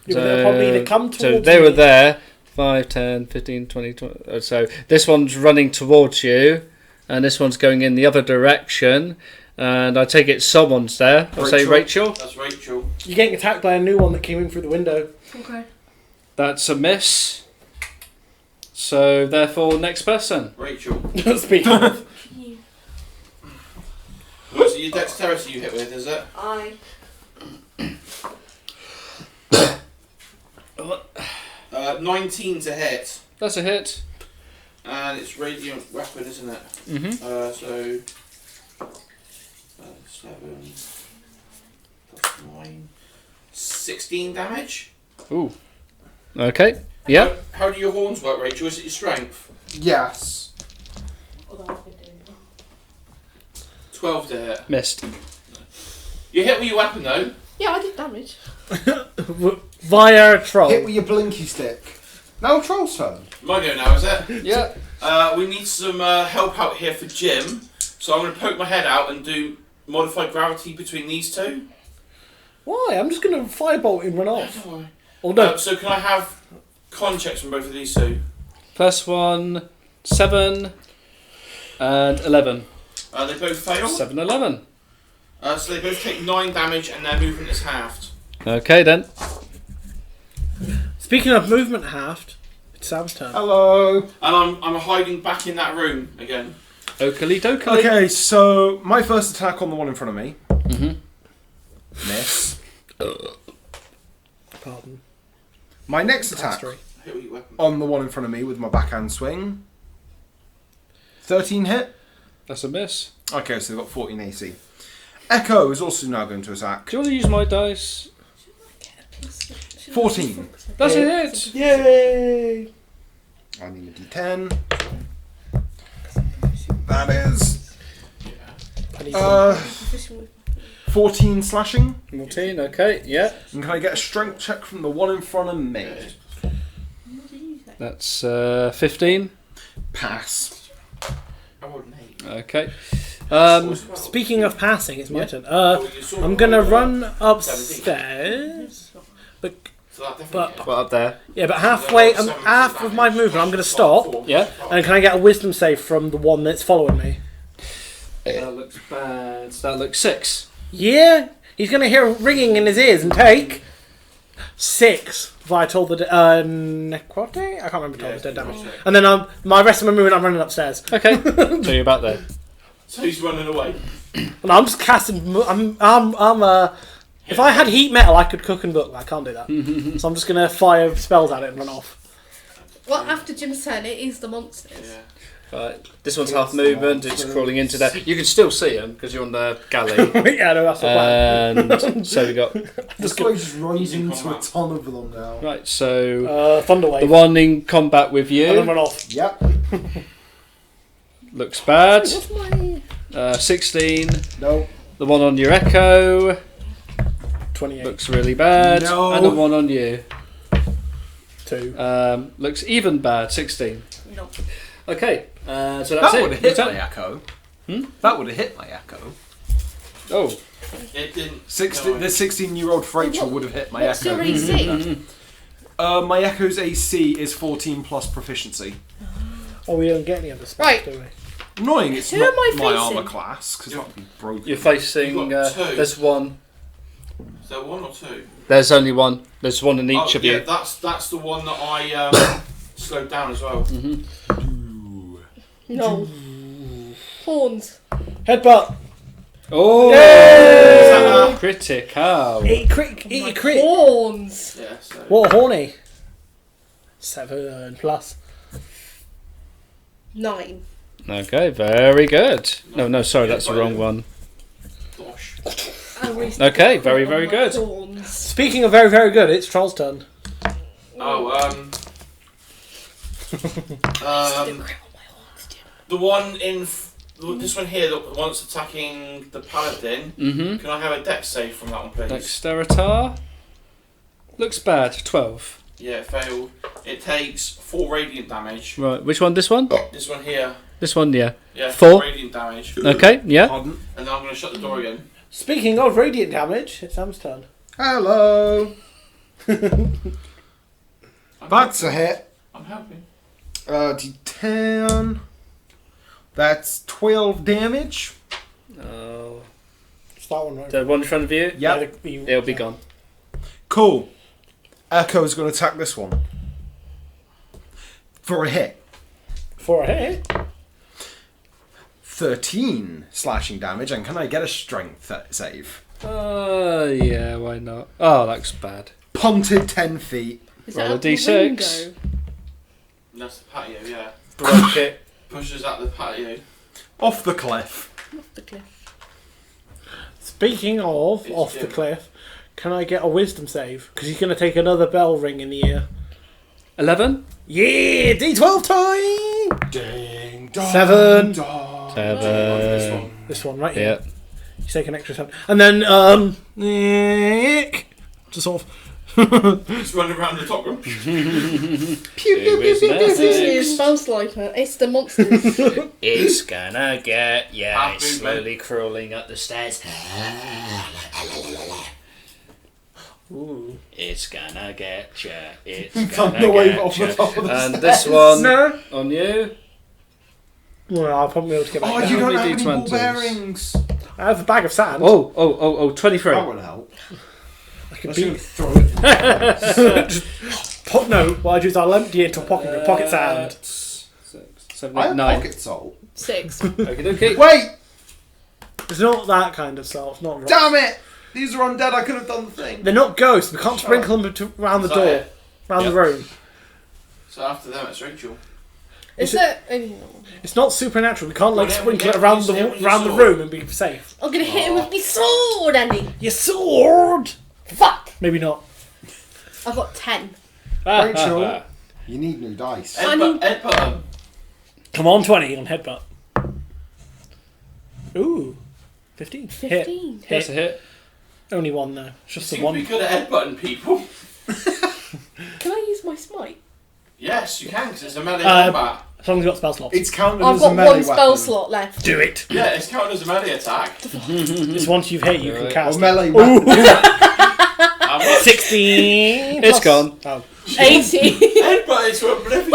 Yeah, but they'll probably either come towards so they you- were there. 5, 10, 15, 20, 20. So this one's running towards you, and this one's going in the other direction. And I take it someone's there. I'll say Rachel. That's Rachel. You're getting attacked by a new one that came in through the window. Okay. That's a miss. So therefore, next person. Rachel. Speaking of. So your dexterity you hit with, is it? I. 19 to hit. That's a hit. And it's radiant weapon, isn't it? Mm-hmm. So 7 plus 9, 16 damage. Ooh. Okay. Yeah. How do your horns work, Rachel? Is it your strength? Yes. 12 to hit. Missed. You hit with your weapon though. Yeah, I did damage. Via a troll. Hit with your blinky stick. Now troll's turn. My go now, is it? Yeah. We need some help out here for Jim. So I'm going to poke my head out and do modified gravity between these two. Why? I'm just going to firebolt and run off. Don't worry. Oh no. So can I have con checks from both of these two? First one, 7 and 11. They both fail. 7, 11. So they both take 9 damage and their movement is halved. Okay then. Speaking of movement halved, it's Sam's turn. Hello. And I'm hiding back in that room again. Oakley dokley. Okay, so my first attack on the one in front of me. Mm-hmm. Miss. Pardon. My next attack Mastery. Hit with your weapon. on the one in front of me with my backhand swing. 13 hit. That's a miss. Okay, so they've got 14 AC. Echo is also now going to attack. Do you want to use my dice? 14. That's a hit. Yay! I need a D10. That is 14 slashing. 14, okay, yeah. And can I get a strength check from the one in front of me? That's 15. Pass. I rolled an 8. Okay. Speaking of passing, it's my turn. Oh, you saw I'm it gonna on, run upstairs. But So that definitely But- hit. What up there? yeah, but halfway, half of my movement, I'm gonna stop. Yeah. And can I get a wisdom save from the one that's following me? That looks bad. That looks 6. Yeah, he's gonna hear ringing in his ears and take 6 via told the necrotic. I can't remember told the dead damage. And then my rest of my movement, I'm running upstairs. Okay. So you're about there. So he's running away. And I'm just casting. If I had heat metal, I could cook and book. I can't do that. So I'm just gonna fire spells at it and run off. Well, after Jim's turn, it is the monsters. Yeah. Right. This one's half movement. It's crawling into there. You can still see him because you're on the galley. Yeah, no, that's the plan. And so we got This guy just runs Easy into a combat. ton of them now. right. So Thunderwave. the one in combat with And then you run off. Yep. looks bad. What's my... 16. No. The one on your Echo 28. looks really bad. No. And the one on you 2. looks even bad. 16. No. Okay. So that's That it. would have hit Your my turn. Echo. That would have hit my Echo. Oh. It didn't. 16, the 16-year-old Rachel would have hit my What's Echo. your AC? My Echo's AC is 14 plus proficiency. Oh, we don't get any other spells, Right. do we? Annoying, it's Who not am I my facing? armour class, because that would be broken. You're facing. You've got 2. There's one. Is there 1 or 2? There's only one. There's one in each of yeah, you. that's the one that I slowed down as well. No. Horns. Headbutt. Oh. Yay! Critical. Eat crit. Eat a crit. Horns. Yeah, so. What a horny. 7 plus. 9. Okay, very good. No, sorry, that's the wrong one. Gosh. I wasted Okay, a very, crit very on my good. horns. Speaking of very, very good, it's Troll's turn. The one in this one here, the one that's attacking the paladin. Can I have a dex save from that one, please? Dexterita. Looks bad. 12. Yeah, it failed. It takes 4 radiant damage. Right. Which one? This one? This one here. This one, yeah. Yeah, 4 radiant damage. Okay, yeah. Pardon? And then I'm going to shut the door again. Speaking of radiant damage, it's Sam's turn. Hello. I'm That's a helping. hit. I'm helping. D10. That's 12 damage. Oh. It's that one, right? The one in front of you? Yep. It'll be gone. Cool. Echo's going to attack this one. For a hit. For a hit. 13 slashing damage. And can I get a strength save? Yeah, why not? Oh, that looks bad. Punted 10 feet. Is Roll that a up the D6. window? That's the patio, yeah. Broke it. Pushes out the patio. Off the cliff. Off the cliff. Speaking of It's off the Jim. cliff, can I get a wisdom save? Because he's going to take another bell ring in the ear. 11? Yeah, D12 time! Ding, dong, 7. dong. 7. This one. This one, right? Yeah. You take an extra 7. And then, just sort of. It's running around the top room. Pew, pew, pew, This pew, is pew. spell sliper. It's the monsters. It's gonna get ya. Half It's movement. slowly crawling up the stairs. Ooh. It's gonna get ya. It's Thunder gonna wave get off ya. the top of the And stairs. this one No. on you. Well, I'll probably be able to get back Oh, down. you don't How have many any ball D20s? bearings. I have a bag of sand. Oh, 23. That won't help. I could I should be. have thrown it. No, what I do is I'll empty it into a pocket sand. 6, 7, I 8, have 9. pocket salt. 6. Okie dokie. Wait! It's not that kind of salt. It's not right. Damn it! These are undead. I could have done the thing. They're not ghosts. We can't sprinkle them around the Is that door, it? around the Yep. room. So after them, it's Rachel. Is there any... It's not supernatural. We can't like Well, sprinkle it yeah, around you the say when you around the saw. room and be safe. I'm gonna hit him with my sword, Andy. Your sword. Fuck! Maybe not. I've got 10. Rachel, you need new dice. I mean- Ed button. Come on, 20 on headbutt. Ooh, 15. 15. That's a hit. Only one though. It's You just the seem to be one. good at headbutting people. Can I use my smite? Yes, you can, because it's a melee Uh, combat. As long as you've got spell slots. It's counted I've as a got melee one spell weapon. slot left. Do it. Yeah, it's counted as a melee attack. Just once you've hit, you can Right. Or cast. melee Ooh. weapon. How much? 16. It's plus- gone. Oh. 80. Headbutt into oblivion.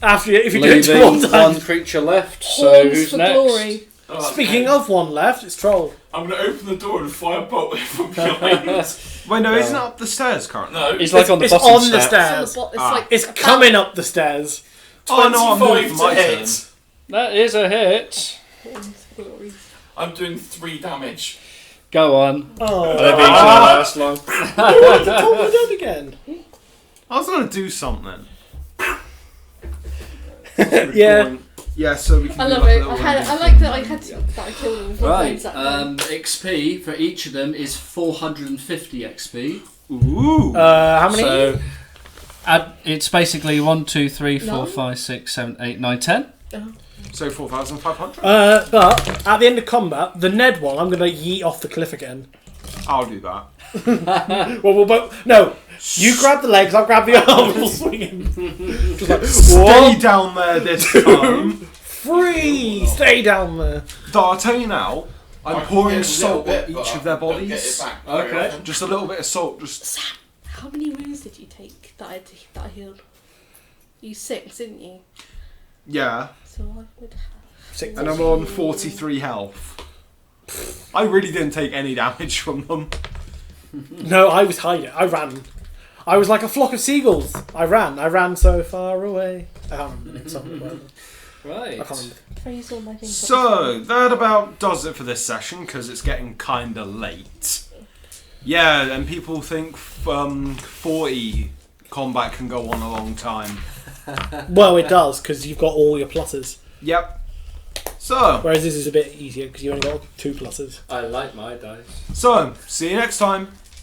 After if you do it two Leaving more times. one creature left. So Horns who's for next? glory. Oh, that's Speaking okay. of one left, it's Troll. I'm going to open the door and fire a bolt from behind. Wait, no, isn't it up the stairs currently? No, He's like on the It's bottom on the step. It's, on stairs. the it's Ah. like It's about- coming up the stairs. Oh no, I'm 25 moving for my to turn. hit. That is a hit. Horns for glory. I'm doing 3 damage. Go on. Oh. I don't think it's gonna last long. You told me that again. I was gonna do something. Yeah. Yeah, so we can. I do love like a it. little I like that I had to, that I killed him with my Right. bones that time. XP for each of them is 450 XP. Ooh. How many? So it's basically 1, 2, 3, 4, Nine? 5, 6, 7, 8, 9, 10. So 4,500. But at the end of combat, the Ned one, I'm going to yeet off the cliff again. I'll do that. Well, we'll both. No, you grab the legs, I'll grab the arm. We'll swing him. Just like, Stay one, down there this time. 3, stay down there. I'll tell you now. I I'm can pouring get a salt little on bit, but each I of their don't get bodies. it back very Okay. often. Just a little bit of salt. Just How many wounds did you take that I healed? You 6, didn't you? yeah. So I would have. 6. And I'm on 43 health. I really didn't take any damage from them. No, I was hiding. I ran. I was like a flock of seagulls. I ran so far away. I can't remember the next song. Whatever. Right. I can't remember. Praise all my things. So that about does it for this session because it's getting kinda late. Yeah, and people think 40 combat can go on a long time. Well, it does because you've got all your pluses. Yep. So, Whereas this is a bit easier because you only got 2 pluses. I like my dice. so see you next time.